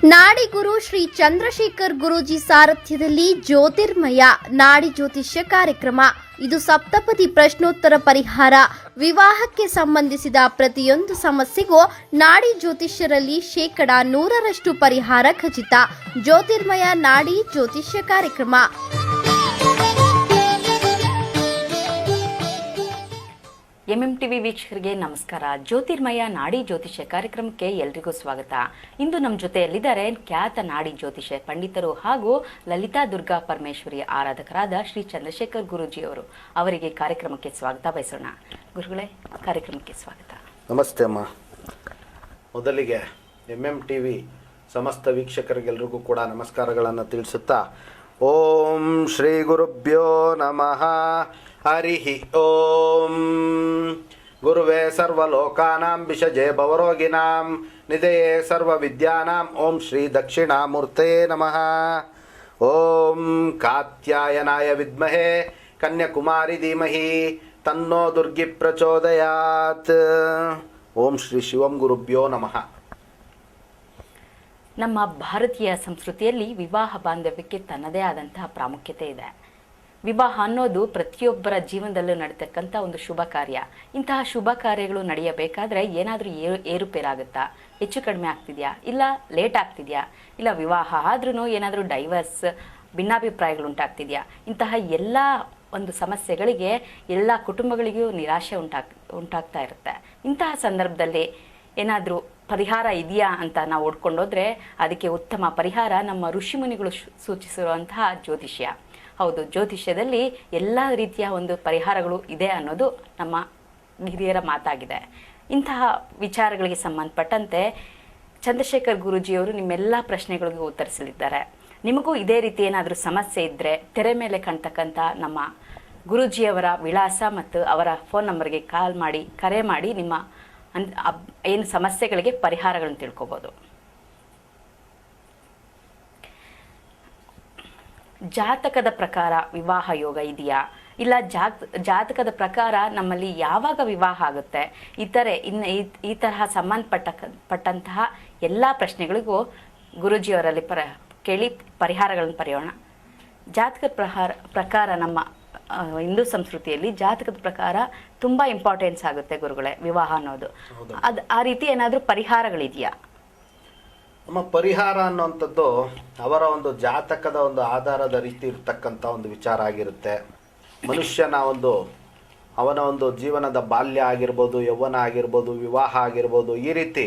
ನಾಡಿಗುರು ಶ್ರೀ ಚಂದ್ರಶೇಖರ್ ಗುರೂಜಿ ಸಾರಥ್ಯದಲ್ಲಿ ಜ್ಯೋತಿರ್ಮಯ ನಾಡಿ ಜ್ಯೋತಿಷ್ಯ ಕಾರ್ಯಕ್ರಮ. ಇದು ಸಪ್ತಪದಿ ಪ್ರಶ್ನೋತ್ತರ ಪರಿಹಾರ. ವಿವಾಹಕ್ಕೆ ಸಂಬಂಧಿಸಿದ ಪ್ರತಿಯೊಂದು ಸಮಸ್ಯೆಗೂ ನಾಡಿ ಜ್ಯೋತಿಷ್ಯರಲ್ಲಿ 100% ಪರಿಹಾರ ಖಚಿತ. ಜ್ಯೋತಿರ್ಮಯ ನಾಡಿ ಜ್ಯೋತಿಷ್ಯ ಕಾರ್ಯಕ್ರಮ. ಎಂಎಂಟಿವಿ ವೀಕ್ಷಕರಿಗೆ ನಮಸ್ಕಾರ. ಜ್ಯೋತಿರ್ಮಯ ನಾಡಿ ಜ್ಯೋತಿಷ್ಯ ಕಾರ್ಯಕ್ರಮಕ್ಕೆ ಎಲ್ರಿಗೂ ಸ್ವಾಗತ. ಇಂದು ನಮ್ಮ ಜೊತೆಯಲ್ಲಿದ್ದಾರೆ ಖ್ಯಾತ ನಾಡಿ ಜ್ಯೋತಿಷ್ಯ ಪಂಡಿತರು ಹಾಗೂ ಲಲಿತಾ ದುರ್ಗಾ ಪರಮೇಶ್ವರಿ ಆರಾಧಕರಾದ ಶ್ರೀ ಚಂದ್ರಶೇಖರ್ ಗುರೂಜಿ ಅವರು. ಅವರಿಗೆ ಕಾರ್ಯಕ್ರಮಕ್ಕೆ ಸ್ವಾಗತ ಬಯಸೋಣ. ಗುರುಗಳೇ, ಕಾರ್ಯಕ್ರಮಕ್ಕೆ ಸ್ವಾಗತ. ನಮಸ್ತೆ ಅಮ್ಮ. ಮೊದಲಿಗೆ ಎಂಎಂಟಿವಿ ಸಮಸ್ತ ವೀಕ್ಷಕರಿಗೆಲ್ರಿಗೂ ಕೂಡ ನಮಸ್ಕಾರಗಳನ್ನು ತಿಳಿಸುತ್ತಾ, ಓಂ ಶ್ರೀ ಗುರುಭ್ಯೋ ನಮಃ. ಹರಿ ಓಂ. ಗುರುವೇ ಸರ್ವಲೋಕಾನಾಂ ವಿಷಜೇ ಭವರೋಗಿನಾಂ ನಿಧಯೇ ಸರ್ವವಿದ್ಯಾನಾಂ ಓಂ ಶ್ರೀ ದಕ್ಷಿಣಾಮೂರ್ತೆ ನಮಃ. ಓಂ ಕಾತ್ಯಾಯನಾಯ ವಿದ್ಮಹೇ ಕನ್ಯಾಕುಮಾರಿ ಧೀಮಹಿ ತನ್ನೋ ದುರ್ಗಿ ಪ್ರಚೋದಯಾತ್. ಓಂ ಶ್ರೀ ಶಿವಂ ಗುರುಭ್ಯೋ ನಮಃ. ನಮ್ಮ ಭಾರತೀಯ ಸಂಸ್ಕೃತಿಯಲ್ಲಿ ವಿವಾಹ ಬಾಂಧವ್ಯಕ್ಕೆ ತನ್ನದೇ ಆದಂತಹ ಪ್ರಾಮುಖ್ಯತೆ ಇದೆ. ವಿವಾಹ ಅನ್ನೋದು ಪ್ರತಿಯೊಬ್ಬರ ಜೀವನದಲ್ಲೂ ನಡೀತಕ್ಕಂಥ ಒಂದು ಶುಭ ಕಾರ್ಯ. ಇಂತಹ ಶುಭ ಕಾರ್ಯಗಳು ನಡೆಯಬೇಕಾದ್ರೆ ಏನಾದರೂ ಏರುಪೇರಾಗುತ್ತಾ, ಹೆಚ್ಚು ಕಡಿಮೆ ಆಗ್ತಿದೆಯಾ, ಇಲ್ಲ ಲೇಟ್ ಆಗ್ತಿದೆಯಾ, ಇಲ್ಲ ವಿವಾಹ ಆದ್ರೂ ಏನಾದರೂ ಡೈವರ್ಸ್, ಭಿನ್ನಾಭಿಪ್ರಾಯಗಳು ಉಂಟಾಗ್ತಿದೆಯಾ, ಇಂತಹ ಎಲ್ಲ ಒಂದು ಸಮಸ್ಯೆಗಳಿಗೆ ಎಲ್ಲ ಕುಟುಂಬಗಳಿಗೂ ನಿರಾಶೆ ಉಂಟಾಗ್ತಾ ಇರುತ್ತೆ. ಇಂತಹ ಸಂದರ್ಭದಲ್ಲಿ ಏನಾದರೂ ಪರಿಹಾರ ಇದೆಯಾ ಅಂತ ನಾವು ಓಡ್ಕೊಂಡೋದ್ರೆ ಅದಕ್ಕೆ ಉತ್ತಮ ಪರಿಹಾರ ನಮ್ಮ ಋಷಿಮುನಿಗಳು ಸೂಚಿಸಿರುವಂತಹ ಜ್ಯೋತಿಷ್ಯ. ಹೌದು, ಜ್ಯೋತಿಷ್ಯದಲ್ಲಿ ಎಲ್ಲ ರೀತಿಯ ಒಂದು ಪರಿಹಾರಗಳು ಇದೆ ಅನ್ನೋದು ನಮ್ಮ ಹಿರಿಯರ ಮಾತಾಗಿದೆ. ಇಂತಹ ವಿಚಾರಗಳಿಗೆ ಸಂಬಂಧಪಟ್ಟಂತೆ ಚಂದ್ರಶೇಖರ್ ಗುರೂಜಿಯವರು ನಿಮ್ಮೆಲ್ಲ ಪ್ರಶ್ನೆಗಳಿಗೂ ಉತ್ತರಿಸಲಿದ್ದಾರೆ. ನಿಮಗೂ ಇದೇ ರೀತಿ ಏನಾದರೂ ಸಮಸ್ಯೆ ಇದ್ದರೆ ತೆರೆ ಮೇಲೆ ಕಾಣ್ತಕ್ಕಂಥ ನಮ್ಮ ಗುರೂಜಿಯವರ ವಿಳಾಸ ಮತ್ತು ಅವರ ಫೋನ್ ನಂಬರ್ಗೆ ಕರೆ ಮಾಡಿ ನಿಮ್ಮ ಏನು ಸಮಸ್ಯೆಗಳಿಗೆ ಪರಿಹಾರಗಳನ್ನು ತಿಳ್ಕೊಬೋದು. ಜಾತಕದ ಪ್ರಕಾರ ವಿವಾಹ ಯೋಗ ಇದೆಯಾ, ಇಲ್ಲ ಜಾತಕದ ಪ್ರಕಾರ ನಮ್ಮಲ್ಲಿ ಯಾವಾಗ ವಿವಾಹ ಆಗುತ್ತೆ, ಈ ತರಹ ಸಂಬಂಧಪಟ್ಟಂತಹ ಎಲ್ಲ ಪ್ರಶ್ನೆಗಳಿಗೂ ಗುರೂಜಿಯವರಲ್ಲಿ ಕೇಳಿ ಪರಿಹಾರಗಳನ್ನು ಪಡೆಯೋಣ. ಜಾತಕದ ಪ್ರಕಾರ ನಮ್ಮ ಹಿಂದೂ ಸಂಸ್ಕೃತಿಯಲ್ಲಿ ಜಾತಕದ ಪ್ರಕಾರ ತುಂಬ ಇಂಪಾರ್ಟೆನ್ಸ್ ಆಗುತ್ತೆ ಗುರುಗಳೇ ವಿವಾಹ ಅನ್ನೋದು. ಆ ರೀತಿ ಏನಾದರೂ ಪರಿಹಾರಗಳಿದೆಯಾ? ನಮ್ಮ ಪರಿಹಾರ ಅನ್ನುವಂಥದ್ದು ಅವರ ಒಂದು ಜಾತಕದ ಒಂದು ಆಧಾರದ ರೀತಿ ಇರ್ತಕ್ಕಂಥ ಒಂದು ವಿಚಾರ ಆಗಿರುತ್ತೆ. ಮನುಷ್ಯನ ಅವನ ಒಂದು ಜೀವನದ ಬಾಲ್ಯ ಆಗಿರ್ಬೋದು, ಯೌವನ ಆಗಿರ್ಬೋದು, ವಿವಾಹ ಆಗಿರ್ಬೋದು, ಈ ರೀತಿ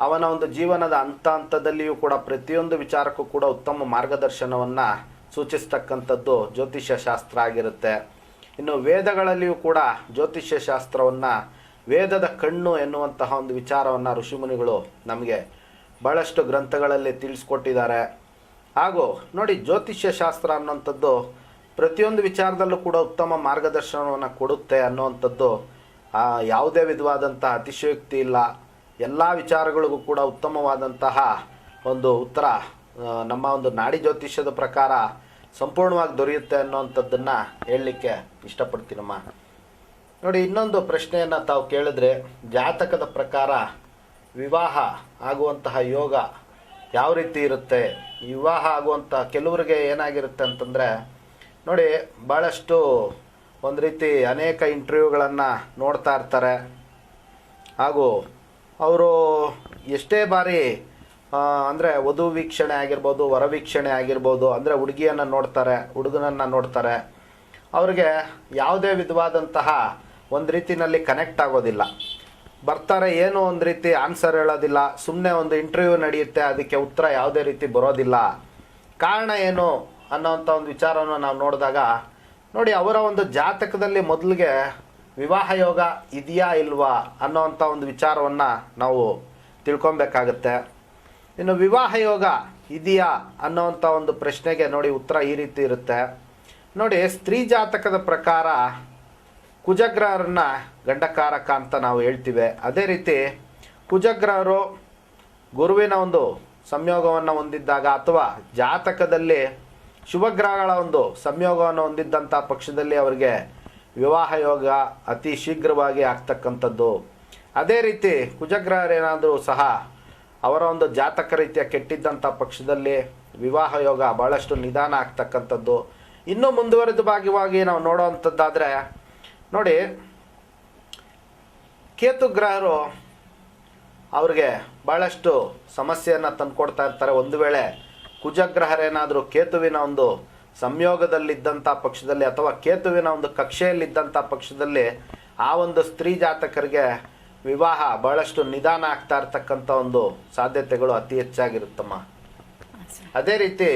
ಅವನ ಒಂದು ಜೀವನದ ಹಂತದಲ್ಲಿಯೂ ಕೂಡ ಪ್ರತಿಯೊಂದು ವಿಚಾರಕ್ಕೂ ಕೂಡ ಉತ್ತಮ ಮಾರ್ಗದರ್ಶನವನ್ನು ಸೂಚಿಸ್ತಕ್ಕಂಥದ್ದು ಜ್ಯೋತಿಷ್ಯ ಶಾಸ್ತ್ರ ಆಗಿರುತ್ತೆ. ಇನ್ನು ವೇದಗಳಲ್ಲಿಯೂ ಕೂಡ ಜ್ಯೋತಿಷ್ಯ ಶಾಸ್ತ್ರವನ್ನು ವೇದದ ಕಣ್ಣು ಎನ್ನುವಂತಹ ಒಂದು ವಿಚಾರವನ್ನು ಋಷಿಮುನಿಗಳು ನಮಗೆ ಭಾಳಷ್ಟು ಗ್ರಂಥಗಳಲ್ಲಿ ತಿಳಿಸ್ಕೊಟ್ಟಿದ್ದಾರೆ. ಹಾಗೂ ನೋಡಿ, ಜ್ಯೋತಿಷ್ಯ ಶಾಸ್ತ್ರ ಅನ್ನುವಂಥದ್ದು ಪ್ರತಿಯೊಂದು ವಿಚಾರದಲ್ಲೂ ಕೂಡ ಉತ್ತಮ ಮಾರ್ಗದರ್ಶನವನ್ನು ಕೊಡುತ್ತೆ ಅನ್ನುವಂಥದ್ದು ಯಾವುದೇ ವಿಧವಾದಂತಹ ಅತಿಶಯೋಕ್ತಿ ಇಲ್ಲ. ಎಲ್ಲ ವಿಚಾರಗಳಿಗೂ ಕೂಡ ಉತ್ತಮವಾದಂತಹ ಒಂದು ಉತ್ತರ ನಮ್ಮ ಒಂದು ನಾಡಿ ಜ್ಯೋತಿಷ್ಯದ ಪ್ರಕಾರ ಸಂಪೂರ್ಣವಾಗಿ ದೊರೆಯುತ್ತೆ ಅನ್ನುವಂಥದ್ದನ್ನು ಹೇಳಲಿಕ್ಕೆ ಇಷ್ಟಪಡ್ತೀನಮ್ಮ. ನೋಡಿ, ಇನ್ನೊಂದು ಪ್ರಶ್ನೆಯನ್ನು ತಾವು ಕೇಳಿದ್ರೆ, ಜಾತಕದ ಪ್ರಕಾರ ವಿವಾಹ ಆಗುವಂತಹ ಯೋಗ ಯಾವ ರೀತಿ ಇರುತ್ತೆ, ವಿವಾಹ ಆಗುವಂಥ ಕೆಲವರಿಗೆ ಏನಾಗಿರುತ್ತೆ ಅಂತಂದರೆ, ನೋಡಿ, ಭಾಳಷ್ಟು ಒಂದು ರೀತಿ ಅನೇಕ ಇಂಟರ್ವ್ಯೂಗಳನ್ನು ನೋಡ್ತಾ ಇರ್ತಾರೆ. ಹಾಗೂ ಅವರು ಎಷ್ಟೇ ಬಾರಿ ಅಂದರೆ ವಧು ವೀಕ್ಷಣೆ ಆಗಿರ್ಬೋದು, ವರ ವೀಕ್ಷಣೆ ಆಗಿರ್ಬೋದು, ಅಂದರೆ ಹುಡುಗಿಯನ್ನು ನೋಡ್ತಾರೆ, ಹುಡುಗನನ್ನು ನೋಡ್ತಾರೆ, ಅವ್ರಿಗೆ ಯಾವುದೇ ವಿಧವಾದಂತಹ ಒಂದು ರೀತಿಯಲ್ಲಿ ಕನೆಕ್ಟ್ ಆಗೋದಿಲ್ಲ. ಬರ್ತಾರೆ, ಏನೋ ಒಂದು ರೀತಿ ಆನ್ಸರ್ ಹೇಳೋದಿಲ್ಲ, ಸುಮ್ಮನೆ ಒಂದು ಇಂಟರ್ವ್ಯೂ ನಡೆಯುತ್ತೆ, ಅದಕ್ಕೆ ಉತ್ತರ ಯಾವುದೇ ರೀತಿ ಬರೋದಿಲ್ಲ. ಕಾರಣ ಏನು ಅನ್ನೋವಂಥ ಒಂದು ವಿಚಾರವನ್ನು ನಾವು ನೋಡಿದಾಗ, ನೋಡಿ, ಅವರ ಒಂದು ಜಾತಕದಲ್ಲಿ ಮೊದಲಿಗೆ ವಿವಾಹ ಯೋಗ ಇದೆಯಾ ಇಲ್ವಾ ಅನ್ನೋವಂಥ ಒಂದು ವಿಚಾರವನ್ನು ನಾವು ತಿಳ್ಕೊಬೇಕಾಗತ್ತೆ. ಇನ್ನು ವಿವಾಹ ಯೋಗ ಇದೆಯಾ ಅನ್ನೋವಂಥ ಒಂದು ಪ್ರಶ್ನೆಗೆ ನೋಡಿ ಉತ್ತರ ಈ ರೀತಿ ಇರುತ್ತೆ. ನೋಡಿ, ಸ್ತ್ರೀ ಜಾತಕದ ಪ್ರಕಾರ ಕುಜಗ್ರಹರನ್ನು ಗಂಡಕಾರಕ ಅಂತ ನಾವು ಹೇಳ್ತೀವಿ. ಅದೇ ರೀತಿ ಕುಜಗ್ರಹರು ಗುರುವಿನ ಒಂದು ಸಂಯೋಗವನ್ನು ಹೊಂದಿದ್ದಾಗ ಅಥವಾ ಜಾತಕದಲ್ಲಿ ಶುಭಗ್ರಹಗಳ ಒಂದು ಸಂಯೋಗವನ್ನು ಹೊಂದಿದ್ದಂಥ ಪಕ್ಷದಲ್ಲಿ ಅವರಿಗೆ ವಿವಾಹ ಯೋಗ ಅತಿ ಶೀಘ್ರವಾಗಿ ಆಗ್ತಕ್ಕಂಥದ್ದು. ಅದೇ ರೀತಿ ಕುಜಗ್ರಹರೇನಾದರೂ ಸಹ ಅವರ ಒಂದು ಜಾತಕ ರೀತಿಯ ಕೆಟ್ಟಿದ್ದಂಥ ಪಕ್ಷದಲ್ಲಿ ವಿವಾಹ ಯೋಗ ಭಾಳಷ್ಟು ನಿಧಾನ ಆಗ್ತಕ್ಕಂಥದ್ದು. ಇನ್ನೂ ಮುಂದುವರೆದ ಭಾಗವಾಗಿ ನಾವು ನೋಡೋವಂಥದ್ದಾದರೆ ನೋಡಿ, ಕೇತು ಗ್ರಹರು ಅವ್ರಿಗೆ ಭಾಳಷ್ಟು ಸಮಸ್ಯೆಯನ್ನು ತಂದುಕೊಡ್ತಾ ಇರ್ತಾರೆ. ಒಂದು ವೇಳೆ ಕುಜಗ್ರಹರೇನಾದರೂ ಕೇತುವಿನ ಒಂದು ಸಂಯೋಗದಲ್ಲಿದ್ದಂಥ ಪಕ್ಷದಲ್ಲಿ ಅಥವಾ ಕೇತುವಿನ ಒಂದು ಕಕ್ಷೆಯಲ್ಲಿದ್ದಂಥ ಪಕ್ಷದಲ್ಲಿ ಆ ಒಂದು ಸ್ತ್ರೀ ಜಾತಕರಿಗೆ ವಿವಾಹ ಭಾಳಷ್ಟು ನಿಧಾನ ಆಗ್ತಾ ಇರ್ತಕ್ಕಂಥ ಒಂದು ಸಾಧ್ಯತೆಗಳು ಅತಿ ಹೆಚ್ಚಾಗಿರುತ್ತಮ್ಮ. ಅದೇ ರೀತಿ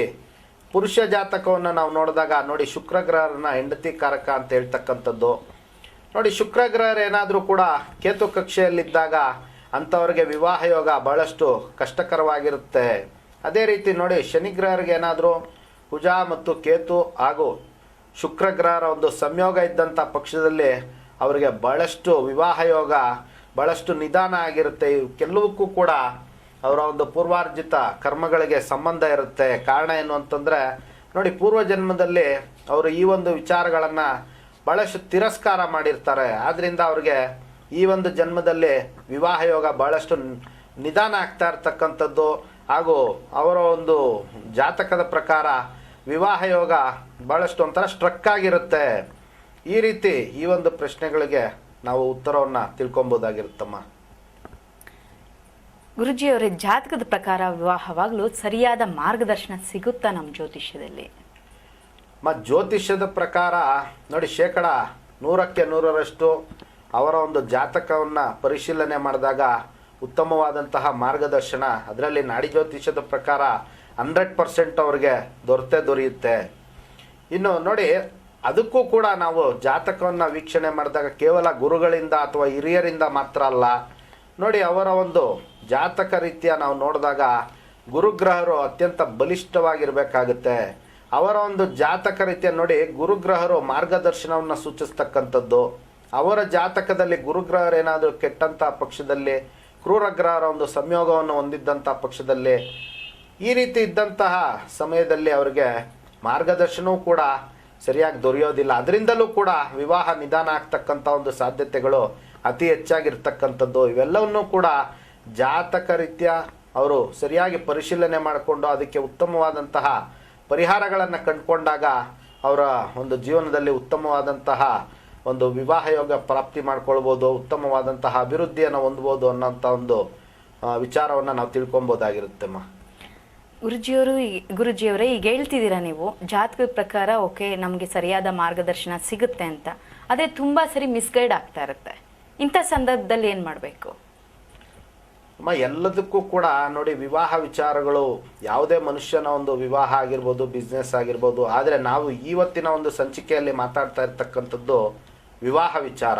ಪುರುಷ ಜಾತಕವನ್ನು ನಾವು ನೋಡಿದಾಗ ನೋಡಿ, ಶುಕ್ರಗ್ರಹರನ್ನ ಹೆಂಡತಿ ಕಾರಕ ಅಂತ ಹೇಳ್ತಕ್ಕಂಥದ್ದು. ನೋಡಿ, ಶುಕ್ರಗ್ರಹರೇನಾದರೂ ಕೂಡ ಕೇತು ಕಕ್ಷೆಯಲ್ಲಿದ್ದಾಗ ಅಂಥವ್ರಿಗೆ ವಿವಾಹ ಯೋಗ ಭಾಳಷ್ಟು ಕಷ್ಟಕರವಾಗಿರುತ್ತೆ. ಅದೇ ರೀತಿ ನೋಡಿ, ಶನಿಗ್ರಹರಿಗೆ ಏನಾದರೂ ಕುಜ ಮತ್ತು ಕೇತು ಹಾಗೂ ಶುಕ್ರಗ್ರಹರ ಒಂದು ಸಂಯೋಗ ಇದ್ದಂಥ ಪಕ್ಷದಲ್ಲಿ ಅವರಿಗೆ ಭಾಳಷ್ಟು ವಿವಾಹ ಯೋಗ ಭಾಳಷ್ಟು ನಿಧಾನ ಆಗಿರುತ್ತೆ. ಕೆಲವಕ್ಕೂ ಕೂಡ ಅವರ ಒಂದು ಪೂರ್ವಾರ್ಜಿತ ಕರ್ಮಗಳಿಗೆ ಸಂಬಂಧ ಇರುತ್ತೆ. ಕಾರಣ ಏನು ಅಂತಂದರೆ ನೋಡಿ, ಪೂರ್ವಜನ್ಮದಲ್ಲಿ ಅವರು ಈ ಒಂದು ವಿಚಾರಗಳನ್ನು ಭಾಳಷ್ಟು ತಿರಸ್ಕಾರ ಮಾಡಿರ್ತಾರೆ. ಆದ್ದರಿಂದ ಅವ್ರಿಗೆ ಈ ಒಂದು ಜನ್ಮದಲ್ಲಿ ವಿವಾಹ ಯೋಗ ಭಾಳಷ್ಟು ನಿಧಾನ ಆಗ್ತಾ ಇರ್ತಕ್ಕಂಥದ್ದು ಹಾಗೂ ಅವರ ಒಂದು ಜಾತಕದ ಪ್ರಕಾರ ವಿವಾಹ ಯೋಗ ಭಾಳಷ್ಟು ಒಂಥರ ಸ್ಟ್ರಕ್ ಆಗಿರುತ್ತೆ. ಈ ರೀತಿ ಈ ಒಂದು ಪ್ರಶ್ನೆಗಳಿಗೆ ನಾವು ಉತ್ತರವನ್ನು ತಿಳ್ಕೊಬೋದಾಗಿರುತ್ತಮ್ಮ. ಗುರುಜಿಯವರೇ, ಜಾತಕದ ಪ್ರಕಾರ ವಿವಾಹವಾಗಲು ಸರಿಯಾದ ಮಾರ್ಗದರ್ಶನ ಸಿಗುತ್ತಾ ನಮ್ಮ ಜ್ಯೋತಿಷ್ಯದಲ್ಲಿ? ಜ್ಯೋತಿಷ್ಯದ ಪ್ರಕಾರ ನೋಡಿ, 100% ಅವರ ಒಂದು ಜಾತಕವನ್ನು ಪರಿಶೀಲನೆ ಮಾಡಿದಾಗ ಉತ್ತಮವಾದಂತಹ ಮಾರ್ಗದರ್ಶನ ಅದರಲ್ಲಿ ನಾಡಿ ಜ್ಯೋತಿಷ್ಯದ ಪ್ರಕಾರ 100% ಅವ್ರಿಗೆ ದೊರೆಯುತ್ತೆ. ಇನ್ನು ನೋಡಿ, ಅದಕ್ಕೂ ಕೂಡ ನಾವು ಜಾತಕವನ್ನು ವೀಕ್ಷಣೆ ಮಾಡಿದಾಗ ಕೇವಲ ಗುರುಗಳಿಂದ ಅಥವಾ ಹಿರಿಯರಿಂದ ಮಾತ್ರ ಅಲ್ಲ. ನೋಡಿ, ಅವರ ಒಂದು ಜಾತಕ ರೀತಿಯ ನಾವು ನೋಡಿದಾಗ ಗುರುಗ್ರಹರು ಅತ್ಯಂತ ಬಲಿಷ್ಠವಾಗಿರಬೇಕಾಗುತ್ತೆ. ಅವರ ಒಂದು ಜಾತಕ ರೀತಿಯ ನೋಡಿ, ಗುರುಗ್ರಹರು ಮಾರ್ಗದರ್ಶನವನ್ನು ಸೂಚಿಸ್ತಕ್ಕಂಥದ್ದು. ಅವರ ಜಾತಕದಲ್ಲಿ ಗುರುಗ್ರಹರೇನಾದರೂ ಕೆಟ್ಟಂಥ ಪಕ್ಷದಲ್ಲಿ, ಕ್ರೂರಗ್ರಹರ ಒಂದು ಸಂಯೋಗವನ್ನು ಹೊಂದಿದ್ದಂಥ ಪಕ್ಷದಲ್ಲಿ, ಈ ರೀತಿ ಇದ್ದಂತಹ ಸಮಯದಲ್ಲಿ ಅವರಿಗೆ ಮಾರ್ಗದರ್ಶನವೂ ಕೂಡ ಸರಿಯಾಗಿ ದೊರೆಯೋದಿಲ್ಲ. ಅದರಿಂದಲೂ ಕೂಡ ವಿವಾಹ ನಿಧಾನ ಆಗ್ತಕ್ಕಂಥ ಒಂದು ಸಾಧ್ಯತೆಗಳು ಅತಿ ಹೆಚ್ಚಾಗಿರ್ತಕ್ಕಂಥದ್ದು. ಇವೆಲ್ಲವನ್ನೂ ಕೂಡ ಜಾತಕ ರೀತ್ಯ ಅವರು ಸರಿಯಾಗಿ ಪರಿಶೀಲನೆ ಮಾಡಿಕೊಂಡು ಅದಕ್ಕೆ ಉತ್ತಮವಾದಂತಹ ಪರಿಹಾರಗಳನ್ನು ಕಂಡುಕೊಂಡಾಗ ಅವರ ಒಂದು ಜೀವನದಲ್ಲಿ ಉತ್ತಮವಾದಂತಹ ಒಂದು ವಿವಾಹ ಯೋಗ ಪ್ರಾಪ್ತಿ ಮಾಡ್ಕೊಳ್ಬೋದು, ಉತ್ತಮವಾದಂತಹ ಅಭಿವೃದ್ಧಿಯನ್ನು ಹೊಂದ್ಬೋದು ಅನ್ನೋಂಥ ಒಂದು ವಿಚಾರವನ್ನು ನಾವು ತಿಳ್ಕೊಬೋದಾಗಿರುತ್ತಮ್ಮ. ಗುರುಜಿಯವರೇ, ಈಗ ಹೇಳ್ತಿದ್ದೀರಾ ನೀವು ಜಾತಕದ ಪ್ರಕಾರ ಓಕೆ ನಮಗೆ ಸರಿಯಾದ ಮಾರ್ಗದರ್ಶನ ಸಿಗುತ್ತೆ ಅಂತ, ಅದೇ ತುಂಬ ಸರಿ ಮಿಸ್ಗೈಡ್ ಆಗ್ತಾ ಇರುತ್ತೆ. ಇಂಥ ಸಂದರ್ಭದಲ್ಲಿ ಏನು ಮಾಡಬೇಕು? ಎಲ್ಲದಕ್ಕೂ ಕೂಡ ನೋಡಿ, ವಿವಾಹ ವಿಚಾರಗಳು ಯಾವುದೇ ಮನುಷ್ಯನ ಒಂದು ವಿವಾಹ ಆಗಿರ್ಬೋದು, ಬಿಸ್ನೆಸ್ ಆಗಿರ್ಬೋದು, ಆದರೆ ನಾವು ಇವತ್ತಿನ ಒಂದು ಸಂಚಿಕೆಯಲ್ಲಿ ಮಾತಾಡ್ತಾ ಇರ್ತಕ್ಕಂಥದ್ದು ವಿವಾಹ ವಿಚಾರ.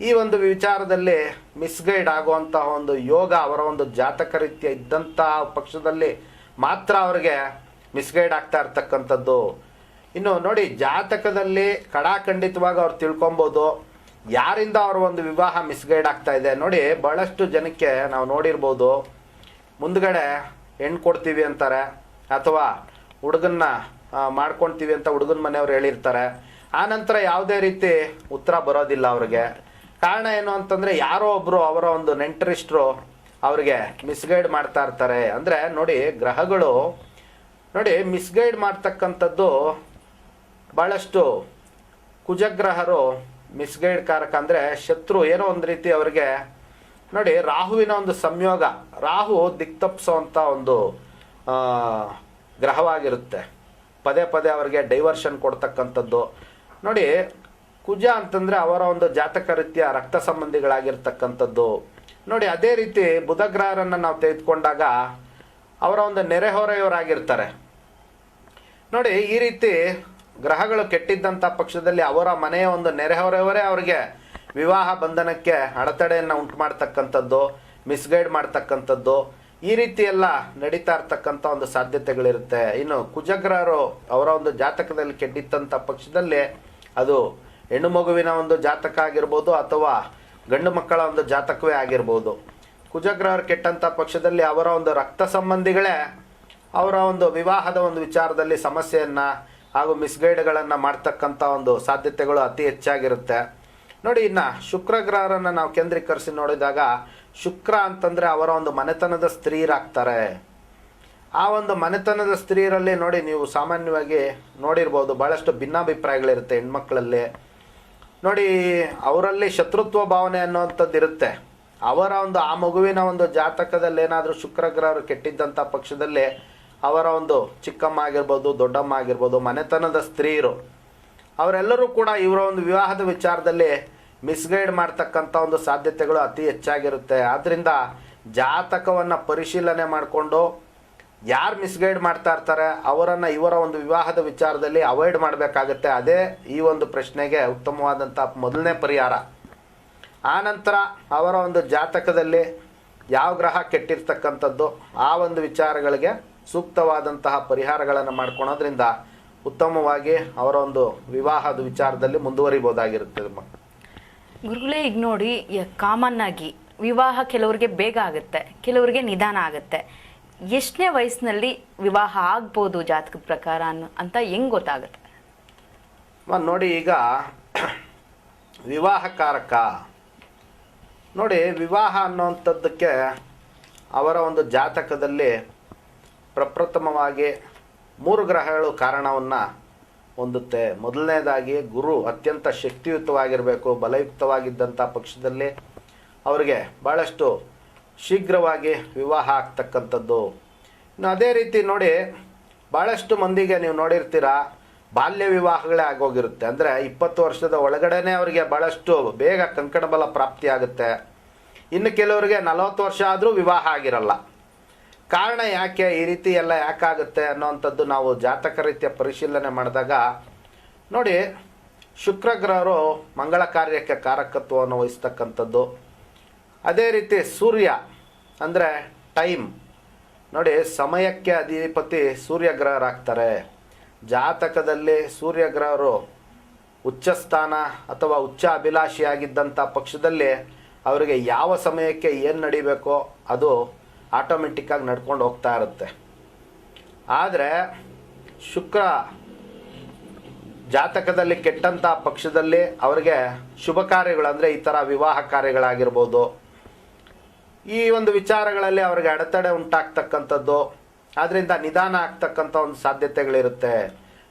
ಈ ಒಂದು ವಿಚಾರದಲ್ಲಿ ಮಿಸ್ಗೈಡ್ ಆಗುವಂತಹ ಒಂದು ಯೋಗ ಅವರ ಒಂದು ಜಾತಕ ರೀತಿಯ ಇದ್ದಂತಹ ಪಕ್ಷದಲ್ಲಿ ಮಾತ್ರ ಅವರಿಗೆ ಮಿಸ್ಗೈಡ್ ಆಗ್ತಾ ಇರ್ತಕ್ಕಂಥದ್ದು. ಇನ್ನು ನೋಡಿ, ಜಾತಕದಲ್ಲಿ ಖಡಾಖಂಡಿತವಾಗಿ ಅವ್ರು ತಿಳ್ಕೊಬೋದು ಯಾರಿಂದ ಅವ್ರ ಒಂದು ವಿವಾಹ ಮಿಸ್ಗೈಡ್ ಆಗ್ತಾ ಇದೆ. ನೋಡಿ, ಬಹಳಷ್ಟು ಜನಕ್ಕೆ ನಾವು ನೋಡಿರ್ಬೋದು, ಮುಂದ್ಗಡೆ ಹೆಣ್ಣು ಕೊಡ್ತೀವಿ ಅಂತಾರೆ ಅಥವಾ ಹುಡುಗನ್ನ ಮಾಡ್ಕೊಳ್ತೀವಿ ಅಂತ ಹುಡುಗನ ಮನೆಯವ್ರು ಹೇಳಿರ್ತಾರೆ. ಆನಂತರ ಯಾವುದೇ ರೀತಿ ಉತ್ತರ ಬರೋದಿಲ್ಲ ಅವ್ರಿಗೆ. ಕಾರಣ ಏನು ಅಂತಂದರೆ ಯಾರೋ ಒಬ್ಬರು ಅವರ ಒಂದು ನೆಂಟರಿಷ್ಟರು ಅವ್ರಿಗೆ ಮಿಸ್ಗೈಡ್ ಮಾಡ್ತಾ ಇರ್ತಾರೆ. ಅಂದರೆ ನೋಡಿ, ಗ್ರಹಗಳು ನೋಡಿ ಮಿಸ್ಗೈಡ್ ಮಾಡ್ತಕ್ಕಂಥದ್ದು ಭಾಳಷ್ಟು. ಕುಜಗ್ರಹರು ಮಿಸ್ಗೈಡ್ ಕಾರಕ, ಅಂದರೆ ಶತ್ರು, ಏನೋ ಒಂದು ರೀತಿ ಅವರಿಗೆ ನೋಡಿ ರಾಹುವಿನ ಒಂದು ಸಂಯೋಗ. ರಾಹು ದಿಕ್ತಪ್ಪಿಸೋವಂಥ ಒಂದು ಗ್ರಹವಾಗಿರುತ್ತೆ. ಪದೇ ಪದೇ ಅವರಿಗೆ ಡೈವರ್ಷನ್ ಕೊಡ್ತಕ್ಕಂಥದ್ದು. ನೋಡಿ, ಕುಜ ಅಂತಂದರೆ ಅವರ ಒಂದು ಜಾತಕ ರೀತಿಯ ರಕ್ತ ಸಂಬಂಧಿಗಳಾಗಿರ್ತಕ್ಕಂಥದ್ದು. ನೋಡಿ, ಅದೇ ರೀತಿ ಬುಧಗ್ರಹರನ್ನು ನಾವು ತೆಗೆದುಕೊಂಡಾಗ ಅವರ ಒಂದು ನೆರೆಹೊರೆಯವರಾಗಿರ್ತಾರೆ. ನೋಡಿ, ಈ ರೀತಿ ಗ್ರಹಗಳು ಕೆಟ್ಟಿದ್ದಂಥ ಪಕ್ಷದಲ್ಲಿ ಅವರ ಮನೆಯ ಒಂದು ನೆರೆಹೊರೆಯವರೇ ಅವರಿಗೆ ವಿವಾಹ ಬಂಧನಕ್ಕೆ ಅಡೆತಡೆಯನ್ನು ಉಂಟು ಮಾಡ್ತಕ್ಕಂಥದ್ದು, ಮಿಸ್ಗೈಡ್ ಮಾಡ್ತಕ್ಕಂಥದ್ದು, ಈ ರೀತಿ ಎಲ್ಲ ನಡೀತಾ ಇರ್ತಕ್ಕಂಥ ಒಂದು ಸಾಧ್ಯತೆಗಳಿರುತ್ತೆ. ಇನ್ನು ಕುಜಗ್ರಹರು ಅವರ ಒಂದು ಜಾತಕದಲ್ಲಿ ಕೆಟ್ಟಿದ್ದಂಥ ಪಕ್ಷದಲ್ಲಿ ಅದು ಹೆಣ್ಣು ಮಗುವಿನ ಒಂದು ಜಾತಕ ಆಗಿರ್ಬೋದು ಅಥವಾ ಗಂಡು ಮಕ್ಕಳ ಒಂದು ಜಾತಕವೇ ಆಗಿರ್ಬೋದು. ಕುಜಗ್ರಹರು ಕೆಟ್ಟಂಥ ಪಕ್ಷದಲ್ಲಿ ಅವರ ಒಂದು ರಕ್ತ ಸಂಬಂಧಿಗಳೇ ಅವರ ಒಂದು ವಿವಾಹದ ಒಂದು ವಿಚಾರದಲ್ಲಿ ಸಮಸ್ಯೆಯನ್ನು ಹಾಗೂ ಮಿಸ್ಗೈಡ್ಗಳನ್ನು ಮಾಡ್ತಕ್ಕಂಥ ಒಂದು ಸಾಧ್ಯತೆಗಳು ಅತಿ ಹೆಚ್ಚಾಗಿರುತ್ತೆ. ನೋಡಿ, ಇನ್ನು ಶುಕ್ರಗ್ರಹರನ್ನು ನಾವು ಕೇಂದ್ರೀಕರಿಸಿ ನೋಡಿದಾಗ ಶುಕ್ರ ಅಂತಂದರೆ ಅವರ ಒಂದು ಮನೆತನದ ಸ್ತ್ರೀಯರಾಗ್ತಾರೆ. ಆ ಒಂದು ಮನೆತನದ ಸ್ತ್ರೀಯರಲ್ಲಿ ನೋಡಿ, ನೀವು ಸಾಮಾನ್ಯವಾಗಿ ನೋಡಿರ್ಬೋದು, ಭಾಳಷ್ಟು ಭಿನ್ನಾಭಿಪ್ರಾಯಗಳಿರುತ್ತೆ ಹೆಣ್ಮಕ್ಳಲ್ಲಿ. ನೋಡಿ, ಅವರಲ್ಲಿ ಶತ್ರುತ್ವ ಭಾವನೆ ಅನ್ನೋವಂಥದ್ದು ಇರುತ್ತೆ. ಅವರ ಒಂದು ಆ ಮಗುವಿನ ಒಂದು ಜಾತಕದಲ್ಲಿ ಏನಾದರೂ ಶುಕ್ರಗ್ರಹರು ಕೆಟ್ಟಿದ್ದಂಥ ಪಕ್ಷದಲ್ಲಿ ಅವರ ಒಂದು ಚಿಕ್ಕಮ್ಮ ಆಗಿರ್ಬೋದು, ದೊಡ್ಡಮ್ಮ ಆಗಿರ್ಬೋದು, ಮನೆತನದ ಸ್ತ್ರೀಯರು ಅವರೆಲ್ಲರೂ ಕೂಡ ಇವರ ಒಂದು ವಿವಾಹದ ವಿಚಾರದಲ್ಲಿ ಮಿಸ್ಗೈಡ್ ಮಾಡ್ತಕ್ಕಂಥ ಒಂದು ಸಾಧ್ಯತೆಗಳು ಅತಿ ಹೆಚ್ಚಾಗಿರುತ್ತೆ. ಆದ್ದರಿಂದ ಜಾತಕವನ್ನು ಪರಿಶೀಲನೆ ಮಾಡಿಕೊಂಡು ಯಾರು ಮಿಸ್ಗೈಡ್ ಮಾಡ್ತಾ ಇರ್ತಾರೆ ಅವರನ್ನು ಇವರ ಒಂದು ವಿವಾಹದ ವಿಚಾರದಲ್ಲಿ ಅವಾಯ್ಡ್ ಮಾಡಬೇಕಾಗತ್ತೆ. ಅದೇ ಈ ಒಂದು ಪ್ರಶ್ನೆಗೆ ಉತ್ತಮವಾದಂಥ ಮೊದಲನೇ ಪರಿಹಾರ. ಆನಂತರ ಅವರ ಒಂದು ಜಾತಕದಲ್ಲಿ ಯಾವ ಗ್ರಹ ಕೆಟ್ಟಿರ್ತಕ್ಕಂಥದ್ದು ಆ ಒಂದು ವಿಚಾರಗಳಿಗೆ ಸೂಕ್ತವಾದಂತಹ ಪರಿಹಾರಗಳನ್ನು ಮಾಡ್ಕೊಳೋದ್ರಿಂದ ಉತ್ತಮವಾಗಿ ಅವರ ಒಂದು ವಿವಾಹದ ವಿಚಾರದಲ್ಲಿ ಮುಂದುವರಿಬೋದಾಗಿರುತ್ತದೆ. ಗುರುಗಳೇ, ಈಗ ನೋಡಿ, ಕಾಮನ್ ಆಗಿ ವಿವಾಹ ಕೆಲವರಿಗೆ ಬೇಗ ಆಗುತ್ತೆ, ಕೆಲವರಿಗೆ ನಿಧಾನ ಆಗುತ್ತೆ. ಎಷ್ಟನೇ ವಯಸ್ಸಿನಲ್ಲಿ ವಿವಾಹ ಆಗ್ಬೋದು ಜಾತಕದ ಪ್ರಕಾರ ಅಂತ ಹೆಂಗ್ ಗೊತ್ತಾಗುತ್ತೆ? ನೋಡಿ, ಈಗ ವಿವಾಹಕಾರಕ ನೋಡಿ, ವಿವಾಹ ಅನ್ನೋವಂಥದ್ದಕ್ಕೆ ಅವರ ಒಂದು ಜಾತಕದಲ್ಲಿ ಪ್ರಪ್ರಥಮವಾಗಿ 3 ಗ್ರಹಗಳು ಕಾರಣವನ್ನು ಹೊಂದುತ್ತೆ. ಮೊದಲನೇದಾಗಿ ಗುರು ಅತ್ಯಂತ ಶಕ್ತಿಯುತವಾಗಿರಬೇಕು. ಬಲಯುಕ್ತವಾಗಿದ್ದಂಥ ಪಕ್ಷದಲ್ಲಿ ಅವರಿಗೆ ಭಾಳಷ್ಟು ಶೀಘ್ರವಾಗಿ ವಿವಾಹ ಆಗ್ತಕ್ಕಂಥದ್ದು. ಇನ್ನು ಅದೇ ರೀತಿ ನೋಡಿ, ಭಾಳಷ್ಟು ಮಂದಿಗೆ ನೀವು ನೋಡಿರ್ತೀರ, ಬಾಲ್ಯ ವಿವಾಹಗಳೇ ಆಗೋಗಿರುತ್ತೆ. ಅಂದರೆ 20 ವರ್ಷದ ಒಳಗಡೆನೇ ಅವರಿಗೆ ಭಾಳಷ್ಟು ಬೇಗ ಕಂಕಣಬಲ ಪ್ರಾಪ್ತಿಯಾಗುತ್ತೆ. ಇನ್ನು ಕೆಲವರಿಗೆ 40 ವರ್ಷ ಆದರೂ ವಿವಾಹ ಆಗಿರಲ್ಲ. ಕಾರಣ ಯಾಕೆ ಈ ರೀತಿ ಎಲ್ಲ ಯಾಕಾಗುತ್ತೆ ಅನ್ನೋವಂಥದ್ದು ನಾವು ಜಾತಕ ರೀತಿಯ ಪರಿಶೀಲನೆ ಮಾಡಿದಾಗ ನೋಡಿ, ಶುಕ್ರಗ್ರಹರು ಮಂಗಳ ಕಾರ್ಯಕ್ಕೆ ಕಾರಕತ್ವವನ್ನು ವಹಿಸ್ತಕ್ಕಂಥದ್ದು. ಅದೇ ರೀತಿ ಸೂರ್ಯ ಅಂದರೆ ಟೈಮ್ ನೋಡಿ, ಸಮಯಕ್ಕೆ ಅಧಿಪತಿ ಸೂರ್ಯಗ್ರಹರಾಗ್ತಾರೆ. ಜಾತಕದಲ್ಲಿ ಸೂರ್ಯಗ್ರಹರು ಉಚ್ಚ ಸ್ಥಾನ ಅಥವಾ ಉಚ್ಚ ಅಭಿಲಾಷಿಯಾಗಿದ್ದಂಥ ಪಕ್ಷದಲ್ಲಿ ಅವರಿಗೆ ಯಾವ ಸಮಯಕ್ಕೆ ಏನು ನಡಿಬೇಕೋ ಅದು ಆಟೋಮೆಟಿಕ್ಕಾಗಿ ನಡ್ಕೊಂಡು ಹೋಗ್ತಾ ಇರುತ್ತೆ. ಆದರೆ ಶುಕ್ರ ಜಾತಕದಲ್ಲಿ ಕೆಟ್ಟಂಥ ಪಕ್ಷದಲ್ಲಿ ಅವರಿಗೆ ಶುಭ ಕಾರ್ಯಗಳು ಅಂದರೆ ಈ ಥರ ವಿವಾಹ ಕಾರ್ಯಗಳಾಗಿರ್ಬೋದು, ಈ ಒಂದು ವಿಚಾರಗಳಲ್ಲಿ ಅವರಿಗೆ ಅಡೆತಡೆ ಉಂಟಾಗ್ತಕ್ಕಂಥದ್ದು, ಆದ್ದರಿಂದ ನಿಧಾನ ಆಗ್ತಕ್ಕಂಥ ಒಂದು ಸಾಧ್ಯತೆಗಳಿರುತ್ತೆ.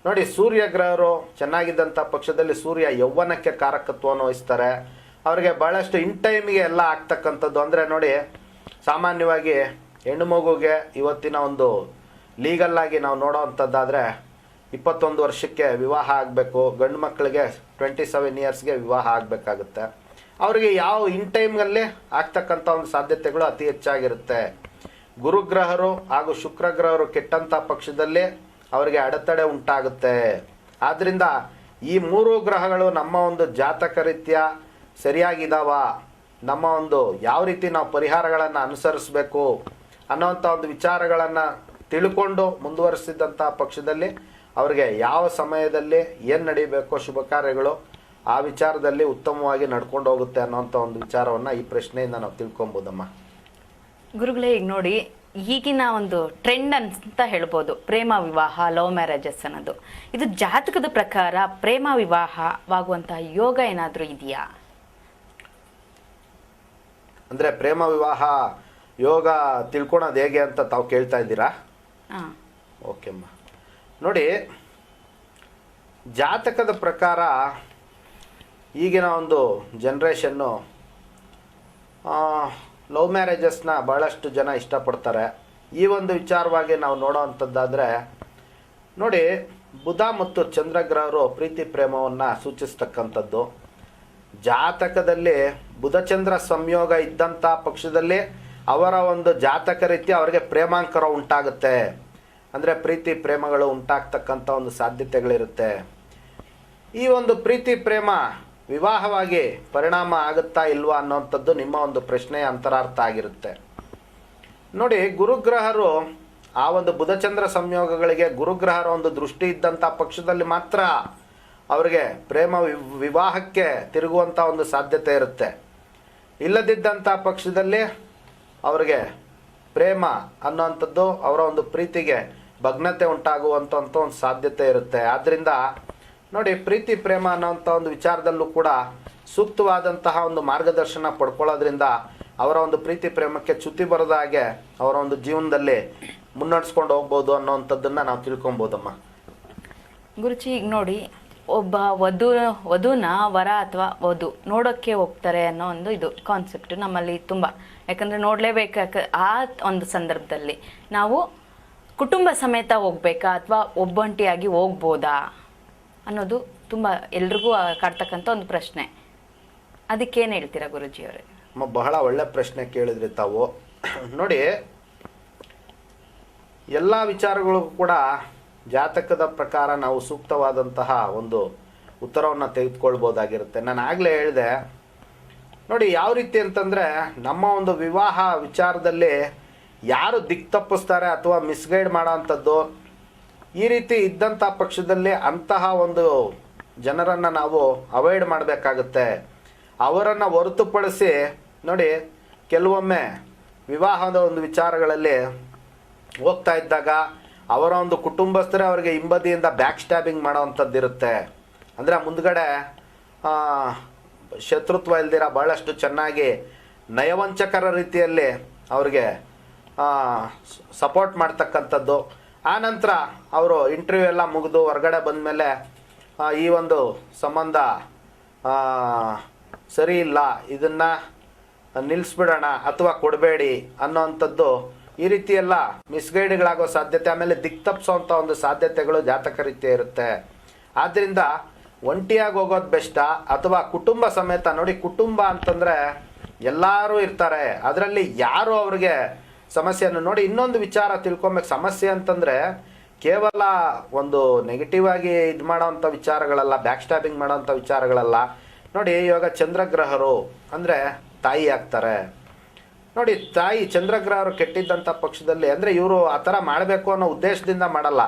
ನೋಡಿ, ಸೂರ್ಯಗ್ರಹರು ಚೆನ್ನಾಗಿದ್ದಂಥ ಪಕ್ಷದಲ್ಲಿ ಸೂರ್ಯ ಯೌವನಕ್ಕೆ ಕಾರಕತ್ವವನ್ನು ವಹಿಸ್ತಾರೆ. ಅವರಿಗೆ ಭಾಳಷ್ಟು ಇನ್ ಟೈಮಿಗೆ ಎಲ್ಲ ಆಗ್ತಕ್ಕಂಥದ್ದು. ಅಂದರೆ ನೋಡಿ, ಸಾಮಾನ್ಯವಾಗಿ ಹೆಣ್ಣು ಮಗುಗೆ ಇವತ್ತಿನ ಒಂದು ಲೀಗಲ್ಲಾಗಿ ನಾವು ನೋಡೋವಂಥದ್ದಾದರೆ 21 ವರ್ಷಕ್ಕೆ ವಿವಾಹ ಆಗಬೇಕು, ಗಂಡು ಮಕ್ಕಳಿಗೆ 27 ಇಯರ್ಸ್ಗೆ ವಿವಾಹ ಆಗಬೇಕಾಗುತ್ತೆ. ಅವರಿಗೆ ಯಾವ ಇನ್ ಟೈಮ್ನಲ್ಲಿ ಆಗ್ತಕ್ಕಂಥ ಒಂದು ಸಾಧ್ಯತೆಗಳು ಅತಿ ಹೆಚ್ಚಾಗಿರುತ್ತೆ. ಗುರುಗ್ರಹರು ಹಾಗೂ ಶುಕ್ರಗ್ರಹರು ಕೆಟ್ಟಂಥ ಪಕ್ಷದಲ್ಲಿ ಅವರಿಗೆ ಅಡೆತಡೆ ಉಂಟಾಗುತ್ತೆ. ಆದ್ದರಿಂದ ಈ 3 ಗ್ರಹಗಳು ನಮ್ಮ ಒಂದು ಜಾತಕ ರೀತ್ಯ ಸರಿಯಾಗಿದ್ದಾವ, ನಮ್ಮ ಒಂದು ಯಾವ ರೀತಿ ನಾವು ಪರಿಹಾರಗಳನ್ನು ಅನುಸರಿಸಬೇಕು ಅನ್ನೋವಂಥ ಒಂದು ವಿಚಾರಗಳನ್ನು ತಿಳ್ಕೊಂಡು ಮುಂದುವರಿಸಿದಂಥ ಪಕ್ಷದಲ್ಲಿ ಅವರಿಗೆ ಯಾವ ಸಮಯದಲ್ಲಿ ಏನು ನಡೀಬೇಕೋ ಶುಭ ಕಾರ್ಯಗಳು ಆ ವಿಚಾರದಲ್ಲಿ ಉತ್ತಮವಾಗಿ ನಡ್ಕೊಂಡು ಹೋಗುತ್ತೆ ಅನ್ನೋಂಥ ಒಂದು ವಿಚಾರವನ್ನು ಈ ಪ್ರಶ್ನೆಯಿಂದ ನಾವು ತಿಳ್ಕೊಬೋದಮ್ಮ. ಗುರುಗಳೇ, ಈಗ ನೋಡಿ, ಈಗಿನ ಒಂದು ಟ್ರೆಂಡ್ ಅಂತ ಹೇಳ್ಬೋದು ಪ್ರೇಮ ವಿವಾಹ, ಲವ್ ಮ್ಯಾರೇಜಸ್ ಅನ್ನೋದು. ಇದು ಜಾತಕದ ಪ್ರಕಾರ ಪ್ರೇಮ ವಿವಾಹವಾಗುವಂತಹ ಯೋಗ ಏನಾದರೂ ಇದೆಯಾ? ಅಂದರೆ ಪ್ರೇಮ ವಿವಾಹ ಯೋಗ ತಿಳ್ಕೊಳೋದು ಹೇಗೆ ಅಂತ ತಾವು ಕೇಳ್ತಾ ಇದ್ದೀರಾ? ಓಕೆ ಅಮ್ಮ. ನೋಡಿ, ಜಾತಕದ ಪ್ರಕಾರ ಈಗಿನ ಒಂದು ಜನ್ರೇಷನ್ನು ಲವ್ ಮ್ಯಾರೇಜಸ್ನ ಭಾಳಷ್ಟು ಜನ ಇಷ್ಟಪಡ್ತಾರೆ. ಈ ಒಂದು ವಿಚಾರವಾಗಿ ನಾವು ನೋಡೋವಂಥದ್ದಾದರೆ ನೋಡಿ, ಬುಧ ಮತ್ತು ಚಂದ್ರಗ್ರಹರು ಪ್ರೀತಿ ಪ್ರೇಮವನ್ನು ಸೂಚಿಸ್ತಕ್ಕಂಥದ್ದು. ಜಾತಕದಲ್ಲಿ ಬುಧಚಂದ್ರ ಸಂಯೋಗ ಇದ್ದಂಥ ಪಕ್ಷದಲ್ಲಿ ಅವರ ಒಂದು ಜಾತಕ ರೀತಿ ಅವರಿಗೆ ಪ್ರೇಮಾಂಕರ ಉಂಟಾಗುತ್ತೆ. ಅಂದರೆ ಪ್ರೀತಿ ಪ್ರೇಮಗಳು ಉಂಟಾಗ್ತಕ್ಕಂಥ ಒಂದು ಸಾಧ್ಯತೆಗಳಿರುತ್ತೆ. ಈ ಒಂದು ಪ್ರೀತಿ ಪ್ರೇಮ ವಿವಾಹವಾಗಿ ಪರಿಣಾಮ ಆಗುತ್ತಾ ಇಲ್ವಾ ಅನ್ನೋವಂಥದ್ದು ನಿಮ್ಮ ಒಂದು ಪ್ರಶ್ನೆಯ ಅಂತರಾರ್ಥ ಆಗಿರುತ್ತೆ. ನೋಡಿ, ಗುರುಗ್ರಹರು ಆ ಒಂದು ಬುಧಚಂದ್ರ ಸಂಯೋಗಗಳಿಗೆ ಗುರುಗ್ರಹರ ಒಂದು ದೃಷ್ಟಿ ಇದ್ದಂಥ ಪಕ್ಷದಲ್ಲಿ ಮಾತ್ರ ಅವರಿಗೆ ಪ್ರೇಮ ವಿವಾಹಕ್ಕೆ ತಿರುಗುವಂಥ ಒಂದು ಸಾಧ್ಯತೆ ಇರುತ್ತೆ. ಇಲ್ಲದಿದ್ದಂಥ ಪಕ್ಷದಲ್ಲಿ ಅವರಿಗೆ ಪ್ರೇಮ ಅನ್ನೋವಂಥದ್ದು ಅವರ ಒಂದು ಪ್ರೀತಿಗೆ ಭಗ್ನತೆ ಉಂಟಾಗುವಂಥ ಒಂದು ಸಾಧ್ಯತೆ ಇರುತ್ತೆ. ಆದ್ದರಿಂದ ನೋಡಿ, ಪ್ರೀತಿ ಪ್ರೇಮ ಅನ್ನೋವಂಥ ಒಂದು ವಿಚಾರದಲ್ಲೂ ಕೂಡ ಸೂಕ್ತವಾದಂತಹ ಒಂದು ಮಾರ್ಗದರ್ಶನ ಪಡ್ಕೊಳ್ಳೋದ್ರಿಂದ ಅವರ ಒಂದು ಪ್ರೀತಿ ಪ್ರೇಮಕ್ಕೆ ಚ್ಯುತಿ ಬರದ ಹಾಗೆ ಅವರ ಒಂದು ಜೀವನದಲ್ಲಿ ಮುನ್ನಡೆಸ್ಕೊಂಡು ಹೋಗ್ಬೋದು ಅನ್ನೋವಂಥದ್ದನ್ನು ನಾವು ತಿಳ್ಕೊಬೋದಮ್ಮ. ಗುರುಜಿ ಈಗ ನೋಡಿ, ಒಬ್ಬ ವಧುನ ವರ ಅಥವಾ ವಧು ನೋಡೋಕ್ಕೆ ಹೋಗ್ತಾರೆ ಅನ್ನೋ ಒಂದು ಇದು ಕಾನ್ಸೆಪ್ಟ್ ನಮ್ಮಲ್ಲಿ ತುಂಬ. ಯಾಕಂದರೆ ನೋಡಲೇಬೇಕು. ಆ ಒಂದು ಸಂದರ್ಭದಲ್ಲಿ ನಾವು ಕುಟುಂಬ ಸಮೇತ ಹೋಗ್ಬೇಕಾ ಅಥವಾ ಒಬ್ಬಂಟಿಯಾಗಿ ಹೋಗ್ಬೋದಾ ಅನ್ನೋದು ತುಂಬ ಎಲ್ರಿಗೂ ಕಾಡ್ತಕ್ಕಂಥ ಒಂದು ಪ್ರಶ್ನೆ. ಅದಕ್ಕೇನು ಹೇಳ್ತೀರಾ ಗುರುಜಿಯವರೇ? ಬಹಳ ಒಳ್ಳೆ ಪ್ರಶ್ನೆ ಕೇಳಿದ್ರಿ ತಾವು. ನೋಡಿ, ಎಲ್ಲ ವಿಚಾರಗಳಿಗೂ ಕೂಡ ಜಾತಕದ ಪ್ರಕಾರ ನಾವು ಸೂಕ್ತವಾದಂತಹ ಒಂದು ಉತ್ತರವನ್ನು ತೆಗೆದುಕೊಳ್ಬೋದಾಗಿರುತ್ತೆ. ನಾನು ಆಗಲೇ ಹೇಳಿದೆ ನೋಡಿ, ಯಾವ ರೀತಿ ಅಂತಂದರೆ ನಮ್ಮ ಒಂದು ವಿವಾಹ ವಿಚಾರದಲ್ಲಿ ಯಾರು ದಿಕ್ಕು ತಪ್ಪಿಸ್ತಾರೆ ಅಥವಾ ಮಿಸ್ಗೈಡ್ ಮಾಡೋ ಅಂಥದ್ದು ಈ ರೀತಿ ಇದ್ದಂಥ ಪಕ್ಷದಲ್ಲಿ ಅಂತಹ ಒಂದು ಜನರನ್ನು ನಾವು ಅವಾಯ್ಡ್ ಮಾಡಬೇಕಾಗುತ್ತೆ. ಅವರನ್ನು ಹೊರತುಪಡಿಸಿ ನೋಡಿ, ಕೆಲವೊಮ್ಮೆ ವಿವಾಹದ ಒಂದು ವಿಚಾರಗಳಲ್ಲಿ ಹೋಗ್ತಾ ಇದ್ದಾಗ ಅವರ ಒಂದು ಕುಟುಂಬಸ್ಥರೇ ಅವರಿಗೆ ಹಿಂಬದಿಯಿಂದ ಬ್ಯಾಕ್ ಸ್ಟ್ಯಾಬಿಂಗ್ ಮಾಡೋವಂಥದ್ದು ಇರುತ್ತೆ. ಅಂದರೆ ಮುಂದ್ಗಡೆ ಶತ್ರುತ್ವ ಇಲ್ದಿರ ಭಾಳಷ್ಟು ಚೆನ್ನಾಗಿ ನಯವಂಚಕರ ರೀತಿಯಲ್ಲಿ ಅವ್ರಿಗೆ ಸಪೋರ್ಟ್ ಮಾಡ್ತಕ್ಕಂಥದ್ದು. ಆನಂತರ ಅವರು ಇಂಟರ್ವ್ಯೂ ಎಲ್ಲ ಮುಗಿದು ಹೊರಗಡೆ ಬಂದಮೇಲೆ ಈ ಒಂದು ಸಂಬಂಧ ಸರಿ ಇಲ್ಲ, ಇದನ್ನು ನಿಲ್ಲಿಸ್ಬಿಡೋಣ ಅಥವಾ ಕೊಡಬೇಡಿ ಅನ್ನೋವಂಥದ್ದು ಈ ರೀತಿ ಎಲ್ಲ ಮಿಸ್ಗೈಡ್ಗಳಾಗೋ ಸಾಧ್ಯತೆ, ಆಮೇಲೆ ದಿಕ್ಕು ತಪ್ಪಿಸೋವಂಥ ಒಂದು ಸಾಧ್ಯತೆಗಳು ಜಾತಕ ರೀತಿಯ ಇರುತ್ತೆ. ಆದ್ದರಿಂದ ಒಂಟಿಯಾಗಿ ಹೋಗೋದು ಬೆಸ್ಟಾ ಅಥವಾ ಕುಟುಂಬ ಸಮೇತ? ನೋಡಿ, ಕುಟುಂಬ ಅಂತಂದರೆ ಎಲ್ಲರೂ ಇರ್ತಾರೆ, ಅದರಲ್ಲಿ ಯಾರು ಅವ್ರಿಗೆ ಸಮಸ್ಯೆಯನ್ನು ನೋಡಿ. ಇನ್ನೊಂದು ವಿಚಾರ ತಿಳ್ಕೊಬೇಕು, ಸಮಸ್ಯೆ ಅಂತಂದರೆ ಕೇವಲ ಒಂದು ನೆಗೆಟಿವ್ ಆಗಿ ಇದು ಮಾಡೋವಂಥ ವಿಚಾರಗಳಲ್ಲ, ಬ್ಯಾಕ್ ಸ್ಟ್ಯಾಬಿಂಗ್ ಮಾಡೋವಂಥ ವಿಚಾರಗಳಲ್ಲ. ನೋಡಿ, ಇವಾಗ ಚಂದ್ರಗ್ರಹರು ಅಂದರೆ ತಾಯಿ ಆಗ್ತಾರೆ. ನೋಡಿ, ತಾಯಿ ಚಂದ್ರಗ್ರಹರು ಕೆಟ್ಟಿದ್ದಂಥ ಪಕ್ಷದಲ್ಲಿ ಅಂದರೆ ಇವರು ಆ ಥರ ಮಾಡಬೇಕು ಅನ್ನೋ ಉದ್ದೇಶದಿಂದ ಮಾಡಲ್ಲ,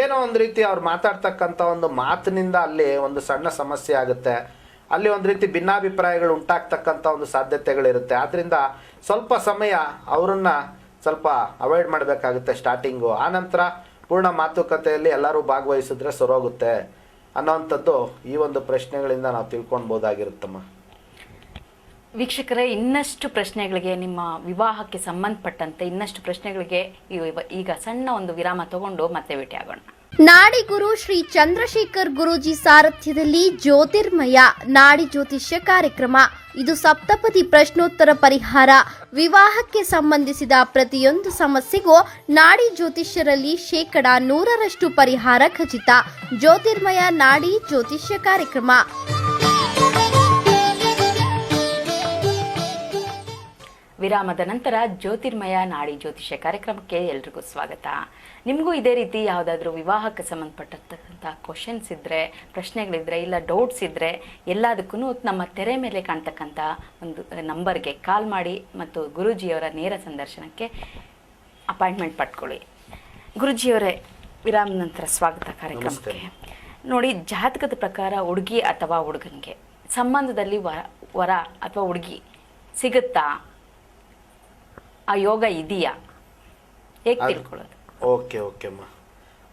ಏನೋ ಒಂದು ರೀತಿ ಅವ್ರು ಮಾತಾಡ್ತಕ್ಕಂಥ ಒಂದು ಮಾತಿನಿಂದ ಅಲ್ಲಿ ಒಂದು ಸಣ್ಣ ಸಮಸ್ಯೆ ಆಗುತ್ತೆ, ಅಲ್ಲಿ ಒಂದು ರೀತಿ ಭಿನ್ನಾಭಿಪ್ರಾಯಗಳು ಉಂಟಾಗ್ತಕ್ಕಂಥ ಒಂದು ಸಾಧ್ಯತೆಗಳಿರುತ್ತೆ. ಆದ್ದರಿಂದ ಸ್ವಲ್ಪ ಸಮಯ ಅವರನ್ನು ಸ್ವಲ್ಪ ಅವಾಯ್ಡ್ ಮಾಡಬೇಕಾಗುತ್ತೆ ಸ್ಟಾರ್ಟಿಂಗು. ಆನಂತರ ಪೂರ್ಣ ಮಾತುಕತೆಯಲ್ಲಿ ಎಲ್ಲರೂ ಭಾಗವಹಿಸಿದ್ರೆ ಸರೋಗುತ್ತೆ ಅನ್ನೋವಂಥದ್ದು ಈ ಒಂದು ಪ್ರಶ್ನೆಗಳಿಂದ ನಾವು ತಿಳ್ಕೊಳ್ಬೋದಾಗಿರುತ್ತಮ್ಮ. ವೀಕ್ಷಕರೇ, ಇನ್ನಷ್ಟು ಪ್ರಶ್ನೆಗಳಿಗೆ, ನಿಮ್ಮ ವಿವಾಹಕ್ಕೆ ಸಂಬಂಧಪಟ್ಟಂತೆ ಇನ್ನಷ್ಟು ಪ್ರಶ್ನೆಗಳಿಗೆ ಈಗ ಸಣ್ಣ ಒಂದು ವಿರಾಮ ತಗೊಂಡು ಮತ್ತೆ ಭೇಟಿ ಆಗೋಣ. ನಾಡಿಗುರು ಶ್ರೀ ಚಂದ್ರಶೇಖರ್ ಗುರೂಜಿ ಸಾರಥ್ಯದಲ್ಲಿ ಜ್ಯೋತಿರ್ಮಯ ನಾಡಿ ಜ್ಯೋತಿಷ್ಯ ಕಾರ್ಯಕ್ರಮ. ಇದು ಸಪ್ತಪದಿ ಪ್ರಶ್ನೋತ್ತರ ಪರಿಹಾರ. ವಿವಾಹಕ್ಕೆ ಸಂಬಂಧಿಸಿದ ಪ್ರತಿಯೊಂದು ಸಮಸ್ಯೆಗೂ ನಾಡಿ ಜ್ಯೋತಿಷ್ಯರಲ್ಲಿ 100% ಪರಿಹಾರ ಖಚಿತ. ಜ್ಯೋತಿರ್ಮಯ ನಾಡಿ ಜ್ಯೋತಿಷ್ಯ ಕಾರ್ಯಕ್ರಮ. ವಿರಾಮದ ನಂತರ ಜ್ಯೋತಿರ್ಮಯ ನಾಡಿ ಜ್ಯೋತಿಷ್ಯ ಕಾರ್ಯಕ್ರಮಕ್ಕೆ ಎಲ್ರಿಗೂ ಸ್ವಾಗತ. ನಿಮಗೂ ಇದೇ ರೀತಿ ಯಾವುದಾದ್ರೂ ವಿವಾಹಕ್ಕೆ ಸಂಬಂಧಪಟ್ಟಂಥ ಕ್ವಶನ್ಸ್ ಇದ್ದರೆ, ಪ್ರಶ್ನೆಗಳಿದ್ದರೆ, ಇಲ್ಲ ಡೌಟ್ಸ್ ಇದ್ದರೆ ಎಲ್ಲದಕ್ಕೂ ನಮ್ಮ ತೆರೆ ಮೇಲೆ ಕಾಣ್ತಕ್ಕಂಥ ಒಂದು ನಂಬರ್ಗೆ ಕಾಲ್ ಮಾಡಿ ಮತ್ತು ಗುರೂಜಿಯವರ ನೇರ ಸಂದರ್ಶನಕ್ಕೆ ಅಪಾಯಿಂಟ್ಮೆಂಟ್ ಪಡ್ಕೊಳ್ಳಿ. ಗುರೂಜಿಯವರೇ, ವಿರಾಮದ ನಂತರ ಸ್ವಾಗತ ಕಾರ್ಯಕ್ರಮಕ್ಕೆ. ನೋಡಿ, ಜಾತಕದ ಪ್ರಕಾರ ಹುಡುಗಿ ಅಥವಾ ಹುಡುಗನಿಗೆ ಸಂಬಂಧದಲ್ಲಿ ವರ ಅಥವಾ ಹುಡುಗಿ ಸಿಗುತ್ತಾ? ಆ ಯೋಗ ಇದೆಯಾ? ಹೇಗೆ ತಿಳ್ಕೊಳ್ಳೋದು? ಓಕೆ ಅಮ್ಮ.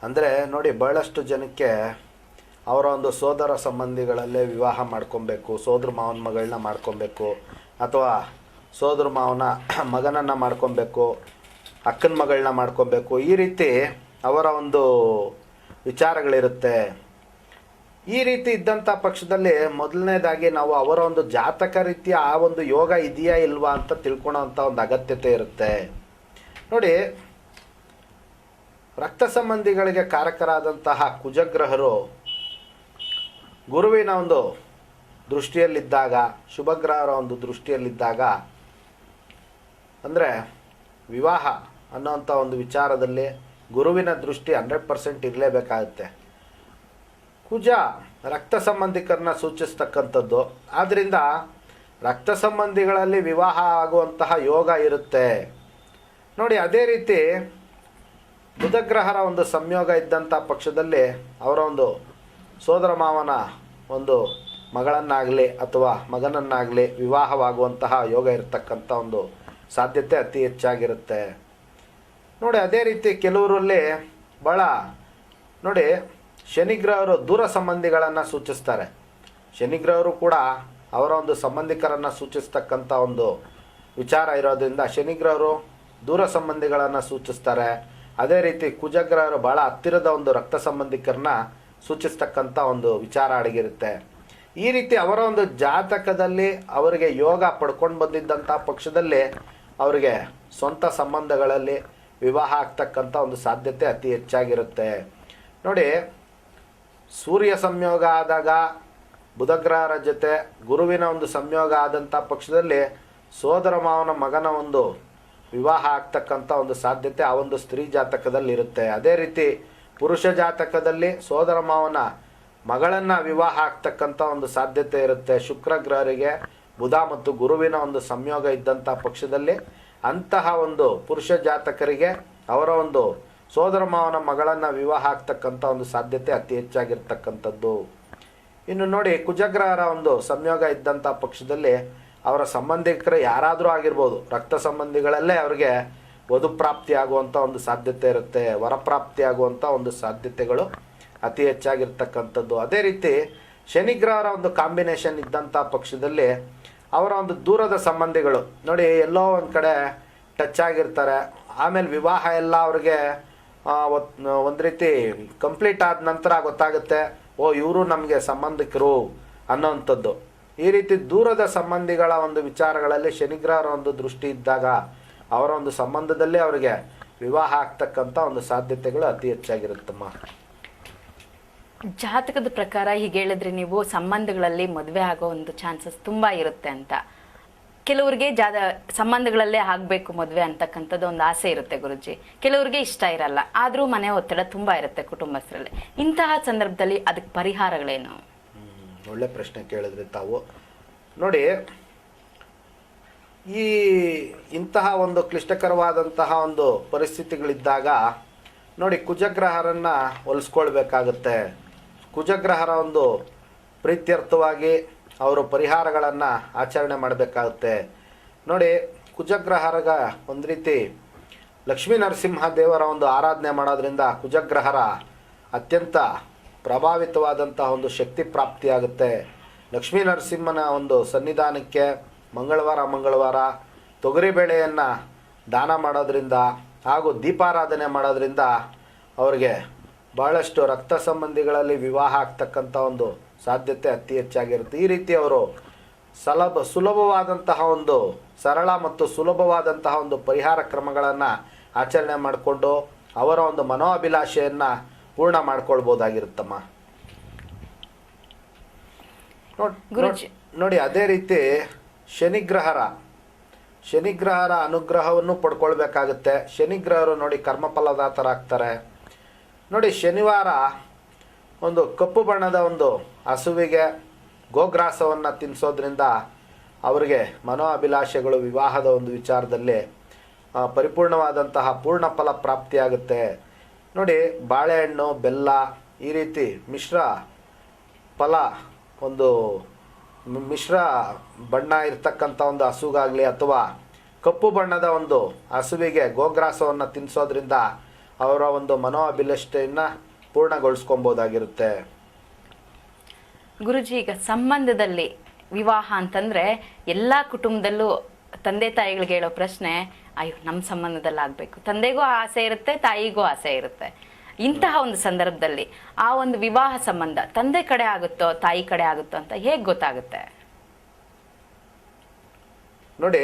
ಅಂದರೆ ನೋಡಿ, ಬಹಳಷ್ಟು ಜನಕ್ಕೆ ಅವರ ಒಂದು ಸೋದರ ಸಂಬಂಧಿಗಳಲ್ಲೇ ವಿವಾಹ ಮಾಡ್ಕೊಬೇಕು, ಸೋದರ ಮಾವನ ಮಗಳನ್ನ ಮಾಡ್ಕೊಬೇಕು, ಅಥವಾ ಸೋದರ ಮಾವನ ಮಗನನ್ನು ಮಾಡ್ಕೊಬೇಕು, ಅಕ್ಕನ ಮಗಳನ್ನ ಮಾಡ್ಕೊಬೇಕು, ಈ ರೀತಿ ಅವರ ಒಂದು ವಿಚಾರಗಳಿರುತ್ತೆ. ಈ ರೀತಿ ಇದ್ದಂಥ ಪಕ್ಷದಲ್ಲಿ ಮೊದಲನೇದಾಗಿ ನಾವು ಅವರ ಒಂದು ಜಾತಕ ರೀತಿಯ ಆ ಒಂದು ಯೋಗ ಇದೆಯಾ ಇಲ್ವಾ ಅಂತ ತಿಳ್ಕೊಳ್ಳೋಂಥ ಒಂದು ಅಗತ್ಯತೆ ಇರುತ್ತೆ. ನೋಡಿ, ರಕ್ತ ಸಂಬಂಧಿಗಳಿಗೆ ಕಾರಕರಾದಂತಹ ಕುಜಗ್ರಹರು ಗುರುವಿನ ಒಂದು ದೃಷ್ಟಿಯಲ್ಲಿದ್ದಾಗ, ಶುಭಗ್ರಹರ ಒಂದು ದೃಷ್ಟಿಯಲ್ಲಿದ್ದಾಗ, ಅಂದರೆ ವಿವಾಹ ಅನ್ನೋಂಥ ಒಂದು ವಿಚಾರದಲ್ಲಿ ಗುರುವಿನ ದೃಷ್ಟಿ 100% ಇರಲೇಬೇಕಾಗುತ್ತೆ. ಕುಜ ರಕ್ತ ಸಂಬಂಧಿಕರನ್ನ ಸೂಚಿಸ್ತಕ್ಕಂಥದ್ದು. ಆದ್ದರಿಂದ ರಕ್ತ ಸಂಬಂಧಿಗಳಲ್ಲಿ ವಿವಾಹ ಆಗುವಂತಹ ಯೋಗ ಇರುತ್ತೆ. ನೋಡಿ, ಅದೇ ರೀತಿ ಬುಧಗ್ರಹರ ಒಂದು ಸಂಯೋಗ ಇದ್ದಂಥ ಪಕ್ಷದಲ್ಲಿ ಅವರ ಒಂದು ಸೋದರ ಮಾವನ ಒಂದು ಮಗಳನ್ನಾಗಲಿ ಅಥವಾ ಮಗನನ್ನಾಗಲಿ ವಿವಾಹವಾಗುವಂತಹ ಯೋಗ ಇರತಕ್ಕಂಥ ಒಂದು ಸಾಧ್ಯತೆ ಅತಿ ಹೆಚ್ಚಾಗಿರುತ್ತೆ. ನೋಡಿ, ಅದೇ ರೀತಿ ಕೆಲವರಲ್ಲಿ ಭಾಳ ನೋಡಿ, ಶನಿಗ್ರಹರು ದೂರ ಸಂಬಂಧಿಗಳನ್ನು ಸೂಚಿಸ್ತಾರೆ. ಶನಿಗ್ರಹರು ಕೂಡ ಅವರ ಒಂದು ಸಂಬಂಧಿಕರನ್ನು ಸೂಚಿಸ್ತಕ್ಕಂಥ ಒಂದು ವಿಚಾರ ಇರೋದ್ರಿಂದ ಶನಿಗ್ರಹರು ದೂರ ಸಂಬಂಧಿಗಳನ್ನು ಸೂಚಿಸ್ತಾರೆ. ಅದೇ ರೀತಿ ಕುಜಗ್ರಹರು ಭಾಳ ಹತ್ತಿರದ ಒಂದು ರಕ್ತ ಸಂಬಂಧಿಕರನ್ನ ಸೂಚಿಸ್ತಕ್ಕಂಥ ಒಂದು ವಿಚಾರ ಅಡಗಿರುತ್ತೆ. ಈ ರೀತಿ ಅವರ ಒಂದು ಜಾತಕದಲ್ಲಿ ಅವರಿಗೆ ಯೋಗ ಪಡ್ಕೊಂಡು ಬಂದಿದ್ದಂಥ ಪಕ್ಷದಲ್ಲಿ ಅವರಿಗೆ ಸ್ವಂತ ಸಂಬಂಧಗಳಲ್ಲಿ ವಿವಾಹ ಆಗ್ತಕ್ಕಂಥ ಒಂದು ಸಾಧ್ಯತೆ ಅತಿ ಹೆಚ್ಚಾಗಿರುತ್ತೆ. ನೋಡಿ, ಸೂರ್ಯ ಸಂಯೋಗ ಆದಾಗ ಬುಧಗ್ರಹರ ಜೊತೆ ಗುರುವಿನ ಒಂದು ಸಂಯೋಗ ಆದಂಥ ಪಕ್ಷದಲ್ಲಿ ಸೋದರ ಮಾವನ ಮಗನ ಒಂದು ವಿವಾಹ ಆಗ್ತಕ್ಕಂಥ ಒಂದು ಸಾಧ್ಯತೆ ಆ ಒಂದು ಸ್ತ್ರೀ ಜಾತಕದಲ್ಲಿ ಇರುತ್ತೆ. ಅದೇ ರೀತಿ ಪುರುಷ ಜಾತಕದಲ್ಲಿ ಸೋದರ ಮಾವನ ಮಗಳನ್ನು ವಿವಾಹ ಆಗ್ತಕ್ಕಂಥ ಒಂದು ಸಾಧ್ಯತೆ ಇರುತ್ತೆ. ಶುಕ್ರ ಗ್ರಹರಿಗೆ ಬುಧ ಮತ್ತು ಗುರುವಿನ ಒಂದು ಸಂಯೋಗ ಇದ್ದಂಥ ಪಕ್ಷದಲ್ಲಿ ಅಂತಹ ಒಂದು ಪುರುಷ ಜಾತಕರಿಗೆ ಅವರ ಒಂದು ಸೋದರ ಮಾವನ ಮಗಳನ್ನು ವಿವಾಹ ಆಗ್ತಕ್ಕಂಥ ಒಂದು ಸಾಧ್ಯತೆ ಅತಿ ಹೆಚ್ಚಾಗಿರ್ತಕ್ಕಂಥದ್ದು. ಇನ್ನು ನೋಡಿ, ಕುಜಗ್ರಹರ ಒಂದು ಸಂಯೋಗ ಇದ್ದಂಥ ಪಕ್ಷದಲ್ಲಿ ಅವರ ಸಂಬಂಧಿಕರು ಯಾರಾದರೂ ಆಗಿರ್ಬೋದು, ರಕ್ತ ಸಂಬಂಧಿಗಳಲ್ಲೇ ಅವರಿಗೆ ವಧುಪ್ರಾಪ್ತಿ ಆಗುವಂಥ ಒಂದು ಸಾಧ್ಯತೆ ಇರುತ್ತೆ, ವರಪ್ರಾಪ್ತಿ ಆಗುವಂಥ ಒಂದು ಸಾಧ್ಯತೆಗಳು ಅತಿ ಹೆಚ್ಚಾಗಿರ್ತಕ್ಕಂಥದ್ದು. ಅದೇ ರೀತಿ ಶನಿಗ್ರಹರ ಒಂದು ಕಾಂಬಿನೇಷನ್ ಇದ್ದಂಥ ಪಕ್ಷದಲ್ಲಿ ಅವರ ಒಂದು ದೂರದ ಸಂಬಂಧಿಗಳು ನೋಡಿ ಎಲ್ಲೋ ಒಂದು ಕಡೆ ಟಚ್ ಆಗಿರ್ತಾರೆ. ಆಮೇಲೆ ವಿವಾಹ ಎಲ್ಲ ಅವ್ರಿಗೆ ಒಂದು ರೀತಿ ಕಂಪ್ಲೀಟ್ ಆದ ನಂತರ ಗೊತ್ತಾಗುತ್ತೆ, ಓ ಇವರು ನಮಗೆ ಸಂಬಂಧಿಕರು ಅನ್ನೋವಂಥದ್ದು. ಈ ರೀತಿ ದೂರದ ಸಂಬಂಧಿಗಳ ಒಂದು ವಿಚಾರಗಳಲ್ಲಿ ಶನಿಗ್ರಹರ ಒಂದು ದೃಷ್ಟಿ ಇದ್ದಾಗ ಅವರ ಒಂದು ಸಂಬಂಧದಲ್ಲಿ ಅವರಿಗೆ ವಿವಾಹ ಆಗ್ತಕ್ಕಂಥ ಒಂದು ಸಾಧ್ಯತೆಗಳು ಅತಿ ಹೆಚ್ಚಾಗಿರುತ್ತಮ್ಮ. ಜಾತಕದ ಪ್ರಕಾರ ಹೀಗೆ ಹೇಳಿದ್ರೆ ನೀವು ಸಂಬಂಧಗಳಲ್ಲಿ ಮದುವೆ ಆಗೋ ಒಂದು ಚಾನ್ಸಸ್ ತುಂಬ ಇರುತ್ತೆ ಅಂತ. ಕೆಲವ್ರಿಗೆ ಸಂಬಂಧಗಳಲ್ಲೇ ಆಗಬೇಕು ಮದುವೆ ಅಂತಕ್ಕಂಥದ್ದು ಒಂದು ಆಸೆ ಇರುತ್ತೆ ಗುರುಜಿ, ಕೆಲವ್ರಿಗೆ ಇಷ್ಟ ಇರಲ್ಲ, ಆದರೂ ಮನೆ ಒತ್ತಡ ತುಂಬ ಇರುತ್ತೆ ಕುಟುಂಬಸ್ಥರಲ್ಲಿ. ಇಂತಹ ಸಂದರ್ಭದಲ್ಲಿ ಅದಕ್ಕೆ ಪರಿಹಾರಗಳೇನು? ಒಳ್ಳೆ ಪ್ರಶ್ನೆ ಕೇಳಿದ್ರಿ ತಾವು. ನೋಡಿ, ಇಂತಹ ಒಂದು ಕ್ಲಿಷ್ಟಕರವಾದಂತಹ ಒಂದು ಪರಿಸ್ಥಿತಿಗಳಿದ್ದಾಗ ನೋಡಿ ಕುಜಗ್ರಹರನ್ನು ಹೋಲಿಸ್ಕೊಳ್ಬೇಕಾಗುತ್ತೆ. ಕುಜಗ್ರಹರ ಒಂದು ಪ್ರೀತ್ಯರ್ಥವಾಗಿ ಅವರು ಪರಿಹಾರಗಳನ್ನು ಆಚರಣೆ ಮಾಡಬೇಕಾಗುತ್ತೆ. ನೋಡಿ, ಕುಜಗ್ರಹರಗ ಒಂದು ರೀತಿ ಲಕ್ಷ್ಮೀ ನರಸಿಂಹ ದೇವರ ಒಂದು ಆರಾಧನೆ ಮಾಡೋದ್ರಿಂದ ಕುಜಗ್ರಹರ ಅತ್ಯಂತ ಪ್ರಭಾವಿತವಾದಂತಹ ಒಂದು ಶಕ್ತಿ ಪ್ರಾಪ್ತಿಯಾಗುತ್ತೆ. ಲಕ್ಷ್ಮೀ ನರಸಿಂಹನ ಒಂದು ಸನ್ನಿಧಾನಕ್ಕೆ ಮಂಗಳವಾರ ತೊಗರಿಬೇಳೆಯನ್ನು ದಾನ ಮಾಡೋದ್ರಿಂದ ಹಾಗೂ ದೀಪಾರಾಧನೆ ಮಾಡೋದ್ರಿಂದ ಅವರಿಗೆ ಭಾಳಷ್ಟು ರಕ್ತ ಸಂಬಂಧಿಗಳಲ್ಲಿ ವಿವಾಹ ಆಗ್ತಕ್ಕಂಥ ಒಂದು ಸಾಧ್ಯತೆ ಅತಿ ಹೆಚ್ಚಾಗಿರುತ್ತೆ. ಈ ರೀತಿ ಅವರು ಸುಲಭವಾದಂತಹ ಒಂದು ಸರಳ ಮತ್ತು ಸುಲಭವಾದಂತಹ ಒಂದು ಪರಿಹಾರ ಕ್ರಮಗಳನ್ನು ಆಚರಣೆ ಮಾಡಿಕೊಂಡು ಅವರ ಒಂದು ಮನೋಅಭಿಲಾಷೆಯನ್ನು ಪೂರ್ಣ ಮಾಡ್ಕೊಳ್ಬೋದಾಗಿರುತ್ತಮ್ಮ. ನೋಡಿ, ಅದೇ ರೀತಿ ಶನಿಗ್ರಹರ ಅನುಗ್ರಹವನ್ನು ಪಡ್ಕೊಳ್ಬೇಕಾಗುತ್ತೆ. ಶನಿಗ್ರಹರು ನೋಡಿ ಕರ್ಮಫಲದಾತರಾಗ್ತಾರೆ. ನೋಡಿ, ಶನಿವಾರ ಒಂದು ಕಪ್ಪು ಬಣ್ಣದ ಒಂದು ಹಸುವಿಗೆ ಗೋಗ್ರಾಸವನ್ನು ತಿನ್ನಿಸೋದ್ರಿಂದ ಅವರಿಗೆ ಮನೋಅಭಿಲಾಷೆಗಳು ವಿವಾಹದ ಒಂದು ವಿಚಾರದಲ್ಲಿ ಪರಿಪೂರ್ಣವಾದಂತಹ ಪೂರ್ಣ ಫಲ ಪ್ರಾಪ್ತಿಯಾಗುತ್ತೆ. ನೋಡಿ, ಬಾಳೆಹಣ್ಣು, ಬೆಲ್ಲ ಈ ರೀತಿ ಮಿಶ್ರ ಫಲ ಒಂದು ಮಿಶ್ರ ಬಣ್ಣ ಇರ್ತಕ್ಕಂಥ ಒಂದು ಹಸುಗಾಗಲಿ ಅಥವಾ ಕಪ್ಪು ಬಣ್ಣದ ಒಂದು ಹಸುವಿಗೆ ಗೋಗ್ರಾಸವನ್ನು ತಿನ್ನಿಸೋದ್ರಿಂದ ಅವರ ಒಂದು ಮನೋಅಭಿಲಾಷೆಯನ್ನು ಪೂರ್ಣಗೊಳಿಸ್ಕೊಬೋದಾಗಿರುತ್ತೆ. ಗುರುಜಿ, ಈಗ ಸಂಬಂಧದಲ್ಲಿ ವಿವಾಹ ಅಂತಂದ್ರೆ ಎಲ್ಲ ಕುಟುಂಬದಲ್ಲೂ ತಂದೆ ತಾಯಿಗಳಿಗೆ ಹೇಳೋ ಪ್ರಶ್ನೆ, ಅಯ್ಯೋ ನಮ್ಮ ಸಂಬಂಧದಲ್ಲಿ ಆಗಬೇಕು. ತಂದೆಗೂ ಆಸೆ ಇರುತ್ತೆ, ತಾಯಿಗೂ ಆಸೆ ಇರುತ್ತೆ. ಇಂತಹ ಒಂದು ಸಂದರ್ಭದಲ್ಲಿ ಆ ಒಂದು ವಿವಾಹ ಸಂಬಂಧ ತಂದೆ ಕಡೆ ಆಗುತ್ತೋ ತಾಯಿ ಕಡೆ ಆಗುತ್ತೋ ಅಂತ ಹೇಗೆ ಗೊತ್ತಾಗುತ್ತೆ? ನೋಡಿ,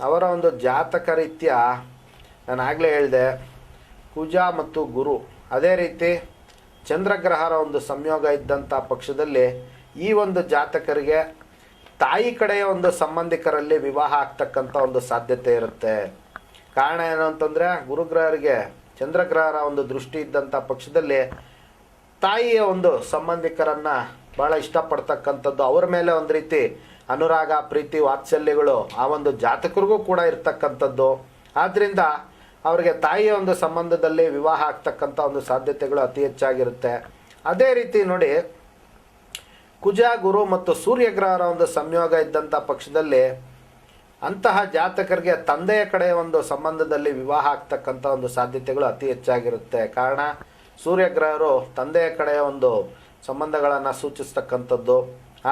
ಅವರ ಒಂದು ಜಾತಕ ರೀತ್ಯ ನಾನು ಆಗಲೇ ಹೇಳಿದೆ, ಕುಜ ಮತ್ತು ಗುರು, ಅದೇ ರೀತಿ ಚಂದ್ರಗ್ರಹರ ಒಂದು ಸಂಯೋಗ ಇದ್ದಂಥ ಪಕ್ಷದಲ್ಲಿ ಈ ಒಂದು ಜಾತಕರಿಗೆ ತಾಯಿ ಕಡೆಯ ಒಂದು ಸಂಬಂಧಿಕರಲ್ಲಿ ವಿವಾಹ ಆಗ್ತಕ್ಕಂಥ ಒಂದು ಸಾಧ್ಯತೆ ಇರುತ್ತೆ. ಕಾರಣ ಏನು ಅಂತಂದರೆ, ಗುರುಗ್ರಹರಿಗೆ ಚಂದ್ರಗ್ರಹರ ಒಂದು ದೃಷ್ಟಿ ಇದ್ದಂಥ ಪಕ್ಷದಲ್ಲಿ ತಾಯಿಯ ಒಂದು ಸಂಬಂಧಿಕರನ್ನು ಭಾಳ ಇಷ್ಟಪಡ್ತಕ್ಕಂಥದ್ದು, ಅವರ ಮೇಲೆ ಒಂದು ರೀತಿ ಅನುರಾಗ, ಪ್ರೀತಿ, ವಾತ್ಸಲ್ಯಗಳು ಆ ಒಂದು ಜಾತಕರಿಗೂ ಕೂಡ ಇರ್ತಕ್ಕಂಥದ್ದು. ಆದ್ದರಿಂದ ಅವರಿಗೆ ತಾಯಿಯ ಒಂದು ಸಂಬಂಧದಲ್ಲಿ ವಿವಾಹ ಆಗ್ತಕ್ಕಂಥ ಒಂದು ಸಾಧ್ಯತೆಗಳು ಅತಿ ಹೆಚ್ಚಾಗಿರುತ್ತೆ. ಅದೇ ರೀತಿ ನೋಡಿ, ಕುಜ, ಗುರು ಮತ್ತು ಸೂರ್ಯಗ್ರಹರ ಒಂದು ಸಂಯೋಗ ಇದ್ದಂಥ ಪಕ್ಷದಲ್ಲಿ ಅಂತಹ ಜಾತಕರಿಗೆ ತಂದೆಯ ಕಡೆ ಒಂದು ಸಂಬಂಧದಲ್ಲಿ ವಿವಾಹ ಆಗ್ತಕ್ಕಂಥ ಒಂದು ಸಾಧ್ಯತೆಗಳು ಅತಿ ಹೆಚ್ಚಾಗಿರುತ್ತೆ. ಕಾರಣ ಸೂರ್ಯಗ್ರಹರು ತಂದೆಯ ಕಡೆಯ ಒಂದು ಸಂಬಂಧಗಳನ್ನು ಸೂಚಿಸ್ತಕ್ಕಂಥದ್ದು.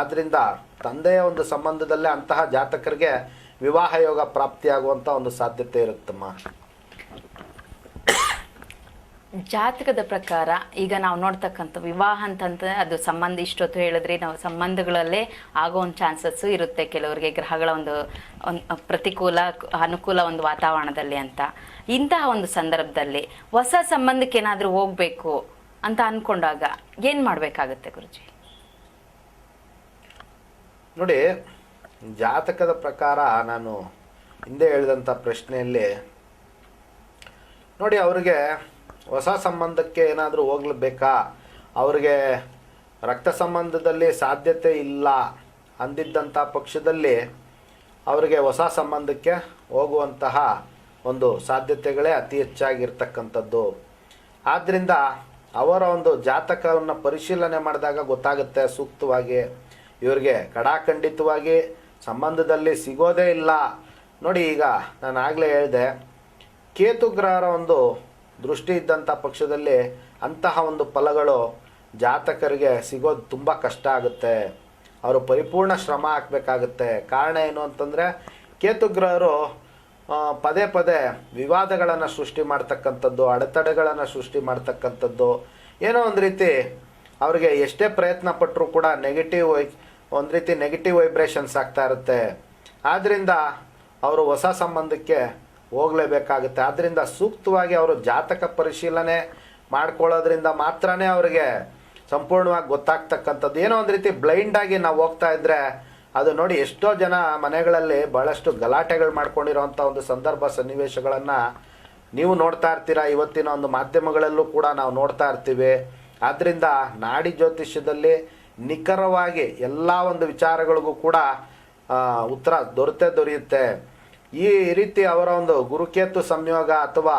ಆದ್ದರಿಂದ ತಂದೆಯ ಒಂದು ಸಂಬಂಧದಲ್ಲೇ ಅಂತಹ ಜಾತಕರಿಗೆ ವಿವಾಹ ಯೋಗ ಪ್ರಾಪ್ತಿಯಾಗುವಂಥ ಒಂದು ಸಾಧ್ಯತೆ ಇರುತ್ತಮ್ಮ. ಜಾತಕದ ಪ್ರಕಾರ ಈಗ ನಾವು ನೋಡ್ತಕ್ಕಂಥ ವಿವಾಹ ಅಂತಂದ್ರೆ ಅದು ಸಂಬಂಧ, ಇಷ್ಟೊತ್ತು ಹೇಳಿದ್ರಿ ನಾವು ಸಂಬಂಧಗಳಲ್ಲೇ ಆಗೋ ಒಂದು ಚಾನ್ಸಸ್ಸು ಇರುತ್ತೆ ಕೆಲವರಿಗೆ, ಗ್ರಹಗಳ ಒಂದು ಪ್ರತಿಕೂಲ ಅನುಕೂಲ ಒಂದು ವಾತಾವರಣದಲ್ಲಿ ಅಂತ. ಇಂತಹ ಒಂದು ಸಂದರ್ಭದಲ್ಲಿ ಹೊಸ ಸಂಬಂಧಕ್ಕೆ ಏನಾದರೂ ಹೋಗ್ಬೇಕು ಅಂತ ಅನ್ಕೊಂಡಾಗ ಏನು ಮಾಡಬೇಕಾಗುತ್ತೆ ಗುರುಜಿ? ನೋಡಿ, ಜಾತಕದ ಪ್ರಕಾರ ನಾನು ಹಿಂದೆ ಹೇಳಿದಂಥ ಪ್ರಶ್ನೆಯಲ್ಲಿ ನೋಡಿ, ಅವರಿಗೆ ಹೊಸ ಸಂಬಂಧಕ್ಕೆ ಏನಾದರೂ ಹೋಗ್ಲೇಬೇಕಾ, ಅವ್ರಿಗೆ ರಕ್ತ ಸಂಬಂಧದಲ್ಲಿ ಸಾಧ್ಯತೆ ಇಲ್ಲ ಅಂದಿದ್ದಂಥ ಪಕ್ಷದಲ್ಲಿ ಅವರಿಗೆ ಹೊಸ ಸಂಬಂಧಕ್ಕೆ ಹೋಗುವಂತಹ ಒಂದು ಸಾಧ್ಯತೆಗಳೇ ಅತಿ ಹೆಚ್ಚಾಗಿರ್ತಕ್ಕಂಥದ್ದು. ಆದ್ದರಿಂದ ಅವರ ಒಂದು ಜಾತಕವನ್ನು ಪರಿಶೀಲನೆ ಮಾಡಿದಾಗ ಗೊತ್ತಾಗುತ್ತೆ ಸೂಕ್ತವಾಗಿ ಇವರಿಗೆ ಕಡಾಖಂಡಿತವಾಗಿ ಸಂಬಂಧದಲ್ಲಿ ಸಿಗೋದೇ ಇಲ್ಲ. ನೋಡಿ, ಈಗ ನಾನು ಆಗಲೇ ಹೇಳಿದೆ, ಕೇತು ಗ್ರಹರ ಒಂದು ದೃಷ್ಟಿ ಇದ್ದಂಥ ಪಕ್ಷದಲ್ಲಿ ಅಂತಹ ಒಂದು ಫಲಗಳು ಜಾತಕರಿಗೆ ಸಿಗೋದು ತುಂಬ ಕಷ್ಟ ಆಗುತ್ತೆ. ಅವರು ಪರಿಪೂರ್ಣ ಶ್ರಮ ಹಾಕಬೇಕಾಗುತ್ತೆ. ಕಾರಣ ಏನು ಅಂತಂದರೆ, ಕೇತು ಗ್ರಹರು ಪದೇ ಪದೇ ವಿವಾದಗಳನ್ನು ಸೃಷ್ಟಿ ಮಾಡ್ತಕ್ಕಂಥದ್ದು, ಅಡೆತಡೆಗಳನ್ನು ಸೃಷ್ಟಿ ಮಾಡ್ತಕ್ಕಂಥದ್ದು. ಏನೋ ಒಂದು ರೀತಿ ಅವರಿಗೆ ಎಷ್ಟೇ ಪ್ರಯತ್ನ ಪಟ್ಟರೂ ಕೂಡ ಒಂದು ರೀತಿ ನೆಗೆಟಿವ್ ವೈಬ್ರೇಷನ್ಸ್ ಆಗ್ತಾ ಇರುತ್ತೆ. ಆದ್ದರಿಂದ ಅವರು ಹೊಸ ಸಂಬಂಧಕ್ಕೆ ಹೋಗಲೇಬೇಕಾಗುತ್ತೆ. ಆದ್ದರಿಂದ ಸೂಕ್ತವಾಗಿ ಅವರು ಜಾತಕ ಪರಿಶೀಲನೆ ಮಾಡ್ಕೊಳ್ಳೋದ್ರಿಂದ ಮಾತ್ರನೇ ಅವರಿಗೆ ಸಂಪೂರ್ಣವಾಗಿ ಗೊತ್ತಾಗ್ತಕ್ಕಂಥದ್ದು. ಏನೋ ಒಂದು ರೀತಿ ಬ್ಲೈಂಡಾಗಿ ನಾವು ಹೋಗ್ತಾ ಇದ್ದರೆ ಅದು ನೋಡಿ, ಎಷ್ಟೋ ಜನ ಮನೆಗಳಲ್ಲಿ ಭಾಳಷ್ಟು ಗಲಾಟೆಗಳು ಮಾಡ್ಕೊಂಡಿರೋವಂಥ ಒಂದು ಸಂದರ್ಭ ಸನ್ನಿವೇಶಗಳನ್ನು ನೀವು ನೋಡ್ತಾ ಇರ್ತೀರ. ಇವತ್ತಿನ ಒಂದು ಮಾಧ್ಯಮಗಳಲ್ಲೂ ಕೂಡ ನಾವು ನೋಡ್ತಾ ಇರ್ತೀವಿ. ಆದ್ದರಿಂದ ನಾಡಿ ಜ್ಯೋತಿಷ್ಯದಲ್ಲಿ ನಿಖರವಾಗಿ ಎಲ್ಲ ಒಂದು ವಿಚಾರಗಳಿಗೂ ಕೂಡ ಉತ್ತರ ದೊರೆಯುತ್ತೆ. ಈ ರೀತಿ ಅವರ ಒಂದು ಗುರುಕೇತು ಸಂಯೋಗ ಅಥವಾ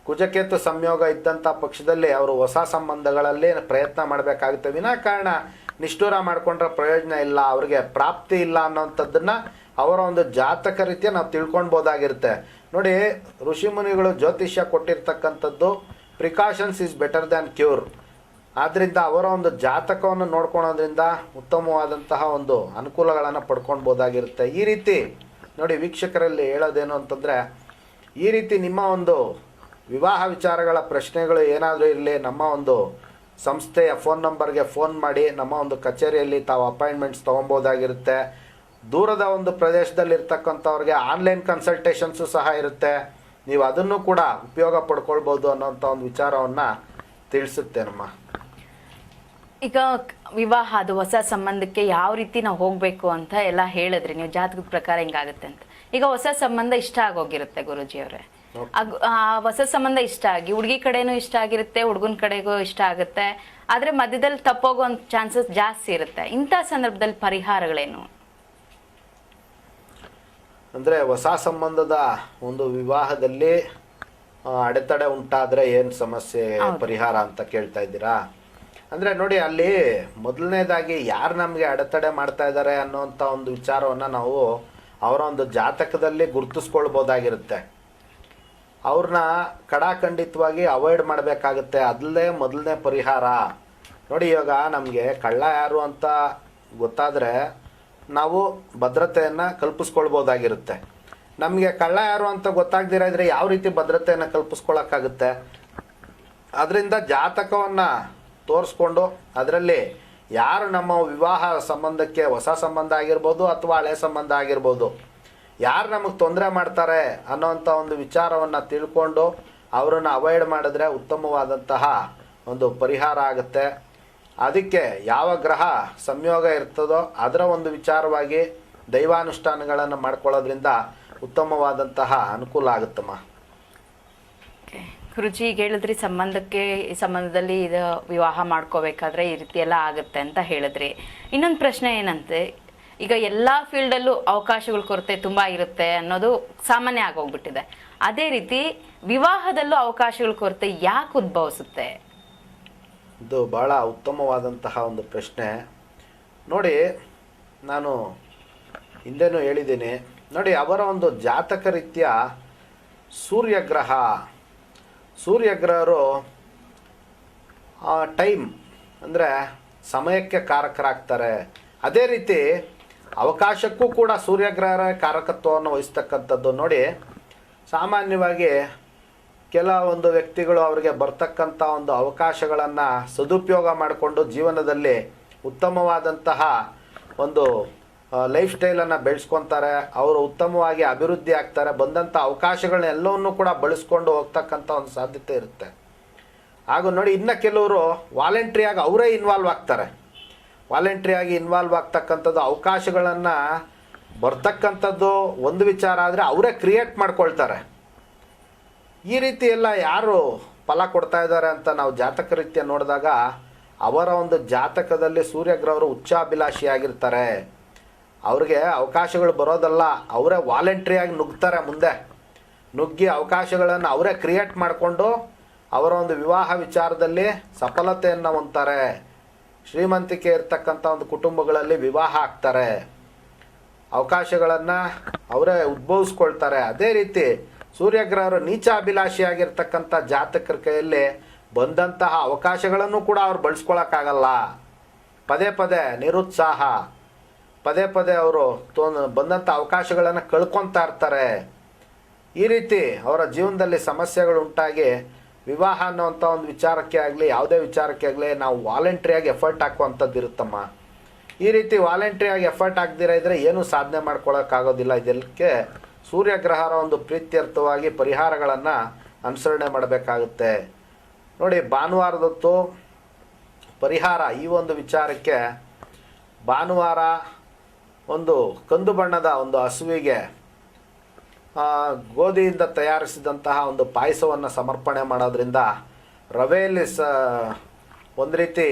ಕುಜಕೇತು ಸಂಯೋಗ ಇದ್ದಂಥ ಪಕ್ಷದಲ್ಲಿ ಅವರು ಹೊಸ ಸಂಬಂಧಗಳಲ್ಲಿ ಪ್ರಯತ್ನ ಮಾಡಬೇಕಾಗುತ್ತೆ. ವಿನಾಕಾರಣ ನಿಷ್ಠೂರ ಮಾಡಿಕೊಂಡ್ರೆ ಪ್ರಯೋಜನ ಇಲ್ಲ, ಅವರಿಗೆ ಪ್ರಾಪ್ತಿ ಇಲ್ಲ ಅನ್ನೋಂಥದ್ದನ್ನು ಅವರ ಒಂದು ಜಾತಕ ರೀತಿಯ ನಾವು ತಿಳ್ಕೊಳ್ಬೋದಾಗಿರುತ್ತೆ. ನೋಡಿ, ಋಷಿಮುನಿಗಳು ಜ್ಯೋತಿಷ್ಯ ಕೊಟ್ಟಿರ್ತಕ್ಕಂಥದ್ದು precautions is better than cure. ಆದ್ದರಿಂದ ಅವರ ಒಂದು ಜಾತಕವನ್ನು ನೋಡ್ಕೊಳೋದ್ರಿಂದ ಉತ್ತಮವಾದಂತಹ ಒಂದು ಅನುಕೂಲಗಳನ್ನು ಪಡ್ಕೊಳ್ಬೋದಾಗಿರುತ್ತೆ. ಈ ರೀತಿ ನೋಡಿ, ವೀಕ್ಷಕರಲ್ಲಿ ಹೇಳೋದೇನು ಅಂತಂದರೆ, ಈ ರೀತಿ ನಿಮ್ಮ ಒಂದು ವಿವಾಹ ವಿಚಾರಗಳ ಪ್ರಶ್ನೆಗಳು ಏನಾದರೂ ಇರಲಿ, ನಮ್ಮ ಒಂದು ಸಂಸ್ಥೆಯ ಫೋನ್ ನಂಬರ್ಗೆ ಫೋನ್ ಮಾಡಿ ನಮ್ಮ ಒಂದು ಕಚೇರಿಯಲ್ಲಿ ತಾವು ಅಪಾಯಿಂಟ್ಮೆಂಟ್ಸ್ ತೊಗೊಬೋದಾಗಿರುತ್ತೆ. ದೂರದ ಒಂದು ಪ್ರದೇಶದಲ್ಲಿರ್ತಕ್ಕಂಥವ್ರಿಗೆ ಆನ್ಲೈನ್ ಕನ್ಸಲ್ಟೇಷನ್ಸು ಸಹ ಇರುತ್ತೆ. ನೀವು ಅದನ್ನು ಕೂಡ ಉಪಯೋಗ ಪಡ್ಕೊಳ್ಬೋದು ಅನ್ನೋಂಥ ಒಂದು ವಿಚಾರವನ್ನು ತಿಳಿಸುತ್ತೇನಮ್ಮ. ಈಗ ವಿವಾಹ ಅದು ಹೊಸ ಸಂಬಂಧಕ್ಕೆ ಯಾವ ರೀತಿ ನಾವು ಹೋಗಬೇಕು ಅಂತ ಎಲ್ಲ ಹೇಳಿದ್ರಿ ನೀವು, ಜಾತಕದ ಪ್ರಕಾರ ಹಿಂಗಾಗುತ್ತೆ ಅಂತ. ಈಗ ಹೊಸ ಸಂಬಂಧ ಇಷ್ಟ ಆಗೋಗಿರುತ್ತೆ ಗುರೂಜಿ ಅವರೇ, ಆ ಹೊಸ ಸಂಬಂಧ ಇಷ್ಟ ಆಗಿ ಹುಡುಗಿ ಕಡೆನೂ ಇಷ್ಟ ಆಗಿರುತ್ತೆ, ಹುಡುಗನ ಕಡೆಗೂ ಇಷ್ಟ ಆಗುತ್ತೆ, ಆದರೆ ಮಧ್ಯದಲ್ಲಿ ತಪ್ಪೋಗೋ ಚಾನ್ಸಸ್ ಜಾಸ್ತಿ ಇರುತ್ತೆ. ಇಂಥ ಸಂದರ್ಭದಲ್ಲಿ ಪರಿಹಾರಗಳೇನು? ಅಂದರೆ ಹೊಸ ಸಂಬಂಧದ ಒಂದು ವಿವಾಹದಲ್ಲಿ ಅಡೆತಡೆ ಉಂಟಾದರೆ ಏನು ಸಮಸ್ಯೆ ಪರಿಹಾರ ಅಂತ ಕೇಳ್ತಾ ಇದ್ದೀರಾ? ಅಂದರೆ ನೋಡಿ, ಅಲ್ಲಿ ಮೊದಲನೇದಾಗಿ ಯಾರು ನಮಗೆ ಅಡೆತಡೆ ಮಾಡ್ತಾ ಇದ್ದಾರೆ ಅನ್ನೋಂಥ ಒಂದು ವಿಚಾರವನ್ನು ನಾವು ಅವರ ಒಂದು ಜಾತಕದಲ್ಲಿ ಗುರುತಿಸ್ಕೊಳ್ಬೋದಾಗಿರುತ್ತೆ. ಅವ್ರನ್ನ ಕಡಾಖಂಡಿತವಾಗಿ ಅವಾಯ್ಡ್ ಮಾಡಬೇಕಾಗುತ್ತೆ. ಅದಲ್ಲೇ ಮೊದಲನೇ ಪರಿಹಾರ. ನೋಡಿ, ಇವಾಗ ನಮಗೆ ಕಳ್ಳ ಯಾರು ಅಂತ ಗೊತ್ತಾದರೆ ನಾವು ಭದ್ರತೆಯನ್ನು ಕಲ್ಪಿಸ್ಕೊಳ್ಬೋದಾಗಿರುತ್ತೆ. ನಮಗೆ ಕಳ್ಳ ಯಾರು ಅಂತ ಗೊತ್ತಾಗದಿರ ಇದ್ರೆ ಯಾವ ರೀತಿ ಭದ್ರತೆಯನ್ನು ಕಲ್ಪಿಸ್ಕೊಳ್ಳೋಕ್ಕಾಗುತ್ತೆ? ಅದರಿಂದ ಜಾತಕವನ್ನು ತೋರಿಸ್ಕೊಂಡು ಅದರಲ್ಲಿ ಯಾರು ನಮ್ಮ ವಿವಾಹ ಸಂಬಂಧಕ್ಕೆ, ಹೊಸ ಸಂಬಂಧ ಆಗಿರ್ಬೋದು ಅಥವಾ ಹಳೆ ಸಂಬಂಧ ಆಗಿರ್ಬೋದು, ಯಾರು ನಮಗೆ ತೊಂದರೆ ಮಾಡ್ತಾರೆ ಅನ್ನೋವಂಥ ಒಂದು ವಿಚಾರವನ್ನು ತಿಳ್ಕೊಂಡು ಅವರನ್ನು ಅವಾಯ್ಡ್ ಮಾಡಿದ್ರೆ ಉತ್ತಮವಾದಂತಹ ಒಂದು ಪರಿಹಾರ ಆಗುತ್ತೆ. ಅದಕ್ಕೆ ಯಾವ ಗ್ರಹ ಸಂಯೋಗ ಇರ್ತದೋ ಅದರ ಒಂದು ವಿಚಾರವಾಗಿ ದೈವಾನುಷ್ಠಾನಗಳನ್ನು ಮಾಡ್ಕೊಳ್ಳೋದ್ರಿಂದ ಉತ್ತಮವಾದಂತಹ ಅನುಕೂಲ ಆಗುತ್ತಮ್ಮ. ಗುರುಜಿ ಈಗ ಹೇಳಿದ್ರಿ ಸಂಬಂಧಕ್ಕೆ, ಈ ಸಂಬಂಧದಲ್ಲಿ ಇದು ವಿವಾಹ ಮಾಡ್ಕೋಬೇಕಾದ್ರೆ ಈ ರೀತಿ ಎಲ್ಲ ಆಗುತ್ತೆ ಅಂತ ಹೇಳಿದ್ರಿ. ಇನ್ನೊಂದು ಪ್ರಶ್ನೆ ಏನಂತೆ, ಈಗ ಎಲ್ಲ ಫೀಲ್ಡಲ್ಲೂ ಅವಕಾಶಗಳ ಕೊರತೆ ತುಂಬ ಇರುತ್ತೆ ಅನ್ನೋದು ಸಾಮಾನ್ಯ ಆಗೋಗ್ಬಿಟ್ಟಿದೆ. ಅದೇ ರೀತಿ ವಿವಾಹದಲ್ಲೂ ಅವಕಾಶಗಳ ಕೊರತೆ ಯಾಕೆ ಉದ್ಭವಿಸುತ್ತೆ? ಇದು ಭಾಳ ಉತ್ತಮವಾದಂತಹ ಒಂದು ಪ್ರಶ್ನೆ. ನೋಡಿ, ನಾನು ಹಿಂದೆನೂ ಹೇಳಿದ್ದೀನಿ. ನೋಡಿ, ಅವರ ಒಂದು ಜಾತಕ ರೀತ್ಯ ಸೂರ್ಯಗ್ರಹರು ಟೈಮ್ ಅಂದರೆ ಸಮಯಕ್ಕೆ ಕಾರಕರಾಗ್ತಾರೆ. ಅದೇ ರೀತಿ ಅವಕಾಶಕ್ಕೂ ಕೂಡ ಸೂರ್ಯಗ್ರಹರ ಕಾರಕತ್ವವನ್ನು ವಹಿಸ್ತಕ್ಕಂಥದ್ದು. ನೋಡಿ, ಸಾಮಾನ್ಯವಾಗಿ ಕೆಲವೊಂದು ವ್ಯಕ್ತಿಗಳು ಅವರಿಗೆ ಬರ್ತಕ್ಕಂಥ ಒಂದು ಅವಕಾಶಗಳನ್ನು ಸದುಪಯೋಗ ಮಾಡಿಕೊಂಡು ಜೀವನದಲ್ಲಿ ಉತ್ತಮವಾದಂತಹ ಒಂದು ಲೈಫ್ ಸ್ಟೈಲನ್ನು ಬೆಳೆಸ್ಕೊತಾರೆ. ಅವರು ಉತ್ತಮವಾಗಿ ಅಭಿವೃದ್ಧಿ ಆಗ್ತಾರೆ. ಬಂದಂಥ ಅವಕಾಶಗಳನ್ನೆಲ್ಲವನ್ನೂ ಕೂಡ ಬಳಸ್ಕೊಂಡು ಹೋಗ್ತಕ್ಕಂಥ ಒಂದು ಸಾಧ್ಯತೆ ಇರುತ್ತೆ. ಹಾಗೂ ನೋಡಿ, ಇನ್ನು ಕೆಲವರು ವಾಲಂಟ್ರಿಯಾಗಿ ಅವರೇ ಇನ್ವಾಲ್ವ್ ಆಗ್ತಾರೆ. ವಾಲಂಟ್ರಿಯಾಗಿ ಇನ್ವಾಲ್ವ್ ಆಗ್ತಕ್ಕಂಥದ್ದು, ಅವಕಾಶಗಳನ್ನು ಬರ್ತಕ್ಕಂಥದ್ದು ಒಂದು ವಿಚಾರ ಆದರೆ ಅವರೇ ಕ್ರಿಯೇಟ್ ಮಾಡ್ಕೊಳ್ತಾರೆ. ಈ ರೀತಿ ಎಲ್ಲ ಯಾರು ಫಲ ಕೊಡ್ತಾ ಇದ್ದಾರೆ ಅಂತ ನಾವು ಜಾತಕ ರೀತ್ಯ ನೋಡಿದಾಗ ಅವರ ಒಂದು ಜಾತಕದಲ್ಲಿ ಸೂರ್ಯಗ್ರಹರು ಉಚ್ಚಾಭಿಲಾಷಿಯಾಗಿರ್ತಾರೆ. ಅವ್ರಿಗೆ ಅವಕಾಶಗಳು ಬರೋದಲ್ಲ, ಅವರೇ ವಾಲಂಟ್ರಿಯಾಗಿ ನುಗ್ತಾರೆ. ಮುಂದೆ ನುಗ್ಗಿ ಅವಕಾಶಗಳನ್ನು ಅವರೇ ಕ್ರಿಯೇಟ್ ಮಾಡಿಕೊಂಡು ಅವರ ಒಂದು ವಿವಾಹ ವಿಚಾರದಲ್ಲಿ ಸಫಲತೆಯನ್ನು ಹೊಂದ್ತಾರೆ. ಶ್ರೀಮಂತಿಕೆ ಇರ್ತಕ್ಕಂಥ ಒಂದು ಕುಟುಂಬಗಳಲ್ಲಿ ವಿವಾಹ ಆಗ್ತಾರೆ. ಅವಕಾಶಗಳನ್ನು ಅವರೇ ಉದ್ಭವಿಸ್ಕೊಳ್ತಾರೆ. ಅದೇ ರೀತಿ ಸೂರ್ಯಗ್ರಹರು ನೀಚಾಭಿಲಾಷಿಯಾಗಿರ್ತಕ್ಕಂಥ ಜಾತಕರ ಕೈಯಲ್ಲಿ ಬಂದಂತಹ ಅವಕಾಶಗಳನ್ನು ಕೂಡ ಅವ್ರು ಬಳಸ್ಕೊಳಕ್ಕಾಗಲ್ಲ. ಪದೇ ಪದೇ ನಿರುತ್ಸಾಹ, ಪದೇ ಪದೇ ಅವರು ಬಂದಂಥ ಅವಕಾಶಗಳನ್ನು ಕಳ್ಕೊತಾ ಇರ್ತಾರೆ. ಈ ರೀತಿ ಅವರ ಜೀವನದಲ್ಲಿ ಸಮಸ್ಯೆಗಳು ಉಂಟಾಗಿ ವಿವಾಹ ಅನ್ನೋವಂಥ ಒಂದು ವಿಚಾರಕ್ಕೆ ಆಗಲಿ, ಯಾವುದೇ ವಿಚಾರಕ್ಕೆ ಆಗಲಿ ನಾವು ವಾಲಂಟ್ರಿಯಾಗಿ ಎಫರ್ಟ್ ಹಾಕುವಂಥದ್ದು ಇರುತ್ತಮ್ಮ. ಈ ರೀತಿ ವಾಲಂಟ್ರಿಯಾಗಿ ಎಫರ್ಟ್ ಹಾಕ್ದಿರ ಇದ್ದರೆ ಏನೂ ಸಾಧನೆ ಮಾಡ್ಕೊಳ್ಳೋಕ್ಕಾಗೋದಿಲ್ಲ. ಇದಕ್ಕೆ ಸೂರ್ಯಗ್ರಹರ ಒಂದು ಪ್ರೀತ್ಯರ್ಥವಾಗಿ ಪರಿಹಾರಗಳನ್ನು ಅನುಸರಣೆ ಮಾಡಬೇಕಾಗುತ್ತೆ. ನೋಡಿ, ಭಾನುವಾರದೊತ್ತು ಪರಿಹಾರ ಈ ಒಂದು ವಿಚಾರಕ್ಕೆ, ಭಾನುವಾರ ಒಂದು ಕಂದು ಬಣ್ಣದ ಒಂದು ಹಸುವಿಗೆ ಗೋಧಿಯಿಂದ ತಯಾರಿಸಿದಂತಹ ಒಂದು ಪಾಯಸವನ್ನು ಸಮರ್ಪಣೆ ಮಾಡೋದ್ರಿಂದ ರವೆಯಲ್ಲಿ ಒಂದು ರೀತಿ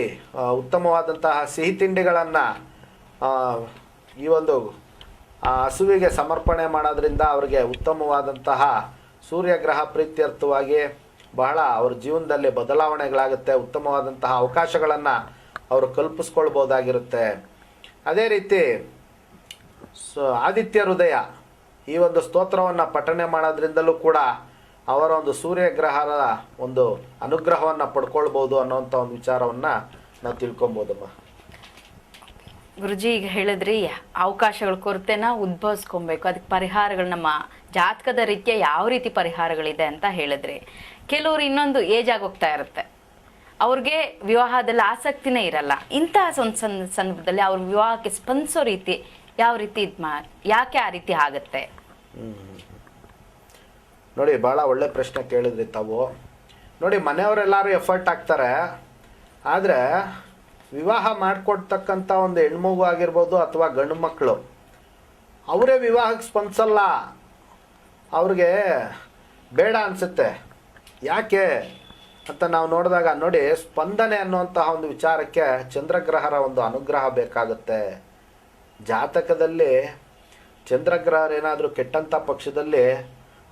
ಉತ್ತಮವಾದಂತಹ ಸಿಹಿ ತಿಂಡಿಗಳನ್ನು ಈ ಒಂದು ಹಸುವಿಗೆ ಸಮರ್ಪಣೆ ಮಾಡೋದ್ರಿಂದ ಅವರಿಗೆ ಉತ್ತಮವಾದಂತಹ ಸೂರ್ಯಗ್ರಹ ಪ್ರೀತ್ಯರ್ಥವಾಗಿ ಬಹಳ ಅವ್ರ ಜೀವನದಲ್ಲಿ ಬದಲಾವಣೆಗಳಾಗುತ್ತೆ. ಉತ್ತಮವಾದಂತಹ ಅವಕಾಶಗಳನ್ನು ಅವರು ಕಲ್ಪಿಸ್ಕೊಳ್ಬೋದಾಗಿರುತ್ತೆ. ಅದೇ ರೀತಿ ಆದಿತ್ಯ ಹೃದಯ ಈ ಒಂದು ಸ್ತೋತ್ರವನ್ನು ಪಠನೆ ಮಾಡೋದ್ರಿಂದಲೂ ಕೂಡ ಅವರ ಒಂದು ಸೂರ್ಯಗ್ರಹದ ಒಂದು ಅನುಗ್ರಹವನ್ನು ಪಡ್ಕೊಳ್ಬೋದು ಅನ್ನೋಂಥ ಒಂದು ವಿಚಾರವನ್ನು ನಾವು ತಿಳ್ಕೊಬೋದಮ್ಮ. ಗುರುಜಿ, ಈಗ ಹೇಳಿದ್ರಿ ಅವಕಾಶಗಳ ಕೊರತೆನ ಉದ್ಭವಿಸ್ಕೊಬೇಕು, ಅದಕ್ಕೆ ಪರಿಹಾರಗಳು ನಮ್ಮ ಜಾತಕದ ರೀತಿಯ ಯಾವ ರೀತಿ ಪರಿಹಾರಗಳಿದೆ ಅಂತ ಹೇಳಿದ್ರಿ. ಕೆಲವರು ಇನ್ನೊಂದು ಏಜ್ ಆಗೋಗ್ತಾ ಇರುತ್ತೆ, ಅವ್ರಿಗೆ ವಿವಾಹದಲ್ಲಿ ಆಸಕ್ತಿನೇ ಇರಲ್ಲ. ಇಂತಹ ಸಂದರ್ಭದಲ್ಲಿ ಅವ್ರ ವಿವಾಹಕ್ಕೆ ಸ್ಪಂದಿಸೋ ರೀತಿ ಯಾವ ರೀತಿ ಯಾಕೆ ಆ ರೀತಿ ಆಗುತ್ತೆ? ನೋಡಿ, ಭಾಳ ಒಳ್ಳೆ ಪ್ರಶ್ನೆ ಕೇಳಿದ್ರಿ ತಾವು. ನೋಡಿ, ಮನೆಯವರೆಲ್ಲರೂ ಎಫರ್ಟ್ ಹಾಕ್ತಾರೆ, ಆದರೆ ವಿವಾಹ ಮಾಡಿಕೊಡ್ತಕ್ಕಂಥ ಒಂದು ಹೆಣ್ಮಗು ಆಗಿರ್ಬೋದು ಅಥವಾ ಗಂಡು ಮಕ್ಕಳು ಅವರೇ ವಿವಾಹಕ್ಕೆ ಸ್ಪಂದಿಸಲ್ಲ. ಅವ್ರಿಗೆ ಬೇಡ ಅನಿಸುತ್ತೆ. ಯಾಕೆ ಅಂತ ನಾವು ನೋಡಿದಾಗ ನೋಡಿ, ಸ್ಪಂದನೆ ಅನ್ನುವಂತಹ ಒಂದು ವಿಚಾರಕ್ಕೆ ಚಂದ್ರಗ್ರಹರ ಒಂದು ಅನುಗ್ರಹ ಬೇಕಾಗುತ್ತೆ. ಜಾತಕದಲ್ಲಿ ಚಂದ್ರಗ್ರಹರೇನಾದರೂ ಕೆಟ್ಟಂಥ ಪಕ್ಷದಲ್ಲಿ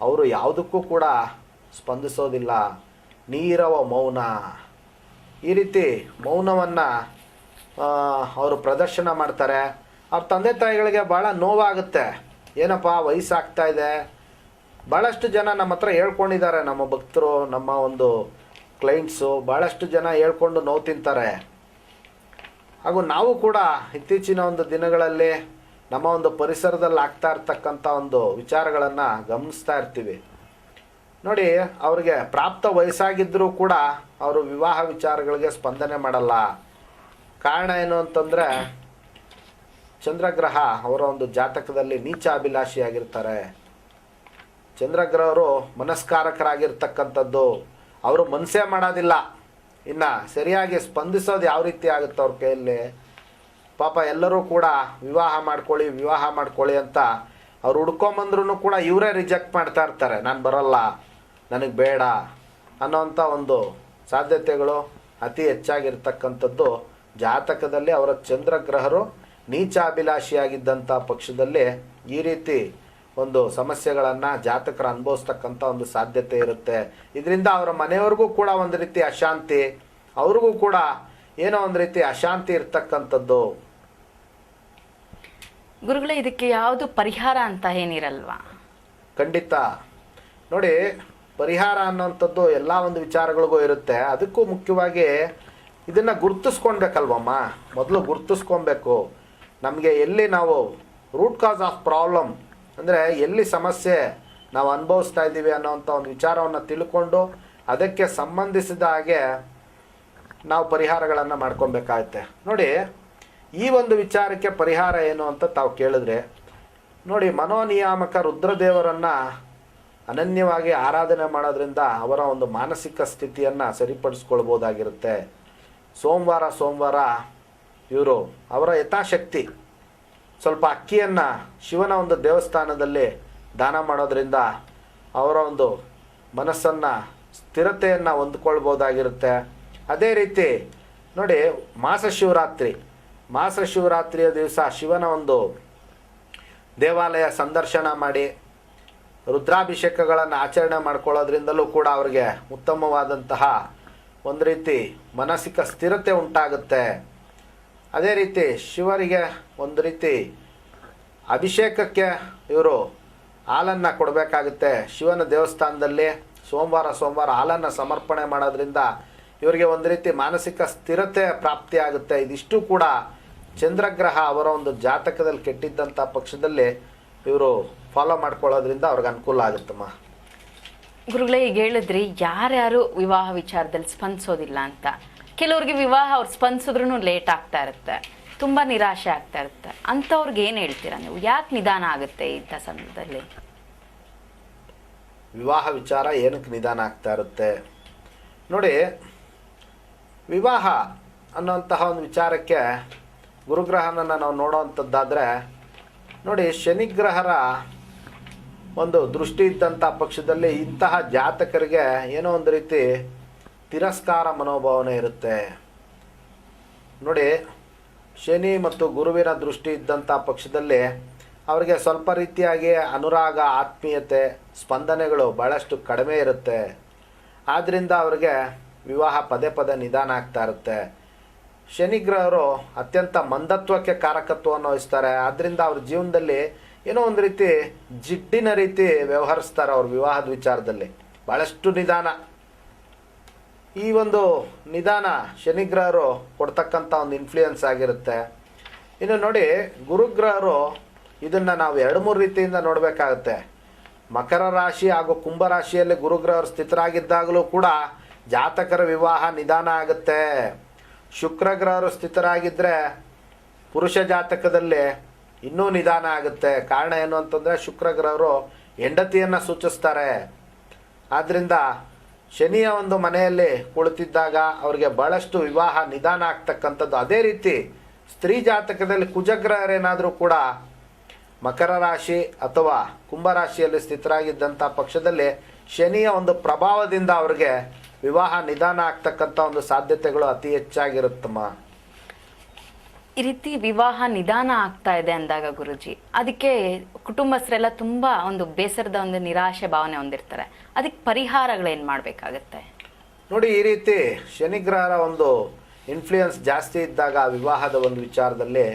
ಅವರು ಯಾವುದಕ್ಕೂ ಕೂಡ ಸ್ಪಂದಿಸೋದಿಲ್ಲ. ನೀರವ ಮೌನ, ಈ ರೀತಿ ಮೌನವನ್ನು ಅವರು ಪ್ರದರ್ಶನ ಮಾಡ್ತಾರೆ. ಅವ್ರ ತಂದೆ ತಾಯಿಗಳಿಗೆ ಭಾಳ ನೋವಾಗುತ್ತೆ. ಏನಪ್ಪ ವಯಸ್ಸಾಗ್ತಾ ಇದೆ. ಭಾಳಷ್ಟು ಜನ ನಮ್ಮ ಹತ್ರ ಹೇಳ್ಕೊಂಡಿದ್ದಾರೆ, ನಮ್ಮ ಭಕ್ತರು, ನಮ್ಮ ಒಂದು ಕ್ಲೈಂಟ್ಸು ಭಾಳಷ್ಟು ಜನ ಹೇಳ್ಕೊಂಡು ನೋವು ತಿಂತಾರೆ. ಹಾಗೂ ನಾವು ಕೂಡ ಇತ್ತೀಚಿನ ಒಂದು ದಿನಗಳಲ್ಲಿ ನಮ್ಮ ಒಂದು ಪರಿಸರದಲ್ಲಿ ಆಗ್ತಾ ಇರ್ತಕ್ಕಂಥ ಒಂದು ವಿಚಾರಗಳನ್ನು ಗಮನಿಸ್ತಾ ಇರ್ತೀವಿ. ನೋಡಿ, ಅವ್ರಿಗೆ ಪ್ರಾಪ್ತ ವಯಸ್ಸಾಗಿದ್ದರೂ ಕೂಡ ಅವರು ವಿವಾಹ ವಿಚಾರಗಳಿಗೆ ಸ್ಪಂದನೆ ಮಾಡಲ್ಲ. ಕಾರಣ ಏನು ಅಂತಂದರೆ, ಚಂದ್ರಗ್ರಹ ಅವರ ಒಂದು ಜಾತಕದಲ್ಲಿ ನೀಚ ಅಭಿಲಾಷಿಯಾಗಿರ್ತಾರೆ. ಚಂದ್ರಗ್ರಹರು ಮನಸ್ಕಾರಕರಾಗಿರ್ತಕ್ಕಂಥದ್ದು, ಅವರು ಮನಸ್ಸೇ ಮಾಡೋದಿಲ್ಲ. ಇನ್ನು ಸರಿಯಾಗಿ ಸ್ಪಂದಿಸೋದು ಯಾವ ರೀತಿ ಆಗುತ್ತೆ ಅವ್ರ ಕೈಯಲ್ಲಿ? ಪಾಪ ಎಲ್ಲರೂ ಕೂಡ ವಿವಾಹ ಮಾಡ್ಕೊಳ್ಳಿ ಅಂತ ಅವ್ರು ಹುಡ್ಕೊಂಬಂದ್ರೂ ಕೂಡ ಇವರೇ ರಿಜೆಕ್ಟ್ ಮಾಡ್ತಾ ಇರ್ತಾರೆ. ನಾನು ಬರೋಲ್ಲ, ನನಗೆ ಬೇಡ ಅನ್ನೋವಂಥ ಒಂದು ಸಾಧ್ಯತೆಗಳು ಅತಿ ಹೆಚ್ಚಾಗಿರ್ತಕ್ಕಂಥದ್ದು ಜಾತಕದಲ್ಲಿ. ಅವರ ಚಂದ್ರಗ್ರಹರು ನೀಚಾಭಿಲಾಷಿಯಾಗಿದ್ದಂಥ ಪಕ್ಷದಲ್ಲಿ ಈ ರೀತಿ ಒಂದು ಸಮಸ್ಯೆಗಳನ್ನು ಜಾತಕರು ಅನುಭವಿಸ್ತಕ್ಕಂಥ ಒಂದು ಸಾಧ್ಯತೆ ಇರುತ್ತೆ. ಇದರಿಂದ ಅವರ ಮನೆಯವ್ರಿಗೂ ಕೂಡ ಒಂದು ರೀತಿ ಅಶಾಂತಿ, ಅವ್ರಿಗೂ ಕೂಡ ಏನೋ ಒಂದು ರೀತಿ ಅಶಾಂತಿ ಇರ್ತಕ್ಕಂಥದ್ದು. ಗುರುಗಳೇ, ಇದಕ್ಕೆ ಯಾವುದು ಪರಿಹಾರ ಅಂತ ಏನಿರಲ್ವಾ? ಖಂಡಿತ. ನೋಡಿ, ಪರಿಹಾರ ಅನ್ನೋಂಥದ್ದು ಎಲ್ಲ ಒಂದು ವಿಚಾರಗಳಿಗೂ ಇರುತ್ತೆ. ಅದಕ್ಕೂ ಮುಖ್ಯವಾಗಿ ಇದನ್ನು ಗುರ್ತಿಸ್ಕೊಳ್ಬೇಕಲ್ವಮ್ಮ. ಮೊದಲು ಗುರ್ತಿಸ್ಕೊಬೇಕು. ನಮಗೆ ಎಲ್ಲಿ ನಾವು ರೂಟ್ ಕಾಸ್ ಆಫ್ ಪ್ರಾಬ್ಲಮ್ ಅಂದರೆ ಎಲ್ಲಿ ಸಮಸ್ಯೆ ನಾವು ಅನುಭವಿಸ್ತಾ ಇದ್ದೀವಿ ಅನ್ನೋವಂಥ ಒಂದು ವಿಚಾರವನ್ನು ತಿಳ್ಕೊಂಡು ಅದಕ್ಕೆ ಸಂಬಂಧಿಸಿದ ಹಾಗೆ ನಾವು ಪರಿಹಾರಗಳನ್ನು ಮಾಡ್ಕೊಬೇಕಾಗತ್ತೆ. ನೋಡಿ, ಈ ಒಂದು ವಿಚಾರಕ್ಕೆ ಪರಿಹಾರ ಏನು ಅಂತ ತಾವು ಕೇಳಿದ್ರೆ, ನೋಡಿ, ಮನೋನಿಯಾಮಕ ರುದ್ರದೇವರನ್ನು ಅನನ್ಯವಾಗಿ ಆರಾಧನೆ ಮಾಡೋದ್ರಿಂದ ಅವರ ಒಂದು ಮಾನಸಿಕ ಸ್ಥಿತಿಯನ್ನು ಸರಿಪಡಿಸ್ಕೊಳ್ಬೋದಾಗಿರುತ್ತೆ. ಸೋಮವಾರ ಇವರು ಅವರ ಯಥಾಶಕ್ತಿ ಸ್ವಲ್ಪ ಅಕ್ಕಿಯನ್ನು ಶಿವನ ಒಂದು ದೇವಸ್ಥಾನದಲ್ಲಿ ದಾನ ಮಾಡೋದ್ರಿಂದ ಅವರ ಒಂದು ಮನಸ್ಸನ್ನು ಸ್ಥಿರತೆಯನ್ನು ಹೊಂದ್ಕೊಳ್ಬೋದಾಗಿರುತ್ತೆ. ಅದೇ ರೀತಿ ನೋಡಿ, ಮಾಸ ಶಿವರಾತ್ರಿಯ ದಿವಸ ಶಿವನ ಒಂದು ದೇವಾಲಯ ಸಂದರ್ಶನ ಮಾಡಿ ರುದ್ರಾಭಿಷೇಕಗಳನ್ನು ಆಚರಣೆ ಮಾಡ್ಕೊಳ್ಳೋದ್ರಿಂದಲೂ ಕೂಡ ಅವರಿಗೆ ಉತ್ತಮವಾದಂತಹ ಒಂದು ರೀತಿ ಮಾನಸಿಕ ಸ್ಥಿರತೆ ಉಂಟಾಗುತ್ತೆ. ಅದೇ ರೀತಿ ಶಿವರಿಗೆ ಒಂದು ರೀತಿ ಅಭಿಷೇಕಕ್ಕೆ ಇವರು ಹಾಲನ್ನು ಕೊಡಬೇಕಾಗುತ್ತೆ. ಶಿವನ ದೇವಸ್ಥಾನದಲ್ಲಿ ಸೋಮವಾರ ಹಾಲನ್ನು ಸಮರ್ಪಣೆ ಮಾಡೋದ್ರಿಂದ ಇವರಿಗೆ ಒಂದು ರೀತಿ ಮಾನಸಿಕ ಸ್ಥಿರತೆ ಪ್ರಾಪ್ತಿಯಾಗುತ್ತೆ. ಇದಿಷ್ಟು ಕೂಡ ಚಂದ್ರಗ್ರಹ ಅವರ ಒಂದು ಜಾತಕದಲ್ಲಿ ಕೆಟ್ಟಿದ್ದಂಥ ಪಕ್ಷದಲ್ಲಿ ಇವರು ಫಾಲೋ ಮಾಡ್ಕೊಳ್ಳೋದ್ರಿಂದ ಅವ್ರಿಗೆ ಅನುಕೂಲ ಆಗುತ್ತಮ್ಮ. ಗುರುಗಳೇ, ಈಗ ಹೇಳಿದ್ರಿ ಯಾರ್ಯಾರು ವಿವಾಹ ವಿಚಾರದಲ್ಲಿ ಸ್ಪಂದಿಸೋದಿಲ್ಲ ಅಂತ. ಕೆಲವ್ರಿಗೆ ವಿವಾಹ ಅವ್ರು ಸ್ಪಂದಿಸಿದ್ರೂ ಲೇಟ್ ಆಗ್ತಾ ಇರುತ್ತೆ, ತುಂಬ ನಿರಾಶೆ ಆಗ್ತಾ ಇರುತ್ತೆ. ಅಂಥವ್ರಿಗೆ ಏನು ಹೇಳ್ತೀರಾ ನೀವು? ಯಾಕೆ ನಿಧಾನ ಆಗುತ್ತೆ ಇಂಥ ಸಮಯದಲ್ಲಿ? ವಿವಾಹ ವಿಚಾರ ಏನಕ್ಕೆ ನಿಧಾನ ಆಗ್ತಾ ಇರುತ್ತೆ ನೋಡಿ, ವಿವಾಹ ಅನ್ನೋಂತಹ ಒಂದು ವಿಚಾರಕ್ಕೆ ಗುರುಗ್ರಹನನ್ನು ನಾವು ನೋಡೋವಂಥದ್ದಾದರೆ ನೋಡಿ, ಶನಿಗ್ರಹರ ಒಂದು ದೃಷ್ಟಿ ಇದ್ದಂಥ ಪಕ್ಷದಲ್ಲಿ ಇಂತಹ ಜಾತಕರಿಗೆ ಏನೋ ಒಂದು ರೀತಿ ತಿರಸ್ಕಾರ ಮನೋಭಾವನೆ ಇರುತ್ತೆ. ನೋಡಿ, ಶನಿ ಮತ್ತು ಗುರುವಿನ ದೃಷ್ಟಿ ಇದ್ದಂಥ ಪಕ್ಷದಲ್ಲಿ ಅವರಿಗೆ ಸ್ವಲ್ಪ ರೀತಿಯಾಗಿ ಅನುರಾಗ, ಆತ್ಮೀಯತೆ, ಸ್ಪಂದನೆಗಳು ಭಾಳಷ್ಟು ಕಡಿಮೆ ಇರುತ್ತೆ. ಆದ್ದರಿಂದ ಅವರಿಗೆ ವಿವಾಹ ಪದೇ ನಿಧಾನ ಆಗ್ತಾ ಇರುತ್ತೆ. ಶನಿಗ್ರಹರು ಅತ್ಯಂತ ಮಂದತ್ವಕ್ಕೆ ಕಾರಕತ್ವವನ್ನು ವಹಿಸ್ತಾರೆ. ಆದ್ದರಿಂದ ಅವ್ರ ಜೀವನದಲ್ಲಿ ಏನೋ ಒಂದು ರೀತಿ ಜಿಡ್ಡಿನ ರೀತಿ ವ್ಯವಹರಿಸ್ತಾರೆ. ಅವ್ರ ವಿವಾಹದ ವಿಚಾರದಲ್ಲಿ ಭಾಳಷ್ಟು ನಿಧಾನ. ಈ ಒಂದು ನಿಧಾನ ಶನಿಗ್ರಹರು ಕೊಡ್ತಕ್ಕಂಥ ಒಂದು ಇನ್ಫ್ಲೂಯೆನ್ಸ್ ಆಗಿರುತ್ತೆ. ಇನ್ನು ನೋಡಿ, ಗುರುಗ್ರಹರು ಇದನ್ನು ನಾವು 2-3 ರೀತಿಯಿಂದ ನೋಡಬೇಕಾಗುತ್ತೆ. ಮಕರ ರಾಶಿ ಹಾಗೂ ಕುಂಭರಾಶಿಯಲ್ಲಿ ಗುರುಗ್ರಹರು ಸ್ಥಿತರಾಗಿದ್ದಾಗಲೂ ಕೂಡ ಜಾತಕರ ವಿವಾಹ ನಿಧಾನ ಆಗುತ್ತೆ. ಶುಕ್ರಗ್ರಹರು ಸ್ಥಿತರಾಗಿದ್ದರೆ ಪುರುಷ ಜಾತಕದಲ್ಲಿ ಇನ್ನೂ ನಿಧಾನ ಆಗುತ್ತೆ. ಕಾರಣ ಏನು ಅಂತಂದರೆ ಶುಕ್ರಗ್ರಹರು ಹೆಂಡತಿಯನ್ನು ಸೂಚಿಸ್ತಾರೆ. ಆದ್ದರಿಂದ ಶನಿಯ ಒಂದು ಮನೆಯಲ್ಲಿ ಕುಳಿತಿದ್ದಾಗ ಅವರಿಗೆ ಭಾಳಷ್ಟು ವಿವಾಹ ನಿಧಾನ ಆಗ್ತಕ್ಕಂಥದ್ದು. ಅದೇ ರೀತಿ ಸ್ತ್ರೀ ಜಾತಕದಲ್ಲಿ ಕುಜಗ್ರಹರೇನಾದರೂ ಕೂಡ ಮಕರ ರಾಶಿ ಅಥವಾ ಕುಂಭರಾಶಿಯಲ್ಲಿ ಸ್ಥಿತರಾಗಿದ್ದಂಥ ಪಕ್ಷದಲ್ಲಿ ಶನಿಯ ಒಂದು ಪ್ರಭಾವದಿಂದ ಅವರಿಗೆ ವಿವಾಹ ನಿಧಾನ ಆಗ್ತಕ್ಕಂಥ ಒಂದು ಸಾಧ್ಯತೆಗಳು ಅತಿ ಹೆಚ್ಚಾಗಿರುತ್ತಮ್ಮ. ಈ ರೀತಿ ವಿವಾಹ ನಿಧಾನ ಆಗ್ತಾ ಇದೆ ಅಂದಾಗ ಗುರುಜಿ, ಅದಕ್ಕೆ ಕುಟುಂಬಸ್ಥರೆಲ್ಲ ತುಂಬ ಒಂದು ಬೇಸರದ ಒಂದು ನಿರಾಶೆ ಭಾವನೆ ಹೊಂದಿರ್ತಾರೆ. ಅದಕ್ಕೆ ಪರಿಹಾರಗಳೇನು ಮಾಡಬೇಕಾಗತ್ತೆ ನೋಡಿ? ಈ ರೀತಿ ಶನಿಗ್ರಹರ ಒಂದು ಇನ್ಫ್ಲೂಯೆನ್ಸ್ ಜಾಸ್ತಿ ಇದ್ದಾಗ ವಿವಾಹದ ಒಂದು ವಿಚಾರದಲ್ಲಿ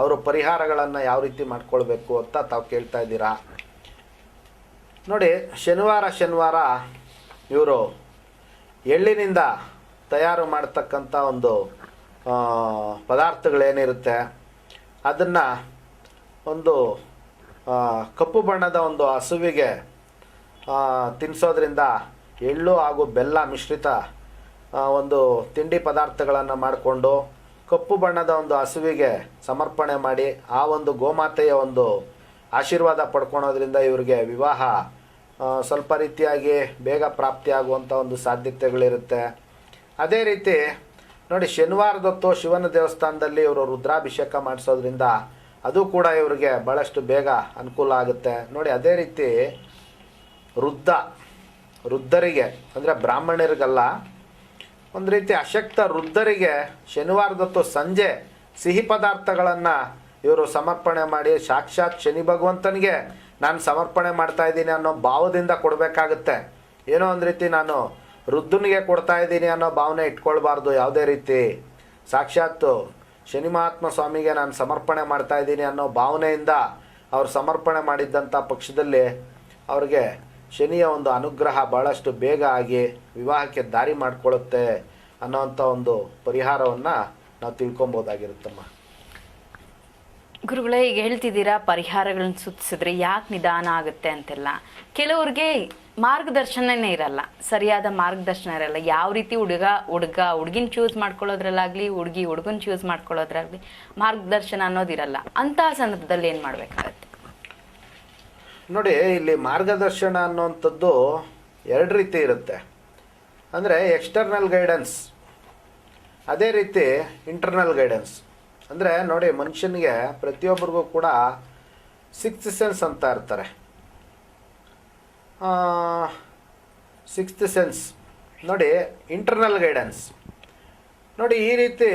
ಅವರು ಪರಿಹಾರಗಳನ್ನು ಯಾವ ರೀತಿ ಮಾಡ್ಕೊಳ್ಬೇಕು ಅಂತ ತಾವು ಕೇಳ್ತಾ ಇದ್ದೀರಾ. ನೋಡಿ, ಶನಿವಾರ ಇವರು ಎಳ್ಳಿನಿಂದ ತಯಾರು ಮಾಡ್ತಕ್ಕಂಥ ಒಂದು ಪದಾರ್ಥಗಳೇನಿರುತ್ತೆ ಅದನ್ನು ಒಂದು ಕಪ್ಪು ಬಣ್ಣದ ಒಂದು ಹಸುವಿಗೆ ತಿನ್ನಿಸೋದ್ರಿಂದ ಎಳ್ಳು ಹಾಗೂ ಬೆಲ್ಲ ಮಿಶ್ರಿತ ಒಂದು ತಿಂಡಿ ಪದಾರ್ಥಗಳನ್ನು ಮಾಡಿಕೊಂಡು ಕಪ್ಪು ಬಣ್ಣದ ಒಂದು ಹಸುವಿಗೆ ಸಮರ್ಪಣೆ ಮಾಡಿ ಆ ಒಂದು ಗೋಮಾತೆಯ ಒಂದು ಆಶೀರ್ವಾದ ಪಡ್ಕೊಳೋದ್ರಿಂದ ಇವರಿಗೆ ವಿವಾಹ ಸ್ವಲ್ಪ ರೀತಿಯಾಗಿ ಬೇಗ ಪ್ರಾಪ್ತಿಯಾಗುವಂಥ ಒಂದು ಸಾಧ್ಯತೆಗಳಿರುತ್ತೆ. ಅದೇ ರೀತಿ ನೋಡಿ, ಶನಿವಾರದೊತ್ತು ಶಿವನ ದೇವಸ್ಥಾನದಲ್ಲಿ ಇವರು ರುದ್ರಾಭಿಷೇಕ ಮಾಡಿಸೋದ್ರಿಂದ ಅದು ಕೂಡ ಇವರಿಗೆ ಭಾಳಷ್ಟು ಬೇಗ ಅನುಕೂಲ ಆಗುತ್ತೆ. ನೋಡಿ, ಅದೇ ರೀತಿ ವೃದ್ಧರಿಗೆ ಅಂದರೆ ಬ್ರಾಹ್ಮಣರಿಗಲ್ಲ, ಒಂದು ರೀತಿ ಅಶಕ್ತ ವೃದ್ಧರಿಗೆ ಶನಿವಾರದೊತ್ತು ಸಂಜೆ ಸಿಹಿ ಪದಾರ್ಥಗಳನ್ನು ಇವರು ಸಮರ್ಪಣೆ ಮಾಡಿ ಸಾಕ್ಷಾತ್ ಶನಿ ಭಗವಂತನಿಗೆ ನಾನು ಸಮರ್ಪಣೆ ಮಾಡ್ತಾ ಇದ್ದೀನಿ ಅನ್ನೋ ಭಾವದಿಂದ ಕೊಡಬೇಕಾಗುತ್ತೆ. ಏನೋ ಒಂದು ರೀತಿ ನಾನು ವೃದ್ಧನಿಗೆ ಕೊಡ್ತಾ ಇದ್ದೀನಿ ಅನ್ನೋ ಭಾವನೆ ಇಟ್ಕೊಳ್ಬಾರ್ದು. ಯಾವುದೇ ರೀತಿ ಸಾಕ್ಷಾತ್ ಶನಿ ಮಹಾತ್ಮ ಸ್ವಾಮಿಗೆ ನಾನು ಸಮರ್ಪಣೆ ಮಾಡ್ತಾ ಇದ್ದೀನಿ ಅನ್ನೋ ಭಾವನೆಯಿಂದ ಅವರು ಸಮರ್ಪಣೆ ಮಾಡಿದ್ದಂಥ ಪಕ್ಷದಲ್ಲಿ ಅವ್ರಿಗೆ ಶನಿಯ ಒಂದು ಅನುಗ್ರಹ ಭಾಳಷ್ಟು ಬೇಗ ಆಗಿ ವಿವಾಹಕ್ಕೆ ದಾರಿ ಮಾಡಿಕೊಳ್ಳುತ್ತೆ ಅನ್ನೋವಂಥ ಒಂದು ಪರಿಹಾರವನ್ನು ನಾವು ತಿಳ್ಕೊಬೋದಾಗಿರುತ್ತಮ್ಮ. ಗುರುಗಳೇ, ಈಗ ಹೇಳ್ತಿದ್ದೀರಾ ಪರಿಹಾರಗಳನ್ನ ಸೂಚಿಸಿದ್ರೆ ಯಾಕೆ ನಿಧಾನ ಆಗುತ್ತೆ ಅಂತೆಲ್ಲ. ಕೆಲವ್ರಿಗೆ ಮಾರ್ಗದರ್ಶನನೇ ಇರಲ್ಲ, ಸರಿಯಾದ ಮಾರ್ಗದರ್ಶನ ಇರಲ್ಲ. ಯಾವ ರೀತಿ ಹುಡುಗಿನ ಚೂಸ್ ಮಾಡ್ಕೊಳ್ಳೋದ್ರಲ್ಲಾಗ್ಲಿ, ಹುಡುಗನ ಚೂಸ್ ಮಾಡ್ಕೊಳ್ಳೋದ್ರಾಗ್ಲಿ ಮಾರ್ಗದರ್ಶನ ಅನ್ನೋದಿರಲ್ಲ. ಅಂತಹ ಸಂದರ್ಭದಲ್ಲಿ ಏನು ಮಾಡಬೇಕಾಗತ್ತೆ? ನೋಡಿ, ಇಲ್ಲಿ ಮಾರ್ಗದರ್ಶನ ಅನ್ನುವಂಥದ್ದು ಎರಡು ರೀತಿ ಇರುತ್ತೆ. ಅಂದರೆ ಎಕ್ಸ್ಟರ್ನಲ್ ಗೈಡೆನ್ಸ್, ಅದೇ ರೀತಿ ಇಂಟರ್ನಲ್ ಗೈಡೆನ್ಸ್. ಅಂದರೆ ನೋಡಿ, ಮನುಷ್ಯನಿಗೆ ಪ್ರತಿಯೊಬ್ಬರಿಗೂ ಕೂಡ ಸಿಕ್ಸ್ತ್ ಸೆನ್ಸ್ ಅಂತ ಇರ್ತಾರೆ. ಸಿಕ್ಸ್ತ್ ಸೆನ್ಸ್ ನೋಡಿ, ಇಂಟರ್ನಲ್ ಗೈಡೆನ್ಸ್ ನೋಡಿ. ಈ ರೀತಿ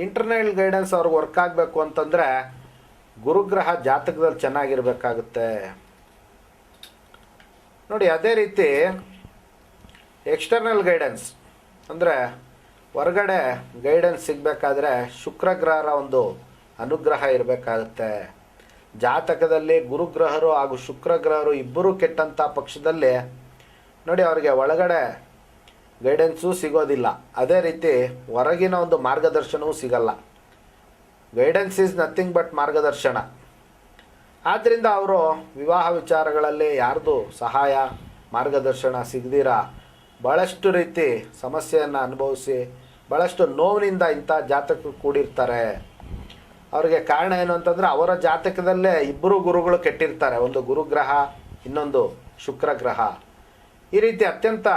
ಇಂಟರ್ನಲ್ ಗೈಡೆನ್ಸ್ ಅವ್ರಿಗೆ ವರ್ಕ್ ಆಗಬೇಕು ಅಂತಂದರೆ ಗುರುಗ್ರಹ ಜಾತಕದಲ್ಲಿ ಚೆನ್ನಾಗಿರಬೇಕಾಗುತ್ತೆ ನೋಡಿ. ಅದೇ ರೀತಿ ಎಕ್ಸ್ಟರ್ನಲ್ ಗೈಡೆನ್ಸ್ ಅಂದರೆ ಹೊರಗಡೆ ಗೈಡೆನ್ಸ್ ಸಿಗಬೇಕಾದ್ರೆ ಶುಕ್ರಗ್ರಹರ ಒಂದು ಅನುಗ್ರಹ ಇರಬೇಕಾಗುತ್ತೆ. ಜಾತಕದಲ್ಲಿ ಗುರುಗ್ರಹರು ಹಾಗೂ ಶುಕ್ರಗ್ರಹರು ಇಬ್ಬರೂ ಕೆಟ್ಟಂಥ ಪಕ್ಷದಲ್ಲಿ ನೋಡಿ ಅವರಿಗೆ ಒಳಗಡೆ ಗೈಡೆನ್ಸು ಸಿಗೋದಿಲ್ಲ. ಅದೇ ರೀತಿ ಹೊರಗಿನ ಒಂದು ಮಾರ್ಗದರ್ಶನವೂ ಸಿಗಲ್ಲ. ಗೈಡೆನ್ಸ್ ಈಸ್ ನಥಿಂಗ್ ಬಟ್ ಮಾರ್ಗದರ್ಶನ. ಆದ್ದರಿಂದ ಅವರು ವಿವಾಹ ವಿಚಾರಗಳಲ್ಲಿ ಯಾರ್ದು ಸಹಾಯ ಮಾರ್ಗದರ್ಶನ ಸಿಗದಿರ ಭಾಳಷ್ಟು ರೀತಿ ಸಮಸ್ಯೆಯನ್ನು ಅನುಭವಿಸಿ ಭಾಳಷ್ಟು ನೋವಿನಿಂದ ಇಂಥ ಜಾತಕ ಕೂಡಿರ್ತಾರೆ. ಅವರಿಗೆ ಕಾರಣ ಏನು ಅಂತಂದರೆ ಅವರ ಜಾತಕದಲ್ಲೇ ಇಬ್ಬರು ಗುರುಗಳು ಕೆಟ್ಟಿರ್ತಾರೆ. ಒಂದು ಗುರುಗ್ರಹ, ಇನ್ನೊಂದು ಶುಕ್ರಗ್ರಹ. ಈ ರೀತಿ ಅತ್ಯಂತ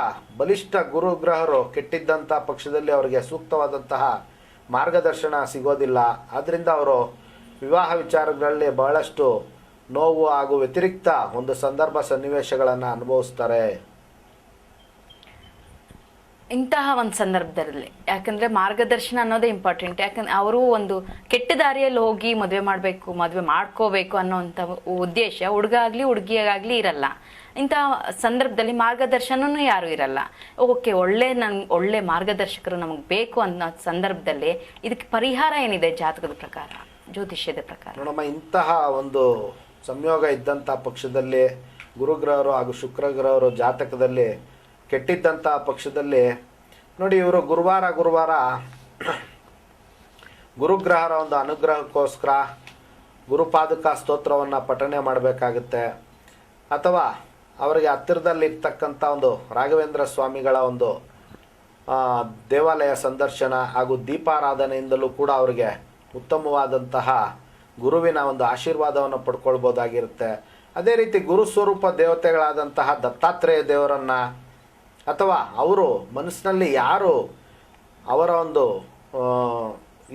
ಬಲಿಷ್ಠ ಗುರುಗ್ರಹರು ಕೆಟ್ಟಿದ್ದಂಥ ಪಕ್ಷದಲ್ಲಿ ಅವರಿಗೆ ಸೂಕ್ತವಾದಂತಹ ಮಾರ್ಗದರ್ಶನ ಸಿಗೋದಿಲ್ಲ. ಆದ್ದರಿಂದ ಅವರು ವಿವಾಹ ವಿಚಾರಗಳಲ್ಲಿ ಬಹಳಷ್ಟು ನೋವು ಹಾಗೂ ವ್ಯತಿರಿಕ್ತ ಒಂದು ಸಂದರ್ಭ ಸನ್ನಿವೇಶಗಳನ್ನು ಅನುಭವಿಸ್ತಾರೆ. ಇಂತಹ ಒಂದು ಸಂದರ್ಭದಲ್ಲಿ ಯಾಕಂದರೆ ಮಾರ್ಗದರ್ಶನ ಅನ್ನೋದೇ ಇಂಪಾರ್ಟೆಂಟ್. ಯಾಕಂದರೆ ಅವರು ಒಂದು ಕೆಟ್ಟ ದಾರಿಯಲ್ಲಿ ಹೋಗಿ ಮದುವೆ ಮಾಡಬೇಕು, ಮದುವೆ ಮಾಡ್ಕೋಬೇಕು ಅನ್ನೋಂಥ ಉದ್ದೇಶ ಹುಡುಗ ಆಗಲಿ ಹುಡುಗಿಯಾಗಲಿ ಇರಲ್ಲ. ಇಂತಹ ಸಂದರ್ಭದಲ್ಲಿ ಮಾರ್ಗದರ್ಶನವೂ ಯಾರೂ ಇರಲ್ಲ. ಓಕೆ, ಒಳ್ಳೆ ಮಾರ್ಗದರ್ಶಕರು ನಮಗೆ ಬೇಕು ಅನ್ನೋ ಸಂದರ್ಭದಲ್ಲಿ ಇದಕ್ಕೆ ಪರಿಹಾರ ಏನಿದೆ ಜಾತಕದ ಪ್ರಕಾರ, ಜ್ಯೋತಿಷ್ಯದ ಪ್ರಕಾರ? ನೋಡಮ್ಮ, ಇಂತಹ ಒಂದು ಸಂಯೋಗ ಇದ್ದಂಥ ಪಕ್ಷದಲ್ಲಿ ಗುರುಗ್ರಹರು ಹಾಗೂ ಶುಕ್ರಗ್ರಹರು ಜಾತಕದಲ್ಲಿ ಕೆಟ್ಟಿದ್ದಂಥ ಪಕ್ಷದಲ್ಲಿ ನೋಡಿ ಇವರು ಗುರುವಾರ ಗುರುಗ್ರಹರ ಒಂದು ಅನುಗ್ರಹಕ್ಕೋಸ್ಕರ ಗುರುಪಾದುಕಾ ಸ್ತೋತ್ರವನ್ನು ಪಠಣೆ ಮಾಡಬೇಕಾಗುತ್ತೆ. ಅಥವಾ ಅವರಿಗೆ ಹತ್ತಿರದಲ್ಲಿರ್ತಕ್ಕಂಥ ಒಂದು ರಾಘವೇಂದ್ರ ಸ್ವಾಮಿಗಳ ಒಂದು ದೇವಾಲಯ ಸಂದರ್ಶನ ಹಾಗೂ ದೀಪಾರಾಧನೆಯಿಂದಲೂ ಕೂಡ ಅವರಿಗೆ ಉತ್ತಮವಾದಂತಹ ಗುರುವಿನ ಒಂದು ಆಶೀರ್ವಾದವನ್ನು ಪಡ್ಕೊಳ್ಬೋದಾಗಿರುತ್ತೆ. ಅದೇ ರೀತಿ ಗುರು ಸ್ವರೂಪ ದೇವತೆಗಳಾದಂತಹ ದತ್ತಾತ್ರೇಯ ದೇವರನ್ನು ಅಥವಾ ಅವರು ಮನಸ್ಸಿನಲ್ಲಿ ಯಾರು ಅವರ ಒಂದು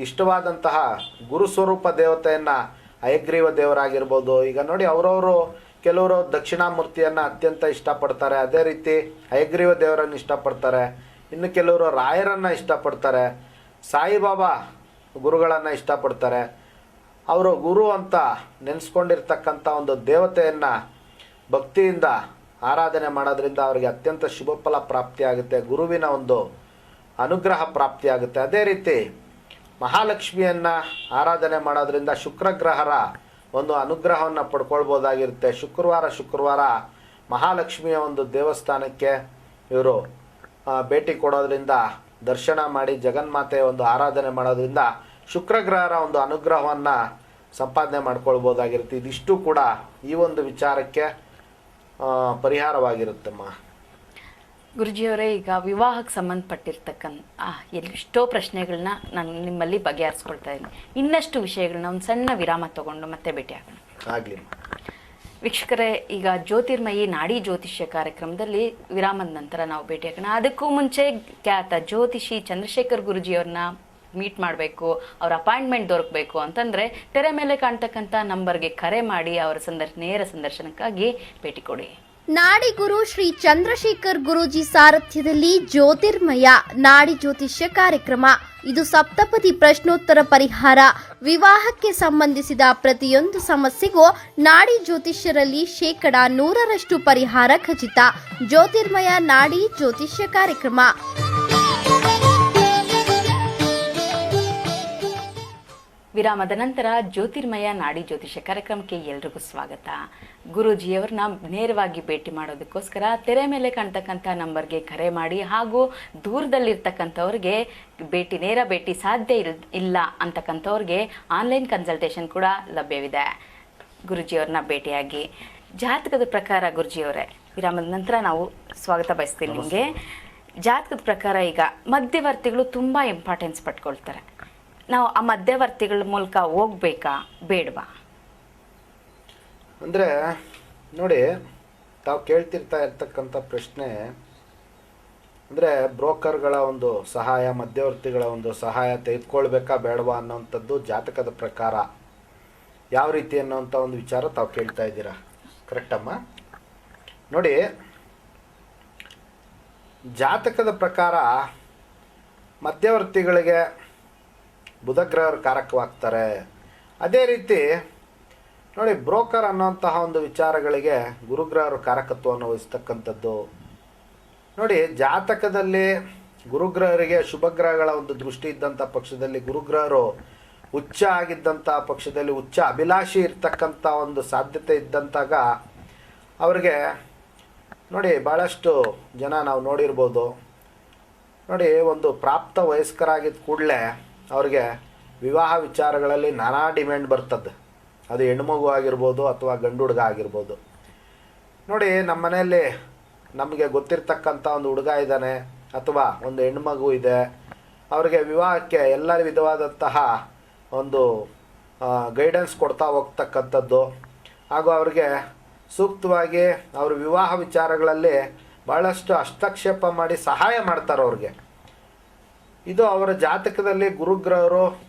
ಇಷ್ಟವಾದಂತಹ ಗುರು ಸ್ವರೂಪ ದೇವತೆಯನ್ನು, ಹಯಗ್ರೀವ ದೇವರಾಗಿರ್ಬೋದು. ಈಗ ನೋಡಿ, ಅವರವರು ಕೆಲವರು ದಕ್ಷಿಣಾಮೂರ್ತಿಯನ್ನು ಅತ್ಯಂತ ಇಷ್ಟಪಡ್ತಾರೆ. ಅದೇ ರೀತಿ ಹಯಗ್ರೀವ ದೇವರನ್ನು ಇಷ್ಟಪಡ್ತಾರೆ. ಇನ್ನು ಕೆಲವರು ರಾಯರನ್ನು ಇಷ್ಟಪಡ್ತಾರೆ, ಸಾಯಿಬಾಬಾ ಗುರುಗಳನ್ನು ಇಷ್ಟಪಡ್ತಾರೆ. ಅವರು ಗುರು ಅಂತ ನೆನೆಸ್ಕೊಂಡಿರ್ತಕ್ಕಂಥ ಒಂದು ದೇವತೆಯನ್ನು ಭಕ್ತಿಯಿಂದ ಆರಾಧನೆ ಮಾಡೋದ್ರಿಂದ ಅವರಿಗೆ ಅತ್ಯಂತ ಶುಭ ಫಲ ಪ್ರಾಪ್ತಿಯಾಗುತ್ತೆ, ಗುರುವಿನ ಒಂದು ಅನುಗ್ರಹ ಪ್ರಾಪ್ತಿಯಾಗುತ್ತೆ. ಅದೇ ರೀತಿ ಮಹಾಲಕ್ಷ್ಮಿಯನ್ನು ಆರಾಧನೆ ಮಾಡೋದ್ರಿಂದ ಶುಕ್ರಗ್ರಹರ ಒಂದು ಅನುಗ್ರಹವನ್ನು ಪಡ್ಕೊಳ್ಬೋದಾಗಿರುತ್ತೆ. ಶುಕ್ರವಾರ ಮಹಾಲಕ್ಷ್ಮಿಯ ಒಂದು ದೇವಸ್ಥಾನಕ್ಕೆ ಇವರು ಭೇಟಿ ಕೊಡೋದ್ರಿಂದ, ದರ್ಶನ ಮಾಡಿ ಜಗನ್ಮಾತೆಯ ಒಂದು ಆರಾಧನೆ ಮಾಡೋದ್ರಿಂದ ಶುಕ್ರಗ್ರಹರ ಒಂದು ಅನುಗ್ರಹವನ್ನು ಸಂಪಾದನೆ ಮಾಡ್ಕೊಳ್ಬೋದಾಗಿರುತ್ತೆ. ಇದಿಷ್ಟು ಕೂಡ ಈ ಒಂದು ವಿಚಾರಕ್ಕೆ ಪರಿಹಾರವಾಗಿರುತ್ತಮ್ಮ. ಗುರುಜಿಯವರೇ, ಈಗ ವಿವಾಹಕ್ಕೆ ಸಂಬಂಧಪಟ್ಟಿರ್ತಕ್ಕಂಥ ಎಷ್ಟೋ ಪ್ರಶ್ನೆಗಳನ್ನ ನಾನು ನಿಮ್ಮಲ್ಲಿ ಬಗೆಹರಿಸ್ಕೊಳ್ತಾ ಇದ್ದೀನಿ. ಇನ್ನಷ್ಟು ವಿಷಯಗಳನ್ನ ಒಂದು ಸಣ್ಣ ವಿರಾಮ ತಗೊಂಡು ಮತ್ತೆ ಭೇಟಿ ಆಗೋಣ. ಆಗಲಿ ವೀಕ್ಷಕರೇ, ಈಗ ಜ್ಯೋತಿರ್ಮಯಿ ನಾಡಿ ಜ್ಯೋತಿಷ್ಯ ಕಾರ್ಯಕ್ರಮದಲ್ಲಿ ವಿರಾಮದ ನಂತರ ನಾವು ಭೇಟಿ ಆಗೋಣ. ಅದಕ್ಕೂ ಮುಂಚೆ ಖ್ಯಾತ ಜ್ಯೋತಿಷಿ ಚಂದ್ರಶೇಖರ್ ಗುರುಜಿಯವ್ರನ್ನ ಮೀಟ್ ಮಾಡಬೇಕು, ಅವ್ರ ಅಪಾಯಿಂಟ್ಮೆಂಟ್ ದೊರಕಬೇಕು ಅಂತಂದರೆ ತೆರೆ ಮೇಲೆ ಕಾಣ್ತಕ್ಕಂಥ ನಂಬರ್ಗೆ ಕರೆ ಮಾಡಿ ಅವರ ನೇರ ಸಂದರ್ಶನಕ್ಕಾಗಿ ಭೇಟಿ ಕೊಡಿ. ನಾಡಿಗುರು ಶ್ರೀ ಚಂದ್ರಶೇಖರ್ ಗುರೂಜಿ ಸಾರಥ್ಯದಲ್ಲಿ ಜ್ಯೋತಿರ್ಮಯ ನಾಡಿ ಜ್ಯೋತಿಷ್ಯ ಕಾರ್ಯಕ್ರಮ. ಇದು ಸಪ್ತಪದಿ ಪ್ರಶ್ನೋತ್ತರ ಪರಿಹಾರ. ವಿವಾಹಕ್ಕೆ ಸಂಬಂಧಿಸಿದ ಪ್ರತಿಯೊಂದು ಸಮಸ್ಯೆಗೂ ನಾಡಿ ಜ್ಯೋತಿಷ್ಯರಲ್ಲಿ 100% ಪರಿಹಾರ ಖಚಿತ. ಜ್ಯೋತಿರ್ಮಯ ನಾಡಿ ಜ್ಯೋತಿಷ್ಯ ಕಾರ್ಯಕ್ರಮ. ವಿರಾಮದ ನಂತರ ಜ್ಯೋತಿರ್ಮಯ ನಾಡಿ ಜ್ಯೋತಿಷ್ಯ ಕಾರ್ಯಕ್ರಮಕ್ಕೆ ಎಲ್ರಿಗೂ ಸ್ವಾಗತ. ಗುರೂಜಿಯವರನ್ನ ನೇರವಾಗಿ ಭೇಟಿ ಮಾಡೋದಕ್ಕೋಸ್ಕರ ತೆರೆ ಮೇಲೆ ಕಾಣ್ತಕ್ಕಂಥ ನಂಬರ್ಗೆ ಕರೆ ಮಾಡಿ, ಹಾಗೂ ದೂರದಲ್ಲಿರ್ತಕ್ಕಂಥವ್ರಿಗೆ ನೇರ ಭೇಟಿ ಸಾಧ್ಯ ಇಲ್ಲ ಅಂತಕ್ಕಂಥವ್ರಿಗೆ ಆನ್ಲೈನ್ ಕನ್ಸಲ್ಟೇಷನ್ ಕೂಡ ಲಭ್ಯವಿದೆ. ಗುರೂಜಿಯವ್ರನ್ನ ಭೇಟಿಯಾಗಿ ಜಾತಕದ ಪ್ರಕಾರ ಗುರೂಜಿಯವರೇ, ವಿರಾಮದ ನಂತರ ನಾವು ಸ್ವಾಗತ ಬಯಸ್ತೀನಿ ನಿಮಗೆ. ಜಾತಕದ ಪ್ರಕಾರ ಈಗ ಮಧ್ಯವರ್ತಿಗಳು ತುಂಬ ಇಂಪಾರ್ಟೆನ್ಸ್ ಪಡ್ಕೊಳ್ತಾರೆ. ನಾವು ಆ ಮಧ್ಯವರ್ತಿಗಳ ಮೂಲಕ ಹೋಗ್ಬೇಕಾ ಬೇಡವಾ? ಅಂದರೆ ನೋಡಿ, ತಾವು ಕೇಳ್ತಿರ್ತಾ ಇರ್ತಕ್ಕಂಥ ಪ್ರಶ್ನೆ ಅಂದರೆ ಬ್ರೋಕರ್ಗಳ ಒಂದು ಸಹಾಯ, ಮಧ್ಯವರ್ತಿಗಳ ಒಂದು ಸಹಾಯ ತೆಗೆದುಕೊಳ್ಬೇಕಾ ಬೇಡವಾ ಅನ್ನೋವಂಥದ್ದು ಜಾತಕದ ಪ್ರಕಾರ ಯಾವ ರೀತಿ ಅನ್ನೋಂಥ ಒಂದು ವಿಚಾರ ತಾವು ಕೇಳ್ತಾ ಇದ್ದೀರಾ. ಕರೆಕ್ಟಮ್ಮ? ನೋಡಿ, ಜಾತಕದ ಪ್ರಕಾರ ಮಧ್ಯವರ್ತಿಗಳಿಗೆ ಬುಧಗ್ರಹರು ಕಾರಕವಾಗ್ತಾರೆ. ಅದೇ ರೀತಿ ನೋಡಿ, ಬ್ರೋಕರ್ ಅನ್ನೋಂತಹ ಒಂದು ವಿಚಾರಗಳಿಗೆ ಗುರುಗ್ರಹರು ಕಾರಕತ್ವವನ್ನು ವಹಿಸ್ತಕ್ಕಂಥದ್ದು. ನೋಡಿ, ಜಾತಕದಲ್ಲಿ ಗುರುಗ್ರಹರಿಗೆ ಶುಭಗ್ರಹಗಳ ಒಂದು ದೃಷ್ಟಿ ಇದ್ದಂಥ ಪಕ್ಷದಲ್ಲಿ, ಗುರುಗ್ರಹರು ಉಚ್ಚ ಆಗಿದ್ದಂಥ ಪಕ್ಷದಲ್ಲಿ, ಉಚ್ಚ ಅಭಿಲಾಷಿ ಇರ್ತಕ್ಕಂಥ ಒಂದು ಸಾಧ್ಯತೆ ಇದ್ದಂತಾಗ ಅವರಿಗೆ ನೋಡಿ ಭಾಳಷ್ಟು ಜನ ನಾವು ನೋಡಿರ್ಬೋದು. ನೋಡಿ, ಒಂದು ಪ್ರಾಪ್ತ ವಯಸ್ಕರಾಗಿದ್ದ ಕೂಡಲೇ ಅವ್ರಿಗೆ ವಿವಾಹ ವಿಚಾರಗಳಲ್ಲಿ ನಾನಾ ಡಿಮ್ಯಾಂಡ್ ಬರ್ತದೆ. ಅದು ಹೆಣ್ಮಗು ಆಗಿರ್ಬೋದು ಅಥವಾ ಗಂಡು ಹುಡುಗ ಆಗಿರ್ಬೋದು. ನೋಡಿ, ನಮ್ಮ ಮನೆಯಲ್ಲಿ ನಮಗೆ ಗೊತ್ತಿರ್ತಕ್ಕಂಥ ಒಂದು ಹುಡುಗ ಇದ್ದಾನೆ ಅಥವಾ ಒಂದು ಹೆಣ್ಮಗು ಇದೆ, ಅವರಿಗೆ ವಿವಾಹಕ್ಕೆ ಎಲ್ಲ ವಿಧವಾದಂತಹ ಒಂದು ಗೈಡೆನ್ಸ್ ಕೊಡ್ತಾ ಹೋಗ್ತಕ್ಕಂಥದ್ದು, ಹಾಗೂ ಅವ್ರಿಗೆ ಸೂಕ್ತವಾಗಿ ಅವ್ರ ವಿವಾಹ ವಿಚಾರಗಳಲ್ಲಿ ಭಾಳಷ್ಟು ಹಸ್ತಕ್ಷೇಪ ಮಾಡಿ ಸಹಾಯ ಮಾಡ್ತಾರೆ ಅವ್ರಿಗೆ. ಇದು ಅವರ ಜಾತಕದಲ್ಲಿ ಗುರುಗ್ರಹರು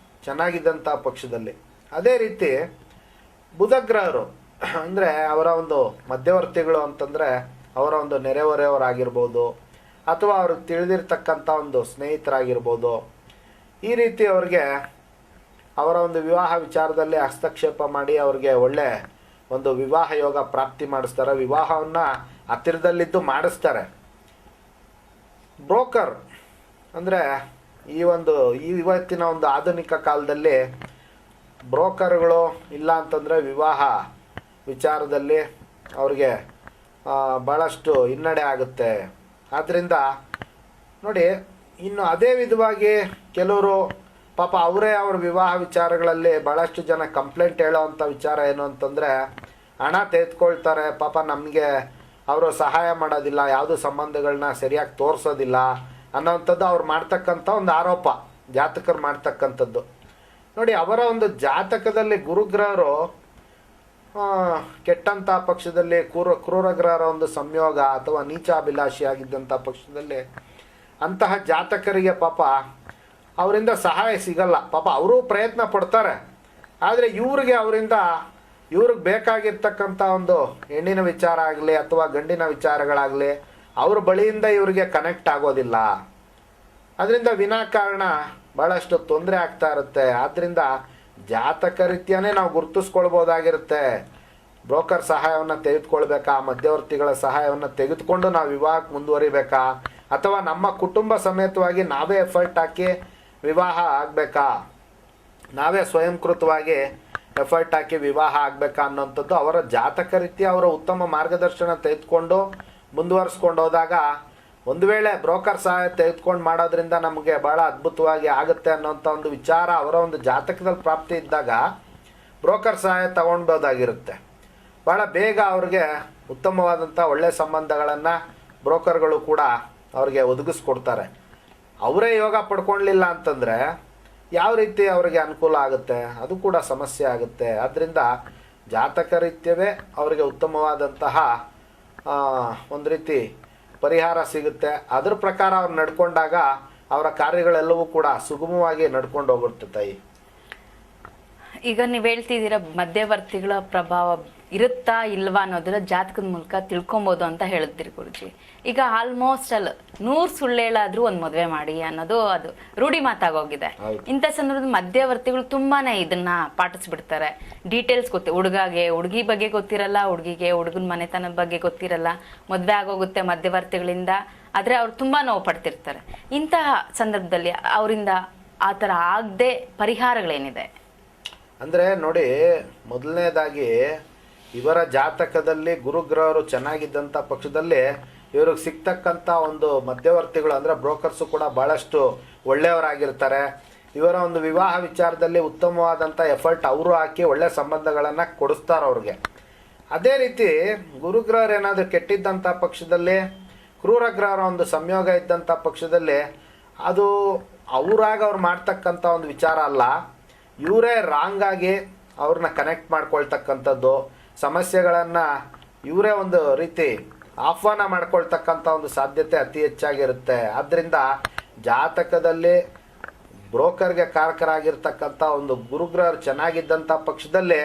ಚೆನ್ನಾಗಿದ್ದಂಥ ಪಕ್ಷದಲ್ಲಿ. ಅದೇ ರೀತಿ ಬುಧಗ್ರಹರು ಅಂದರೆ ಅವರ ಒಂದು ಮಧ್ಯವರ್ತಿಗಳು ಅಂತಂದರೆ ಅವರ ಒಂದು ನೆರೆಹೊರೆಯವರಾಗಿರ್ಬೋದು ಅಥವಾ ಅವ್ರಿಗೆ ತಿಳಿದಿರ್ತಕ್ಕಂಥ ಒಂದು ಸ್ನೇಹಿತರಾಗಿರ್ಬೋದು. ಈ ರೀತಿ ಅವ್ರಿಗೆ ಅವರ ಒಂದು ವಿವಾಹ ವಿಚಾರದಲ್ಲಿ ಹಸ್ತಕ್ಷೇಪ ಮಾಡಿ ಅವ್ರಿಗೆ ಒಳ್ಳೆ ಒಂದು ವಿವಾಹ ಯೋಗ ಪ್ರಾಪ್ತಿ ಮಾಡಿಸ್ತಾರೆ, ವಿವಾಹವನ್ನು ಹತ್ತಿರದಲ್ಲಿದ್ದು ಮಾಡಿಸ್ತಾರೆ. ಬ್ರೋಕರ್ ಅಂದರೆ ಇವತ್ತಿನ ಒಂದು ಆಧುನಿಕ ಕಾಲದಲ್ಲಿ ಬ್ರೋಕರ್ಗಳು ಇಲ್ಲ ಅಂತಂದರೆ ವಿವಾಹ ವಿಚಾರದಲ್ಲಿ ಅವ್ರಿಗೆ ಭಾಳಷ್ಟು ಹಿನ್ನಡೆ ಆಗುತ್ತೆ. ಆದ್ದರಿಂದ ನೋಡಿ, ಇನ್ನು ಅದೇ ವಿಧವಾಗಿ ಕೆಲವರು ಪಾಪ ಅವರೇ ಅವ್ರ ವಿವಾಹ ವಿಚಾರಗಳಲ್ಲಿ ಭಾಳಷ್ಟು ಜನ ಕಂಪ್ಲೇಂಟ್ ಹೇಳೋವಂಥ ವಿಚಾರ ಏನು ಅಂತಂದರೆ, ಹಣ ತೆಗೆದುಕೊಳ್ತಾರೆ, ಪಾಪ ನಮಗೆ ಅವರು ಸಹಾಯ ಮಾಡೋದಿಲ್ಲ, ಯಾವುದೂ ಸಂಬಂಧಗಳನ್ನ ಸರಿಯಾಗಿ ತೋರಿಸೋದಿಲ್ಲ ಅನ್ನೋವಂಥದ್ದು ಅವ್ರು ಮಾಡ್ತಕ್ಕಂಥ ಒಂದು ಆರೋಪ, ಜಾತಕರು ಮಾಡ್ತಕ್ಕಂಥದ್ದು. ನೋಡಿ, ಅವರ ಒಂದು ಜಾತಕದಲ್ಲಿ ಗುರುಗ್ರಹರು ಕೆಟ್ಟಂಥ ಪಕ್ಷದಲ್ಲಿ ಕ್ರೂರಗ್ರಹರ ಒಂದು ಸಂಯೋಗ ಅಥವಾ ನೀಚಾಭಿಲಾಷಿ ಆಗಿದ್ದಂಥ ಪಕ್ಷದಲ್ಲಿ ಅಂತಹ ಜಾತಕರಿಗೆ ಪಾಪ ಅವರಿಂದ ಸಹಾಯ ಸಿಗಲ್ಲ. ಪಾಪ ಅವರೂ ಪ್ರಯತ್ನ ಪಡ್ತಾರೆ, ಆದರೆ ಇವ್ರಿಗೆ ಬೇಕಾಗಿರ್ತಕ್ಕಂಥ ಒಂದು ಹೆಣ್ಣಿನ ವಿಚಾರ ಆಗಲಿ ಅಥವಾ ಗಂಡಿನ ವಿಚಾರಗಳಾಗಲಿ ಅವ್ರ ಬಳಿಯಿಂದ ಇವರಿಗೆ ಕನೆಕ್ಟ್ ಆಗೋದಿಲ್ಲ. ಅದರಿಂದ ವಿನಾಕಾರಣ ಭಾಳಷ್ಟು ತೊಂದರೆ ಆಗ್ತಾ ಇರುತ್ತೆ. ಆದ್ದರಿಂದ ಜಾತಕ ರೀತಿಯೇ ನಾವು ಗುರುತಿಸ್ಕೊಳ್ಬೋದಾಗಿರುತ್ತೆ. ಬ್ರೋಕರ್ ಸಹಾಯವನ್ನು ತೆಗೆದುಕೊಳ್ಬೇಕಾ, ಮಧ್ಯವರ್ತಿಗಳ ಸಹಾಯವನ್ನು ತೆಗೆದುಕೊಂಡು ನಾವು ವಿವಾಹಕ್ಕೆ ಮುಂದುವರಿಬೇಕಾ, ಅಥವಾ ನಮ್ಮ ಕುಟುಂಬ ಸಮೇತವಾಗಿ ನಾವೇ ಎಫರ್ಟ್ ಹಾಕಿ ವಿವಾಹ ಆಗಬೇಕಾ, ನಾವೇ ಸ್ವಯಂಕೃತವಾಗಿ ಎಫರ್ಟ್ ಹಾಕಿ ವಿವಾಹ ಆಗಬೇಕಾ ಅನ್ನೋಂಥದ್ದು ಅವರ ಜಾತಕ ರೀತಿ ಅವರ ಉತ್ತಮ ಮಾರ್ಗದರ್ಶನ ತೆಗೆದುಕೊಂಡು ಮುಂದುವರಿಸ್ಕೊಂಡು ಹೋದಾಗ, ಒಂದು ವೇಳೆ ಬ್ರೋಕರ್ ಸಹಾಯ ತೆಗೆದುಕೊಂಡು ಮಾಡೋದ್ರಿಂದ ನಮಗೆ ಭಾಳ ಅದ್ಭುತವಾಗಿ ಆಗುತ್ತೆ ಅನ್ನೋಂಥ ಒಂದು ವಿಚಾರ ಅವರ ಒಂದು ಜಾತಕದಲ್ಲಿ ಪ್ರಾಪ್ತಿ ಇದ್ದಾಗ ಬ್ರೋಕರ್ ಸಹಾಯ ತಗೊಳ್ಬೋದಾಗಿರುತ್ತೆ. ಭಾಳ ಬೇಗ ಅವ್ರಿಗೆ ಉತ್ತಮವಾದಂಥ ಒಳ್ಳೆಯ ಸಂಬಂಧಗಳನ್ನು ಬ್ರೋಕರ್ಗಳು ಕೂಡ ಅವ್ರಿಗೆ ಒದಗಿಸ್ಕೊಡ್ತಾರೆ. ಅವರೇ ಯೋಗ ಪಡ್ಕೊಳ್ಳಲಿಲ್ಲ ಅಂತಂದರೆ ಯಾವ ರೀತಿ ಅವರಿಗೆ ಅನುಕೂಲ ಆಗುತ್ತೆ, ಅದು ಕೂಡ ಸಮಸ್ಯೆ ಆಗುತ್ತೆ. ಆದ್ದರಿಂದ ಜಾತಕ ರೀತ್ಯವೇ ಅವರಿಗೆ ಉತ್ತಮವಾದಂತಹ ಒಂದು ರೀತಿ ಪರಿಹಾರ ಸಿಗುತ್ತೆ. ಅದ್ರ ಪ್ರಕಾರ ಅವ್ರು ನಡ್ಕೊಂಡಾಗ ಅವರ ಕಾರ್ಯಗಳೆಲ್ಲವೂ ಕೂಡ ಸುಗಮವಾಗಿ ನಡ್ಕೊಂಡು ಹೋಗುತ್ತೆ. ತಾಯಿ, ಈಗ ನೀವು ಹೇಳ್ತಿದ್ದೀರ ಮಧ್ಯವರ್ತಿಗಳ ಪ್ರಭಾವ ಇರುತ್ತಾ ಇಲ್ವಾ ಅನ್ನೋದನ್ನ ಜಾತಕದ ಮೂಲಕ ತಿಳ್ಕೊಬೋದು ಅಂತ ಹೇಳಿದ್ರಿ ಗುರುಜಿ. ಈಗ ಆಲ್ಮೋಸ್ಟ್ 100 ಸುಳ್ಳು ಹೇಳಾದ್ರೂ ಒಂದು ಮದುವೆ ಮಾಡಿ ಅನ್ನೋದು ಅದು ರೂಢಿ ಮಾತಾಗೋಗಿದೆ. ಇಂಥ ಸಂದರ್ಭದಲ್ಲಿ ಮಧ್ಯವರ್ತಿಗಳು ತುಂಬಾನೇ ಇದನ್ನ ಪಾಟಿಸ್ಬಿಡ್ತಾರೆ. ಡೀಟೇಲ್ಸ್ ಹುಡುಗಿ ಬಗ್ಗೆ ಗೊತ್ತಿರಲ್ಲ, ಹುಡುಗಿಗೆ ಹುಡುಗನ ಮನೆತನದ ಬಗ್ಗೆ ಗೊತ್ತಿರಲ್ಲ, ಮದುವೆ ಆಗೋಗುತ್ತೆ ಮಧ್ಯವರ್ತಿಗಳಿಂದ. ಆದ್ರೆ ಅವ್ರು ತುಂಬಾ ನೋವು ಪಡ್ತಿರ್ತಾರೆ. ಇಂತಹ ಸಂದರ್ಭದಲ್ಲಿ ಅವರಿಂದ ಆ ಥರ ಆಗದೆ ಪರಿಹಾರಗಳೇನಿದೆ? ಅಂದರೆ ನೋಡಿ, ಮೊದಲನೇದಾಗಿ ಇವರ ಜಾತಕದಲ್ಲಿ ಗುರುಗ್ರಹರು ಚೆನ್ನಾಗಿದ್ದಂಥ ಪಕ್ಷದಲ್ಲಿ ಇವ್ರಿಗೆ ಸಿಗ್ತಕ್ಕಂಥ ಒಂದು ಮಧ್ಯವರ್ತಿಗಳು ಅಂದರೆ ಬ್ರೋಕರ್ಸು ಕೂಡ ಭಾಳಷ್ಟು ಒಳ್ಳೆಯವರಾಗಿರ್ತಾರೆ. ಇವರ ಒಂದು ವಿವಾಹ ವಿಚಾರದಲ್ಲಿ ಉತ್ತಮವಾದಂಥ ಎಫರ್ಟ್ ಅವರು ಹಾಕಿ ಒಳ್ಳೆ ಸಂಬಂಧಗಳನ್ನು ಕೊಡಿಸ್ತಾರೆ ಅವ್ರಿಗೆ. ಅದೇ ರೀತಿ ಗುರುಗ್ರಹರು ಏನಾದರೂ ಕೆಟ್ಟಿದ್ದಂಥ ಪಕ್ಷದಲ್ಲಿ, ಕ್ರೂರಗ್ರಹರ ಒಂದು ಸಂಯೋಗ ಇದ್ದಂಥ ಪಕ್ಷದಲ್ಲಿ ಅದು ಅವರಾಗ ಅವ್ರು ಮಾಡ್ತಕ್ಕಂಥ ಒಂದು ವಿಚಾರ ಅಲ್ಲ, ಇವರೇ ರಾಂಗಾಗಿ ಅವ್ರನ್ನ ಕನೆಕ್ಟ್ ಮಾಡ್ಕೊಳ್ತಕ್ಕಂಥದ್ದು, ಸಮಸ್ಯೆಗಳನ್ನು ಇವರೇ ಒಂದು ರೀತಿ ಆಹ್ವಾನ ಮಾಡ್ಕೊಳ್ತಕ್ಕಂಥ ಒಂದು ಸಾಧ್ಯತೆ ಅತಿ ಹೆಚ್ಚಾಗಿರುತ್ತೆ. ಆದ್ದರಿಂದ ಜಾತಕದಲ್ಲಿ ಬ್ರೋಕರ್ಗೆ ಕಾರಕರಾಗಿರ್ತಕ್ಕಂಥ ಒಂದು ಗುರುಗ್ರಹರು ಚೆನ್ನಾಗಿದ್ದಂಥ ಪಕ್ಷದಲ್ಲಿ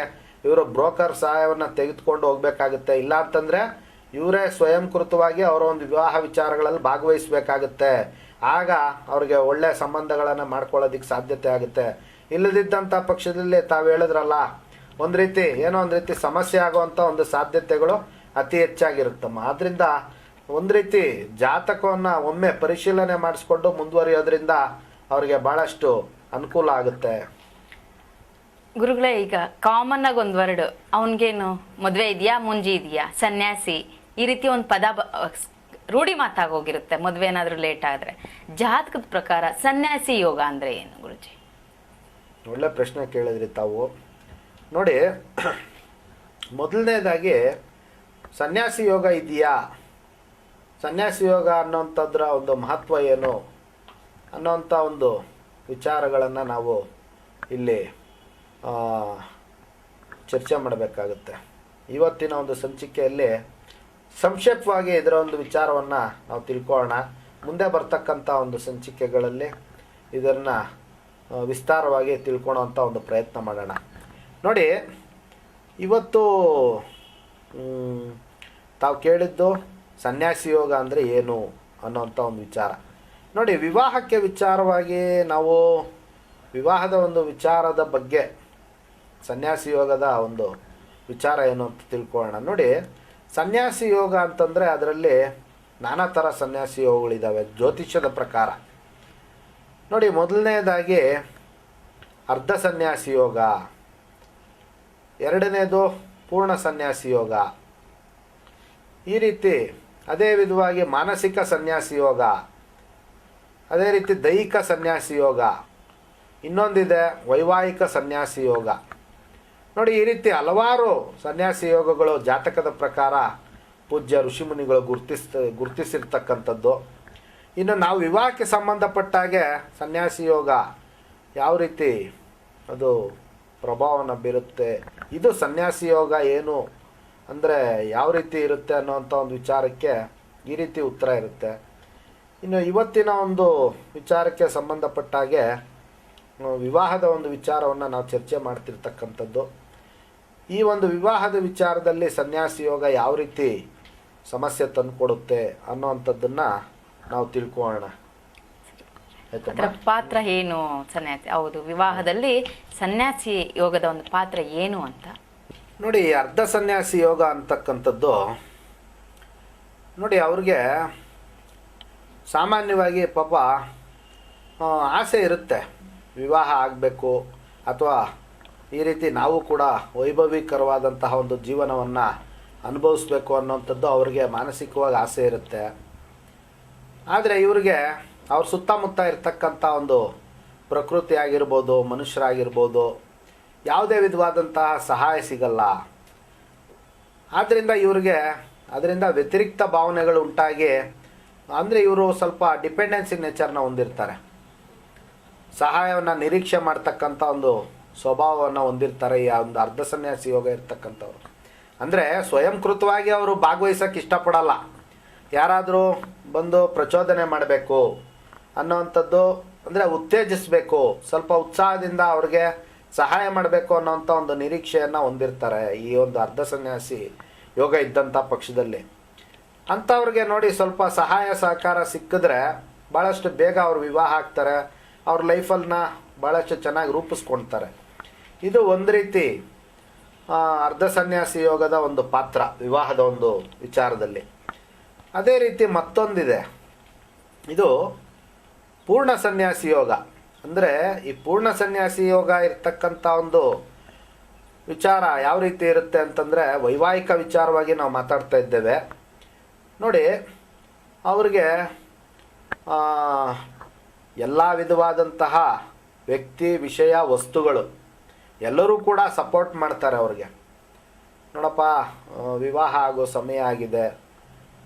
ಇವರು ಬ್ರೋಕರ್ ಸಹಾಯವನ್ನು ತೆಗೆದುಕೊಂಡು ಹೋಗಬೇಕಾಗುತ್ತೆ. ಇಲ್ಲ ಅಂತಂದರೆ ಇವರೇ ಸ್ವಯಂಕೃತವಾಗಿ ಅವರ ಒಂದು ವಿವಾಹ ವಿಚಾರಗಳಲ್ಲಿ ಭಾಗವಹಿಸಬೇಕಾಗುತ್ತೆ. ಆಗ ಅವ್ರಿಗೆ ಒಳ್ಳೆಯ ಸಂಬಂಧಗಳನ್ನು ಮಾಡ್ಕೊಳ್ಳೋದಕ್ಕೆ ಸಾಧ್ಯತೆ ಆಗುತ್ತೆ. ಇಲ್ಲದಿದ್ದಂಥ ಪಕ್ಷದಲ್ಲಿ ತಾವು ಹೇಳಿದ್ರಲ್ಲ, ಒಂದು ರೀತಿ ಏನೋ ಒಂದು ರೀತಿ ಸಮಸ್ಯೆ ಆಗುವಂಥ ಒಂದು ಸಾಧ್ಯತೆಗಳು ಅತಿ ಹೆಚ್ಚಾಗಿರುತ್ತಮ್ಮ. ಆದ್ದರಿಂದ ಒಂದು ರೀತಿ ಜಾತಕವನ್ನು ಒಮ್ಮೆ ಪರಿಶೀಲನೆ ಮಾಡಿಸ್ಕೊಂಡು ಮುಂದುವರಿಯೋದ್ರಿಂದ ಅವ್ರಿಗೆ ಭಾಳಷ್ಟು ಅನುಕೂಲ ಆಗುತ್ತೆ. ಗುರುಗಳೇ, ಈಗ ಕಾಮನ್ ಆಗಿ ಒಂದು ವರ್ಡ್, ಅವನಿಗೇನು ಮದುವೆ ಇದೆಯಾ, ಮುಂಜಿ ಇದೆಯಾ, ಸನ್ಯಾಸಿ, ಈ ರೀತಿ ಒಂದು ಪದ ರೂಢಿ ಮಾತಾಗೋಗಿರುತ್ತೆ ಮದುವೆ ಏನಾದರೂ ಲೇಟ್ ಆದರೆ. ಜಾತಕದ ಪ್ರಕಾರ ಸನ್ಯಾಸಿ ಯೋಗ ಅಂದರೆ ಏನು ಗುರುಜಿ? ಒಳ್ಳೆ ಪ್ರಶ್ನೆ ಕೇಳಿದ್ರಿ ತಾವು. ನೋಡಿ, ಮೊದಲನೇದಾಗಿ ಸನ್ಯಾಸಿ ಯೋಗ ಇದೆಯಾ, ಸನ್ಯಾಸಿ ಯೋಗ ಅನ್ನೋಂಥದ್ರ ಒಂದು ಮಹತ್ವ ಏನು ಅನ್ನೋಂಥ ಒಂದು ವಿಚಾರಗಳನ್ನು ನಾವು ಇಲ್ಲಿ ಚರ್ಚೆ ಮಾಡಬೇಕಾಗುತ್ತೆ. ಇವತ್ತಿನ ಒಂದು ಸಂಚಿಕೆಯಲ್ಲಿ ಸಂಕ್ಷೇಪವಾಗಿ ಇದರ ಒಂದು ವಿಚಾರವನ್ನು ನಾವು ತಿಳ್ಕೊಳ್ಳೋಣ. ಮುಂದೆ ಬರ್ತಕ್ಕಂಥ ಒಂದು ಸಂಚಿಕೆಗಳಲ್ಲಿ ಇದನ್ನು ವಿಸ್ತಾರವಾಗಿ ತಿಳ್ಕೊಳ್ಳೋವಂಥ ಒಂದು ಪ್ರಯತ್ನ ಮಾಡೋಣ. ನೋಡಿ, ಇವತ್ತು ತಾವು ಕೇಳಿದ್ದು ಸನ್ಯಾಸಿ ಯೋಗ ಅಂದರೆ ಏನು ಅನ್ನೋಂಥ ಒಂದು ವಿಚಾರ. ನೋಡಿ, ವಿವಾಹಕ್ಕೆ ವಿಚಾರವಾಗಿ ನಾವು ವಿವಾಹದ ಒಂದು ವಿಚಾರದ ಬಗ್ಗೆ ಸನ್ಯಾಸಿ ಯೋಗದ ಒಂದು ವಿಚಾರ ಏನು ಅಂತ ತಿಳ್ಕೊಳ್ಳೋಣ. ನೋಡಿ, ಸನ್ಯಾಸಿ ಯೋಗ ಅಂತಂದರೆ ಅದರಲ್ಲಿ ನಾನಾ ಥರ ಸನ್ಯಾಸಿ ಯೋಗಗಳಿದ್ದಾವೆ ಜ್ಯೋತಿಷ್ಯದ ಪ್ರಕಾರ. ನೋಡಿ, ಮೊದಲನೇದಾಗಿ ಅರ್ಧ ಸನ್ಯಾಸಿ ಯೋಗ, ಎರಡನೇದು ಪೂರ್ಣ ಸನ್ಯಾಸಿ ಯೋಗ, ಈ ರೀತಿ ಅದೇ ವಿಧವಾಗಿ ಮಾನಸಿಕ ಸನ್ಯಾಸಿ ಯೋಗ, ಅದೇ ರೀತಿ ದೈಹಿಕ ಸನ್ಯಾಸಿ ಯೋಗ, ಇನ್ನೊಂದಿದೆ ವೈವಾಹಿಕ ಸನ್ಯಾಸಿ ಯೋಗ. ನೋಡಿ, ಈ ರೀತಿ ಹಲವಾರು ಸನ್ಯಾಸಿ ಯೋಗಗಳು ಜಾತಕದ ಪ್ರಕಾರ ಪೂಜ್ಯ ಋಷಿಮುನಿಗಳು ಗುರುತಿಸಿರ್ತಕ್ಕಂಥದ್ದು. ಇನ್ನು ನಾವು ವಿವಾಹಕ್ಕೆ ಸಂಬಂಧಪಟ್ಟಾಗೆ ಸನ್ಯಾಸಿ ಯೋಗ ಯಾವ ರೀತಿ ಅದು ಪ್ರಭಾವವನ್ನು ಬೀರುತ್ತೆ, ಇದು ಸನ್ಯಾಸಿ ಯೋಗ ಏನು ಅಂದರೆ ಯಾವ ರೀತಿ ಇರುತ್ತೆ ಅನ್ನೋವಂಥ ಒಂದು ವಿಚಾರಕ್ಕೆ ಈ ರೀತಿ ಉತ್ತರ ಇರುತ್ತೆ. ಇನ್ನು ಇವತ್ತಿನ ಒಂದು ವಿಚಾರಕ್ಕೆ ಸಂಬಂಧಪಟ್ಟಾಗೆ ವಿವಾಹದ ಒಂದು ವಿಚಾರವನ್ನು ನಾವು ಚರ್ಚೆ ಮಾಡ್ತಿರ್ತಕ್ಕಂಥದ್ದು. ಈ ಒಂದು ವಿವಾಹದ ವಿಚಾರದಲ್ಲಿ ಸನ್ಯಾಸಿ ಯೋಗ ಯಾವ ರೀತಿ ಸಮಸ್ಯೆ ತಂದುಕೊಡುತ್ತೆ ಅನ್ನೋವಂಥದ್ದನ್ನು ನಾವು ತಿಳ್ಕೊಳ್ಳೋಣ. ಅದರ ಪಾತ್ರ ಏನು ಸನ್ಯಾಸಿ, ಹೌದು, ವಿವಾಹದಲ್ಲಿ ಸನ್ಯಾಸಿ ಯೋಗದ ಒಂದು ಪಾತ್ರ ಏನು ಅಂತ. ನೋಡಿ, ಅರ್ಧ ಸನ್ಯಾಸಿ ಯೋಗ ಅಂತಕ್ಕಂಥದ್ದು ನೋಡಿ, ಅವ್ರಿಗೆ ಸಾಮಾನ್ಯವಾಗಿ ಪಾಪ ಆಸೆ ಇರುತ್ತೆ ವಿವಾಹ ಆಗಬೇಕು ಅಥವಾ ಈ ರೀತಿ ನಾವು ಕೂಡ ವೈಭವೀಕರವಾದಂತಹ ಒಂದು ಜೀವನವನ್ನು ಅನುಭವಿಸ್ಬೇಕು ಅನ್ನೋಂಥದ್ದು ಅವ್ರಿಗೆ ಮಾನಸಿಕವಾಗಿ ಆಸೆ ಇರುತ್ತೆ. ಆದರೆ ಇವ್ರಿಗೆ ಅವ್ರ ಸುತ್ತಮುತ್ತ ಇರ್ತಕ್ಕಂಥ ಒಂದು ಪ್ರಕೃತಿ ಆಗಿರ್ಬೋದು, ಮನುಷ್ಯರಾಗಿರ್ಬೋದು, ಯಾವುದೇ ವಿಧವಾದಂತಹ ಸಹಾಯ ಸಿಗಲ್ಲ. ಆದ್ದರಿಂದ ಇವ್ರಿಗೆ ಅದರಿಂದ ವ್ಯತಿರಿಕ್ತ ಭಾವನೆಗಳು ಉಂಟಾಗಿ, ಅಂದರೆ ಇವರು ಸ್ವಲ್ಪ ಡಿಪೆಂಡೆನ್ಸಿ ನೇಚರ್ನ ಹೊಂದಿರ್ತಾರೆ, ಸಹಾಯವನ್ನು ನಿರೀಕ್ಷೆ ಮಾಡ್ತಕ್ಕಂಥ ಒಂದು ಸ್ವಭಾವವನ್ನು ಹೊಂದಿರ್ತಾರೆ ಈ ಒಂದು ಅರ್ಧ ಸನ್ಯಾಸಿ ಯೋಗ ಇರ್ತಕ್ಕಂಥವ್ರು. ಅಂದರೆ ಸ್ವಯಂಕೃತವಾಗಿ ಅವರು ಭಾಗವಹಿಸೋಕ್ಕೆ ಇಷ್ಟಪಡಲ್ಲ, ಯಾರಾದರೂ ಬಂದು ಪ್ರಚೋದನೆ ಮಾಡಬೇಕು ಅನ್ನೋವಂಥದ್ದು, ಅಂದರೆ ಉತ್ತೇಜಿಸಬೇಕು, ಸ್ವಲ್ಪ ಉತ್ಸಾಹದಿಂದ ಅವ್ರಿಗೆ ಸಹಾಯ ಮಾಡಬೇಕು ಅನ್ನೋಂಥ ಒಂದು ನಿರೀಕ್ಷೆಯನ್ನು ಹೊಂದಿರ್ತಾರೆ ಈ ಒಂದು ಅರ್ಧ ಸನ್ಯಾಸಿ ಯೋಗ ಇದ್ದಂಥ ಪಕ್ಷದಲ್ಲಿ. ಅಂಥವ್ರಿಗೆ ನೋಡಿ, ಸ್ವಲ್ಪ ಸಹಾಯ ಸಹಕಾರ ಸಿಕ್ಕಿದ್ರೆ ಭಾಳಷ್ಟು ಬೇಗ ಅವ್ರು ವಿವಾಹ ಆಗ್ತಾರೆ, ಅವ್ರ ಲೈಫನ್ನ ಭಾಳಷ್ಟು ಚೆನ್ನಾಗಿ ರೂಪಿಸ್ಕೊಳ್ತಾರೆ. ಇದು ಒಂದು ರೀತಿ ಅರ್ಧ ಸನ್ಯಾಸಿ ಯೋಗದ ಒಂದು ಪಾತ್ರ ವಿವಾಹದ ಒಂದು ವಿಚಾರದಲ್ಲಿ. ಅದೇ ರೀತಿ ಮತ್ತೊಂದಿದೆ, ಇದು ಪೂರ್ಣ ಸನ್ಯಾಸಿ ಯೋಗ. ಅಂದರೆ ಈ ಪೂರ್ಣ ಸನ್ಯಾಸಿ ಯೋಗ ಇರ್ತಕ್ಕಂಥ ಒಂದು ವಿಚಾರ ಯಾವ ರೀತಿ ಇರುತ್ತೆ ಅಂತಂದರೆ, ವೈವಾಹಿಕ ವಿಚಾರವಾಗಿ ನಾವು ಮಾತಾಡ್ತಾ ಇದ್ದೇವೆ. ನೋಡಿ, ಅವ್ರಿಗೆ ಎಲ್ಲ ವಿಧವಾದಂತಹ ವ್ಯಕ್ತಿ, ವಿಷಯ, ವಸ್ತುಗಳು ಎಲ್ಲರೂ ಕೂಡ ಸಪೋರ್ಟ್ ಮಾಡ್ತಾರೆ ಅವ್ರಿಗೆ. ನೋಡಪ್ಪ, ವಿವಾಹ ಆಗೋ ಸಮಯ ಆಗಿದೆ,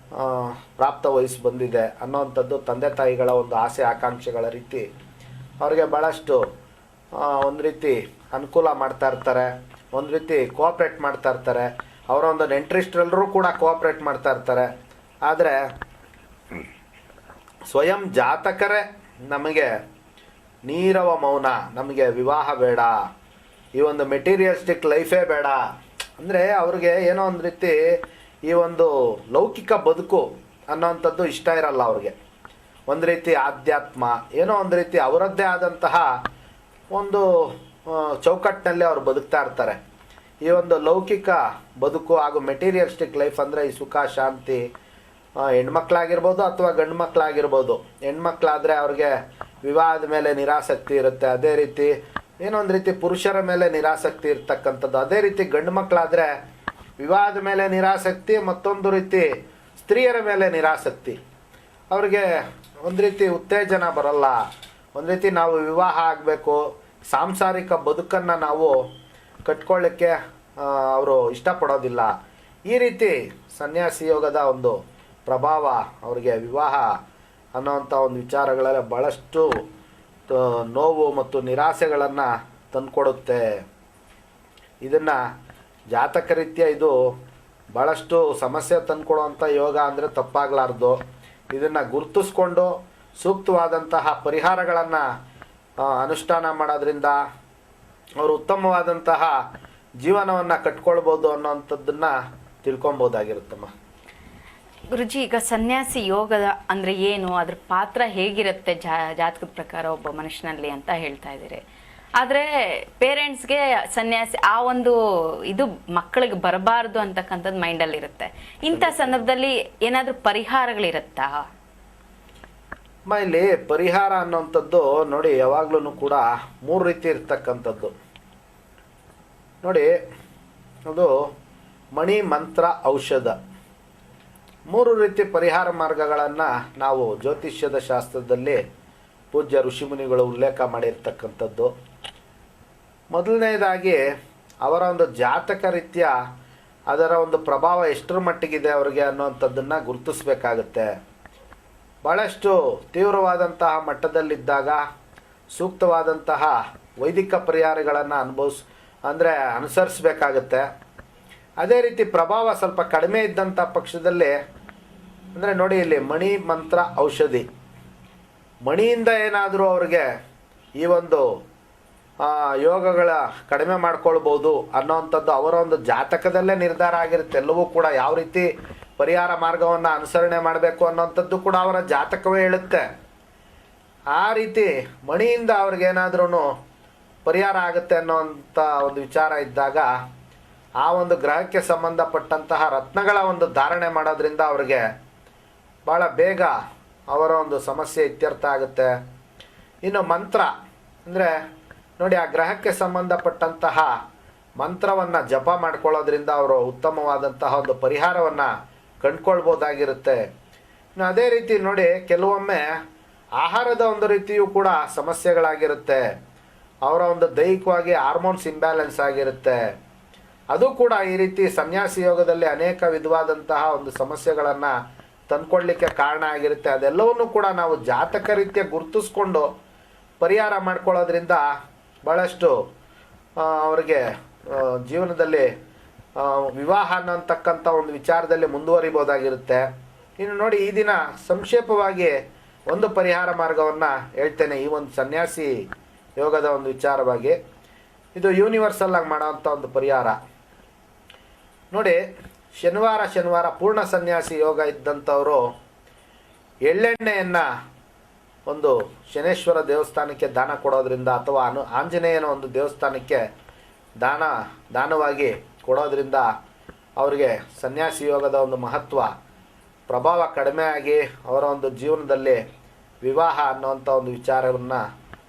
ಪ್ರಾಪ್ತ ವಯಸ್ಸು ಬಂದಿದೆ ಅನ್ನೋವಂಥದ್ದು ತಂದೆ ತಾಯಿಗಳ ಒಂದು ಆಸೆ ಆಕಾಂಕ್ಷೆಗಳ ರೀತಿ ಅವ್ರಿಗೆ ಭಾಳಷ್ಟು ಒಂದು ರೀತಿ ಅನುಕೂಲ ಮಾಡ್ತಾ ಇರ್ತಾರೆ, ಒಂದು ರೀತಿ ಕೋಆಪ್ರೇಟ್ ಮಾಡ್ತಾ ಇರ್ತಾರೆ. ಅವರ ಒಂದು ನೆಂಟರಿಷ್ಟರೆಲ್ಲರೂ ಕೂಡ ಕೋಆಪ್ರೇಟ್ ಮಾಡ್ತಾ ಇರ್ತಾರೆ. ಆದರೆ ಸ್ವಯಂ ಜಾತಕರೇ ನಮಗೆ ನೀರವ ಮೌನ, ನಮಗೆ ವಿವಾಹ ಬೇಡ, ಈ ಒಂದು ಮೆಟೀರಿಯಲಿಸ್ಟಿಕ್ ಲೈಫೇ ಬೇಡ ಅಂದರೆ ಅವ್ರಿಗೆ ಏನೋ ಒಂದು ರೀತಿ ಈ ಒಂದು ಲೌಕಿಕ ಬದುಕು ಅನ್ನೋವಂಥದ್ದು ಇಷ್ಟ ಇರಲ್ಲ ಅವ್ರಿಗೆ. ಒಂದು ರೀತಿ ಆಧ್ಯಾತ್ಮ, ಏನೋ ಒಂದು ರೀತಿ ಅವರದ್ದೇ ಆದಂತಹ ಒಂದು ಚೌಕಟ್ಟಿನಲ್ಲಿ ಅವರು ಬದುಕ್ತಾ ಇರ್ತಾರೆ. ಈ ಒಂದು ಲೌಕಿಕ ಬದುಕು ಹಾಗೂ ಮೆಟೀರಿಯಲಿಸ್ಟಿಕ್ ಲೈಫ್ ಅಂದರೆ ಈ ಸುಖ ಶಾಂತಿ, ಹೆಣ್ಮಕ್ಳಾಗಿರ್ಬೋದು ಅಥವಾ ಗಂಡು ಮಕ್ಕಳಾಗಿರ್ಬೋದು. ಹೆಣ್ಮಕ್ಳಾದರೆ ಅವ್ರಿಗೆ ವಿವಾಹದ ಮೇಲೆ ನಿರಾಸಕ್ತಿ ಇರುತ್ತೆ, ಅದೇ ರೀತಿ ಏನೋ ಒಂದು ರೀತಿ ಪುರುಷರ ಮೇಲೆ ನಿರಾಸಕ್ತಿ ಇರ್ತಕ್ಕಂಥದ್ದು. ಅದೇ ರೀತಿ ಗಂಡು ಮಕ್ಕಳಾದರೆ ವಿವಾಹದ ಮೇಲೆ ನಿರಾಸಕ್ತಿ, ಮತ್ತೊಂದು ರೀತಿ ಸ್ತ್ರೀಯರ ಮೇಲೆ ನಿರಾಸಕ್ತಿ. ಅವ್ರಿಗೆ ಒಂದು ರೀತಿ ಉತ್ತೇಜನ ಬರಲ್ಲ. ಒಂದು ರೀತಿ ನಾವು ವಿವಾಹ ಆಗಬೇಕು, ಸಾಂಸಾರಿಕ ಬದುಕನ್ನು ನಾವು ಕಟ್ಕೊಳ್ಳಿಕ್ಕೆ ಅವರು ಇಷ್ಟಪಡೋದಿಲ್ಲ. ಈ ರೀತಿ ಸನ್ಯಾಸಿ ಯೋಗದ ಒಂದು ಪ್ರಭಾವ ಅವರಿಗೆ ವಿವಾಹ ಅನ್ನೋವಂಥ ಒಂದು ವಿಚಾರಗಳಲ್ಲಿ ಭಾಳಷ್ಟು ನೋವು ಮತ್ತು ನಿರಾಸೆಗಳನ್ನು ತಂದುಕೊಡುತ್ತೆ. ಇದನ್ನು ಜಾತಕ ರೀತ್ಯ ಇದು ಭಾಳಷ್ಟು ಸಮಸ್ಯೆ ತಂದುಕೊಡುವಂಥ ಯೋಗ ಅಂದರೆ ತಪ್ಪಾಗಲಾರ್ದು. ಇದನ್ನು ಗುರುತಿಸ್ಕೊಂಡು ಸೂಕ್ತವಾದಂತಹ ಪರಿಹಾರಗಳನ್ನು ಅನುಷ್ಠಾನ ಮಾಡೋದ್ರಿಂದ ಅವರು ಉತ್ತಮವಾದಂತಹ ಜೀವನವನ್ನು ಕಟ್ಕೊಳ್ಬೋದು ಅನ್ನೋವಂಥದ್ದನ್ನು ತಿಳ್ಕೊಬೋದಾಗಿರುತ್ತಮ್ಮ. ಗುರುಜಿ, ಈಗ ಸನ್ಯಾಸಿ ಯೋಗದ ಅಂದರೆ ಏನು, ಅದ್ರ ಪಾತ್ರ ಹೇಗಿರುತ್ತೆ ಜಾತಕದ ಪ್ರಕಾರ ಒಬ್ಬ ಮನುಷ್ಯನಲ್ಲಿ ಅಂತ ಹೇಳ್ತಾ ಇದ್ದೀರಿ. ಆದರೆ ಪೇರೆಂಟ್ಸ್ಗೆ ಸನ್ಯಾಸಿ ಆ ಒಂದು ಇದು ಮಕ್ಕಳಿಗೆ ಬರಬಾರ್ದು ಅಂತಕ್ಕಂಥದ್ದು ಮೈಂಡಲ್ಲಿ ಇರುತ್ತೆ. ಇಂಥ ಸಂದರ್ಭದಲ್ಲಿ ಏನಾದರೂ ಪರಿಹಾರಗಳಿರುತ್ತಾ? ಇಲ್ಲಿ ಪರಿಹಾರ ಅನ್ನೋಂಥದ್ದು ನೋಡಿ ಯಾವಾಗ್ಲೂ ಕೂಡ 3 ರೀತಿ ಇರ್ತಕ್ಕಂಥದ್ದು. ನೋಡಿ, ಅದು ಮಣಿ, ಮಂತ್ರ, ಔಷಧ, 3 ರೀತಿ ಪರಿಹಾರ ಮಾರ್ಗಗಳನ್ನು ನಾವು ಜ್ಯೋತಿಷ್ಯದ ಶಾಸ್ತ್ರದಲ್ಲಿ ಪೂಜ್ಯ ಋಷಿಮುನಿಗಳು ಉಲ್ಲೇಖ ಮಾಡಿರ್ತಕ್ಕಂಥದ್ದು. ಮೊದಲನೇದಾಗಿ ಅವರ ಒಂದು ಜಾತಕ ರೀತ್ಯ ಅದರ ಒಂದು ಪ್ರಭಾವ ಎಷ್ಟರ ಮಟ್ಟಿಗಿದೆ ಅವರಿಗೆ ಅನ್ನೋವಂಥದ್ದನ್ನು ಗುರುತಿಸ್ಬೇಕಾಗುತ್ತೆ. ಭಾಳಷ್ಟು ತೀವ್ರವಾದಂತಹ ಮಟ್ಟದಲ್ಲಿದ್ದಾಗ ಸೂಕ್ತವಾದಂತಹ ವೈದಿಕ ಪರಿಹಾರಗಳನ್ನು ಅನುಸರಿಸಬೇಕಾಗುತ್ತೆ. ಅದೇ ರೀತಿ ಪ್ರಭಾವ ಸ್ವಲ್ಪ ಕಡಿಮೆ ಇದ್ದಂಥ ಪಕ್ಷದಲ್ಲಿ ಅಂದರೆ ನೋಡಿ, ಇಲ್ಲಿ ಮಣಿ, ಮಂತ್ರ, ಔಷಧಿ, ಮಣಿಯಿಂದ ಏನಾದರೂ ಅವ್ರಿಗೆ ಈ ಒಂದು ಯೋಗಗಳ ಕಡಿಮೆ ಮಾಡ್ಕೊಳ್ಬೋದು ಅನ್ನೋವಂಥದ್ದು ಅವರ ಒಂದು ಜಾತಕದಲ್ಲೇ ನಿರ್ಧಾರ ಆಗಿರುತ್ತೆ. ಎಲ್ಲವೂ ಕೂಡ ಯಾವ ರೀತಿ ಪರಿಹಾರ ಮಾರ್ಗವನ್ನು ಅನುಸರಣೆ ಮಾಡಬೇಕು ಅನ್ನೋವಂಥದ್ದು ಕೂಡ ಅವರ ಜಾತಕವೇ ಹೇಳುತ್ತೆ. ಆ ರೀತಿ ಮಣಿಯಿಂದ ಅವ್ರಿಗೇನಾದ್ರೂ ಪರಿಹಾರ ಆಗುತ್ತೆ ಅನ್ನೋವಂಥ ಒಂದು ವಿಚಾರ ಇದ್ದಾಗ ಆ ಒಂದು ಗ್ರಹಕ್ಕೆ ಸಂಬಂಧಪಟ್ಟಂತಹ ರತ್ನಗಳ ಒಂದು ಧಾರಣೆ ಮಾಡೋದ್ರಿಂದ ಅವ್ರಿಗೆ ಭಾಳ ಬೇಗ ಅವರ ಒಂದು ಸಮಸ್ಯೆ ಇತ್ಯರ್ಥ ಆಗುತ್ತೆ. ಇನ್ನು ಮಂತ್ರ ಅಂದರೆ ನೋಡಿ, ಆ ಗ್ರಹಕ್ಕೆ ಸಂಬಂಧಪಟ್ಟಂತಹ ಮಂತ್ರವನ್ನು ಜಪ ಮಾಡ್ಕೊಳ್ಳೋದ್ರಿಂದ ಅವರು ಉತ್ತಮವಾದಂತಹ ಒಂದು ಪರಿಹಾರವನ್ನು ಕಂಡುಕೊಳ್ಬೋದಾಗಿರುತ್ತೆ. ಇನ್ನು ಅದೇ ರೀತಿ ನೋಡಿ, ಕೆಲವೊಮ್ಮೆ ಆಹಾರದ ಒಂದು ರೀತಿಯೂ ಕೂಡ ಸಮಸ್ಯೆಗಳಾಗಿರುತ್ತೆ. ಅವರ ಒಂದು ದೈಹಿಕವಾಗಿ ಹಾರ್ಮೋನ್ಸ್ ಇಂಬ್ಯಾಲೆನ್ಸ್ ಆಗಿರುತ್ತೆ. ಅದು ಕೂಡ ಈ ರೀತಿ ಸನ್ಯಾಸಿ ಯೋಗದಲ್ಲಿ ಅನೇಕ ವಿಧವಾದಂತಹ ಒಂದು ಸಮಸ್ಯೆಗಳನ್ನು ತಂದ್ಕೊಡ್ಲಿಕ್ಕೆ ಕಾರಣ ಆಗಿರುತ್ತೆ. ಅದೆಲ್ಲವನ್ನೂ ಕೂಡ ನಾವು ಜಾತಕ ರೀತಿಯ ಗುರುತಿಸ್ಕೊಂಡು ಪರಿಹಾರ ಮಾಡ್ಕೊಳ್ಳೋದ್ರಿಂದ ಭಾಳಷ್ಟು ಅವರಿಗೆ ಜೀವನದಲ್ಲಿ ವಿವಾಹ ಅನ್ನೋಂತಕ್ಕಂಥ ಒಂದು ವಿಚಾರದಲ್ಲಿ ಮುಂದುವರಿಬೋದಾಗಿರುತ್ತೆ. ಇನ್ನು ನೋಡಿ, ಈ ದಿನ ಸಂಕ್ಷೇಪವಾಗಿ ಒಂದು ಪರಿಹಾರ ಮಾರ್ಗವನ್ನು ಹೇಳ್ತೇನೆ. ಈ ಒಂದು ಸನ್ಯಾಸಿ ಯೋಗದ ಒಂದು ವಿಚಾರವಾಗಿ ಇದು ಯೂನಿವರ್ಸಲ್ ಆಗಿ ಮಾಡೋವಂಥ ಒಂದು ಪರಿಹಾರ. ನೋಡಿ, ಶನಿವಾರ ಪೂರ್ಣ ಸನ್ಯಾಸಿ ಯೋಗ ಇದ್ದಂಥವರು ಎಳ್ಳೆಣ್ಣೆಯನ್ನು ಒಂದು ಶನೇಶ್ವರ ದೇವಸ್ಥಾನಕ್ಕೆ ದಾನ ಕೊಡೋದ್ರಿಂದ ಅಥವಾ ಆಂಜನೇಯನ ಒಂದು ದೇವಸ್ಥಾನಕ್ಕೆ ದಾನವಾಗಿ ಕೊಡೋದ್ರಿಂದ ಅವರಿಗೆ ಸನ್ಯಾಸಿ ಯೋಗದ ಒಂದು ಮಹತ್ವ ಪ್ರಭಾವ ಕಡಿಮೆ ಆಗಿ ಅವರ ಒಂದು ಜೀವನದಲ್ಲಿ ವಿವಾಹ ಅನ್ನೋವಂಥ ಒಂದು ವಿಚಾರವನ್ನು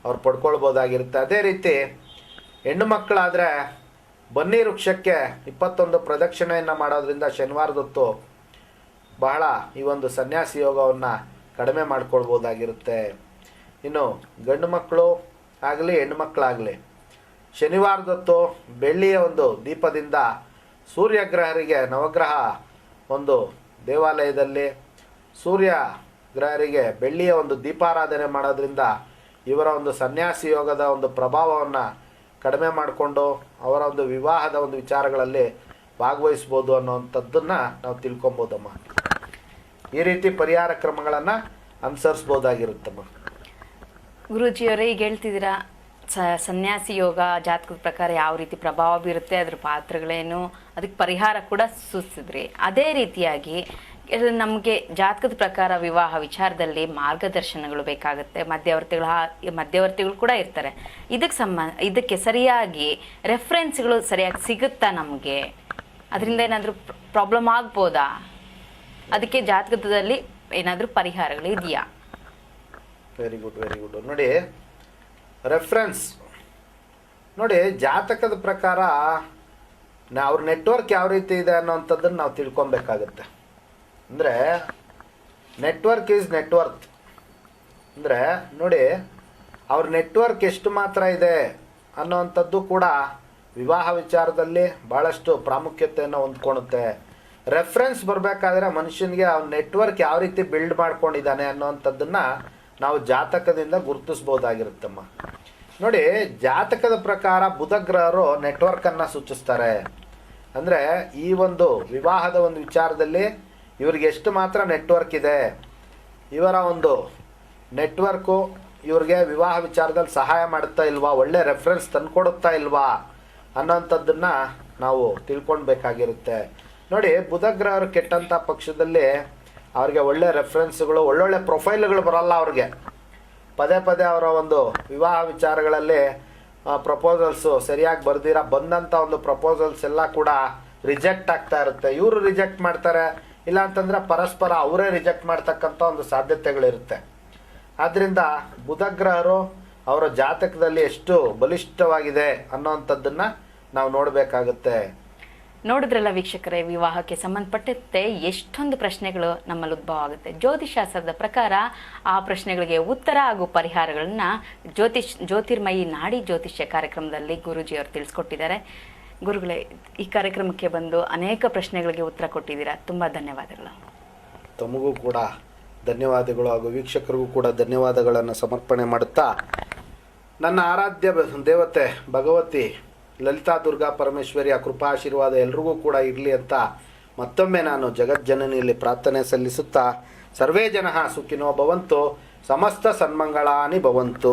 ಅವ್ರು ಪಡ್ಕೊಳ್ಬೋದಾಗಿರುತ್ತೆ. ಅದೇ ರೀತಿ ಹೆಣ್ಣು ಮಕ್ಕಳಾದರೆ ಬನ್ನಿ ವೃಕ್ಷಕ್ಕೆ 21 ಪ್ರದಕ್ಷಿಣೆಯನ್ನು ಮಾಡೋದ್ರಿಂದ ಶನಿವಾರದೊತ್ತು ಬಹಳ ಈ ಒಂದು ಸನ್ಯಾಸಿ ಯೋಗವನ್ನು ಕಡಿಮೆ ಮಾಡ್ಕೊಳ್ಬೋದಾಗಿರುತ್ತೆ. ಇನ್ನು ಗಂಡು ಮಕ್ಕಳು ಆಗಲಿ ಹೆಣ್ಣು ಮಕ್ಕಳಾಗಲಿ ಶನಿವಾರದೊತ್ತು ಬೆಳ್ಳಿಯ ಒಂದು ದೀಪದಿಂದ ಸೂರ್ಯಗ್ರಹರಿಗೆ ನವಗ್ರಹ ಒಂದು ದೇವಾಲಯದಲ್ಲಿ ಸೂರ್ಯಗ್ರಹರಿಗೆ ಬೆಳ್ಳಿಯ ಒಂದು ದೀಪಾರಾಧನೆ ಮಾಡೋದ್ರಿಂದ ಇವರ ಒಂದು ಸನ್ಯಾಸಿ ಯೋಗದ ಒಂದು ಪ್ರಭಾವವನ್ನು ಕಡಿಮೆ ಮಾಡಿಕೊಂಡು ಅವರ ಒಂದು ವಿವಾಹದ ಒಂದು ವಿಚಾರಗಳಲ್ಲಿ ಭಾಗವಹಿಸ್ಬೋದು ಅನ್ನೋವಂಥದ್ದನ್ನು ನಾವು ತಿಳ್ಕೊಬೋದಮ್ಮ. ಈ ರೀತಿ ಪರಿಹಾರ ಕ್ರಮಗಳನ್ನು ಅನುಸರಿಸ್ಬೋದಾಗಿರುತ್ತಮ್ಮ. ಗುರೂಜಿಯವರೇ, ಈಗ ಹೇಳ್ತಿದ್ದೀರಾ ಸನ್ಯಾಸಿ ಯೋಗ ಜಾತಕದ ಪ್ರಕಾರ ಯಾವ ರೀತಿ ಪ್ರಭಾವ ಬೀರುತ್ತೆ, ಅದ್ರ ಪಾತ್ರಗಳೇನು, ಅದಕ್ಕೆ ಪರಿಹಾರ ಕೂಡ ಸೂಚಿಸಿದ್ರಿ. ಅದೇ ರೀತಿಯಾಗಿ ನಮಗೆ ಜಾತಕದ ಪ್ರಕಾರ ವಿವಾಹ ವಿಚಾರದಲ್ಲಿ ಮಾರ್ಗದರ್ಶನಗಳು ಬೇಕಾಗುತ್ತೆ. ಮಧ್ಯವರ್ತಿಗಳು ಕೂಡ ಇರ್ತಾರೆ. ಇದಕ್ಕೆ ಸರಿಯಾಗಿ ರೆಫರೆನ್ಸ್ಗಳು ಸರಿಯಾಗಿ ಸಿಗುತ್ತಾ ನಮಗೆ? ಅದರಿಂದ ಏನಾದರೂ ಪ್ರಾಬ್ಲಮ್ ಆಗ್ಬೋದಾ? ಅದಕ್ಕೆ ಜಾತಕದಲ್ಲಿ ಏನಾದರೂ ಪರಿಹಾರಗಳು ಇದೆಯಾ? Very good. ನೋಡಿ, ರೆಫರೆನ್ಸ್ ನೋಡಿ, ಜಾತಕದ ಪ್ರಕಾರ ಅವ್ರ ನೆಟ್ವರ್ಕ್ ಯಾವ ರೀತಿ ಇದೆ ಅನ್ನೋವಂಥದ್ದನ್ನು ನಾವು ತಿಳ್ಕೊಬೇಕಾಗುತ್ತೆ. ಅಂದರೆ ನೆಟ್ವರ್ಕ್ ಈಸ್ ನೆಟ್ವರ್ಕ್. ಅಂದರೆ ನೋಡಿ, ಅವ್ರ ನೆಟ್ವರ್ಕ್ ಎಷ್ಟು ಮಾತ್ರ ಇದೆ ಅನ್ನೋವಂಥದ್ದು ಕೂಡ ವಿವಾಹ ವಿಚಾರದಲ್ಲಿ ಭಾಳಷ್ಟು ಪ್ರಾಮುಖ್ಯತೆಯನ್ನು ಹೊಂದ್ಕೊಳುತ್ತೆ. ರೆಫರೆನ್ಸ್ ಬರಬೇಕಾದ್ರೆ ಮನುಷ್ಯನಿಗೆ ಅವ್ನ ನೆಟ್ವರ್ಕ್ ಯಾವ ರೀತಿ ಬಿಲ್ಡ್ ಮಾಡ್ಕೊಂಡಿದ್ದಾನೆ ಅನ್ನೋವಂಥದ್ದನ್ನು ನಾವು ಜಾತಕದಿಂದ ಗುರುತಿಸ್ಬೋದಾಗಿರುತ್ತಮ್ಮ. ನೋಡಿ, ಜಾತಕದ ಪ್ರಕಾರ ಬುಧ ಗ್ರಹರು ನೆಟ್ವರ್ಕನ್ನು ಸೂಚಿಸ್ತಾರೆ. ಅಂದರೆ ಈ ಒಂದು ವಿವಾಹದ ಒಂದು ವಿಚಾರದಲ್ಲಿ ಇವ್ರಿಗೆ ಎಷ್ಟು ಮಾತ್ರ ನೆಟ್ವರ್ಕ್ ಇದೆ, ಇವರ ಒಂದು ನೆಟ್ವರ್ಕು ಇವ್ರಿಗೆ ವಿವಾಹ ವಿಚಾರದಲ್ಲಿ ಸಹಾಯ ಮಾಡುತ್ತಾ ಇಲ್ವಾ, ಒಳ್ಳೆ ರೆಫರೆನ್ಸ್ ತಂದುಕೊಡುತ್ತಾ ಇಲ್ವಾ ಅನ್ನೋಂಥದ್ದನ್ನು ನಾವು ತಿಳ್ಕೊಳ್ಬೇಕಾಗಿರುತ್ತೆ. ನೋಡಿ, ಬುಧ ಗ್ರಹರು ಕೆಟ್ಟಂಥ ಪಕ್ಷದಲ್ಲಿ ಅವ್ರಿಗೆ ಒಳ್ಳೆ ರೆಫರೆನ್ಸ್ಗಳು, ಒಳ್ಳೊಳ್ಳೆ ಪ್ರೊಫೈಲ್ಗಳು ಬರಲ್ಲ. ಅವ್ರಿಗೆ ಪದೇ ಅವರ ಒಂದು ವಿವಾಹ ವಿಚಾರಗಳಲ್ಲಿ ಪ್ರಪೋಸಲ್ಸು ಸರಿಯಾಗಿ ಬಂದಂಥ ಒಂದು ಪ್ರಪೋಸಲ್ಸ್ ಎಲ್ಲ ಕೂಡ ರಿಜೆಕ್ಟ್ ಆಗ್ತಾ ಇರುತ್ತೆ. ಇವರು ರಿಜೆಕ್ಟ್ ಮಾಡ್ತಾರೆ, ಇಲ್ಲ ಅಂತಂದರೆ ಪರಸ್ಪರ ಅವರೇ ರಿಜೆಕ್ಟ್ ಮಾಡ್ತಕ್ಕಂಥ ಒಂದು ಸಾಧ್ಯತೆಗಳಿರುತ್ತೆ. ಆದ್ದರಿಂದ ಬುಧ ಗ್ರಹರು ಅವರ ಜಾತಕದಲ್ಲಿ ಎಷ್ಟು ಬಲಿಷ್ಠವಾಗಿದೆ ಅನ್ನೋವಂಥದ್ದನ್ನು ನಾವು ನೋಡಬೇಕಾಗುತ್ತೆ. ನೋಡಿದ್ರಲ್ಲ ವೀಕ್ಷಕರೇ, ವಿವಾಹಕ್ಕೆ ಸಂಬಂಧಪಟ್ಟಂತೆ ಎಷ್ಟೊಂದು ಪ್ರಶ್ನೆಗಳು ನಮ್ಮಲ್ಲಿ ಉದ್ಭವ ಆಗುತ್ತೆ. ಜ್ಯೋತಿಷಾಸ್ತ್ರದ ಪ್ರಕಾರ ಆ ಪ್ರಶ್ನೆಗಳಿಗೆ ಉತ್ತರ ಹಾಗೂ ಪರಿಹಾರಗಳನ್ನ ಜ್ಯೋತಿರ್ಮಯಿ ನಾಡಿ ಜ್ಯೋತಿಷ್ಯ ಕಾರ್ಯಕ್ರಮದಲ್ಲಿ ಗುರೂಜಿಯವರು ತಿಳಿಸ್ಕೊಟ್ಟಿದ್ದಾರೆ. ಗುರುಗಳೇ, ಈ ಕಾರ್ಯಕ್ರಮಕ್ಕೆ ಬಂದು ಅನೇಕ ಪ್ರಶ್ನೆಗಳಿಗೆ ಉತ್ತರ ಕೊಟ್ಟಿದ್ದೀರಾ. ತುಂಬ ಧನ್ಯವಾದಗಳು. ತಮಗೂ ಕೂಡ ಧನ್ಯವಾದಗಳು ಹಾಗೂ ವೀಕ್ಷಕರಿಗೂ ಕೂಡ ಧನ್ಯವಾದಗಳನ್ನು ಸಮರ್ಪಣೆ ಮಾಡುತ್ತಾ, ನನ್ನ ಆರಾಧ್ಯ ದೇವತೆ ಭಗವತಿ ಲಲಿತಾ ದುರ್ಗಾ ಪರಮೇಶ್ವರಿಯ ಕೃಪಾಶೀರ್ವಾದ ಎಲ್ರಿಗೂ ಕೂಡ ಇರಲಿ ಅಂತ ಮತ್ತೊಮ್ಮೆ ನಾನು ಜಗಜ್ಜನನಿಯಲ್ಲಿ ಪ್ರಾರ್ಥನೆ ಸಲ್ಲಿಸುತ್ತಾ, ಸರ್ವೇ ಜನಃ ಸುಖಿನೋ ಭವಂತು, ಸಮಸ್ತ ಸನ್ಮಂಗಳಾನಿ ಭವಂತು.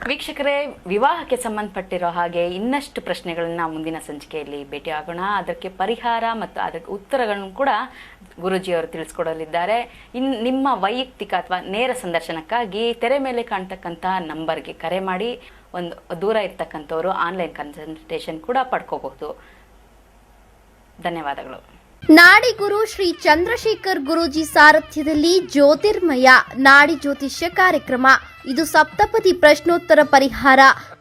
ವೀಕ್ಷಕರೇ, ವಿವಾಹಕ್ಕೆ ಸಂಬಂಧಪಟ್ಟಿರೋ ಹಾಗೆ ಇನ್ನಷ್ಟು ಪ್ರಶ್ನೆಗಳನ್ನ ಮುಂದಿನ ಸಂಚಿಕೆಯಲ್ಲಿ ಭೇಟಿಯಾಗೋಣ. ಅದಕ್ಕೆ ಪರಿಹಾರ ಮತ್ತು ಅದಕ್ಕೆ ಉತ್ತರಗಳನ್ನು ಕೂಡ ಗುರೂಜಿಯವರು ತಿಳಿಸ್ಕೊಡಲಿದ್ದಾರೆ. ನಿಮ್ಮ ವೈಯಕ್ತಿಕ ಅಥವಾ ನೇರ ಸಂದರ್ಶನಕ್ಕಾಗಿ ತೆರೆ ಮೇಲೆ ಕಾಣ್ತಕ್ಕಂಥ ನಂಬರ್ಗೆ ಕರೆ ಮಾಡಿ ಒಂದು ದೂರ ಇರ್ತಕ್ಕಂಥವರು ಆನ್ಲೈನ್ ಕನ್ಸಲ್ಟೇಷನ್ ಕೂಡ ಪಡ್ಕೋಬಹುದು. ಧನ್ಯವಾದಗಳು. ನಾಡಿಗುರು ಶ್ರೀ ಚಂದ್ರಶೇಖರ್ ಗುರೂಜಿ ಸಾರಥ್ಯದಲ್ಲಿ ಜ್ಯೋತಿರ್ಮಯ ನಾಡಿ ಜ್ಯೋತಿಷ್ಯ ಕಾರ್ಯಕ್ರಮ. ಇದು ಸಪ್ತಪದಿ ಪ್ರಶ್ನೋತ್ತರ ಪರಿಹಾರ.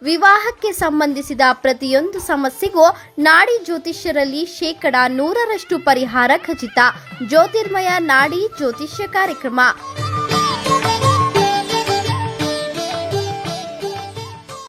ವಿವಾಹಕ್ಕೆ ಸಂಬಂಧಿಸಿದ ಪ್ರತಿಯೊಂದು ಸಮಸ್ಯೆಗೂ ನಾಡಿ ಜ್ಯೋತಿಷ್ಯರಲ್ಲಿ 100% ಪರಿಹಾರ ಖಚಿತ. ಜ್ಯೋತಿರ್ಮಯ ನಾಡಿ ಜ್ಯೋತಿಷ್ಯ ಕಾರ್ಯಕ್ರಮ.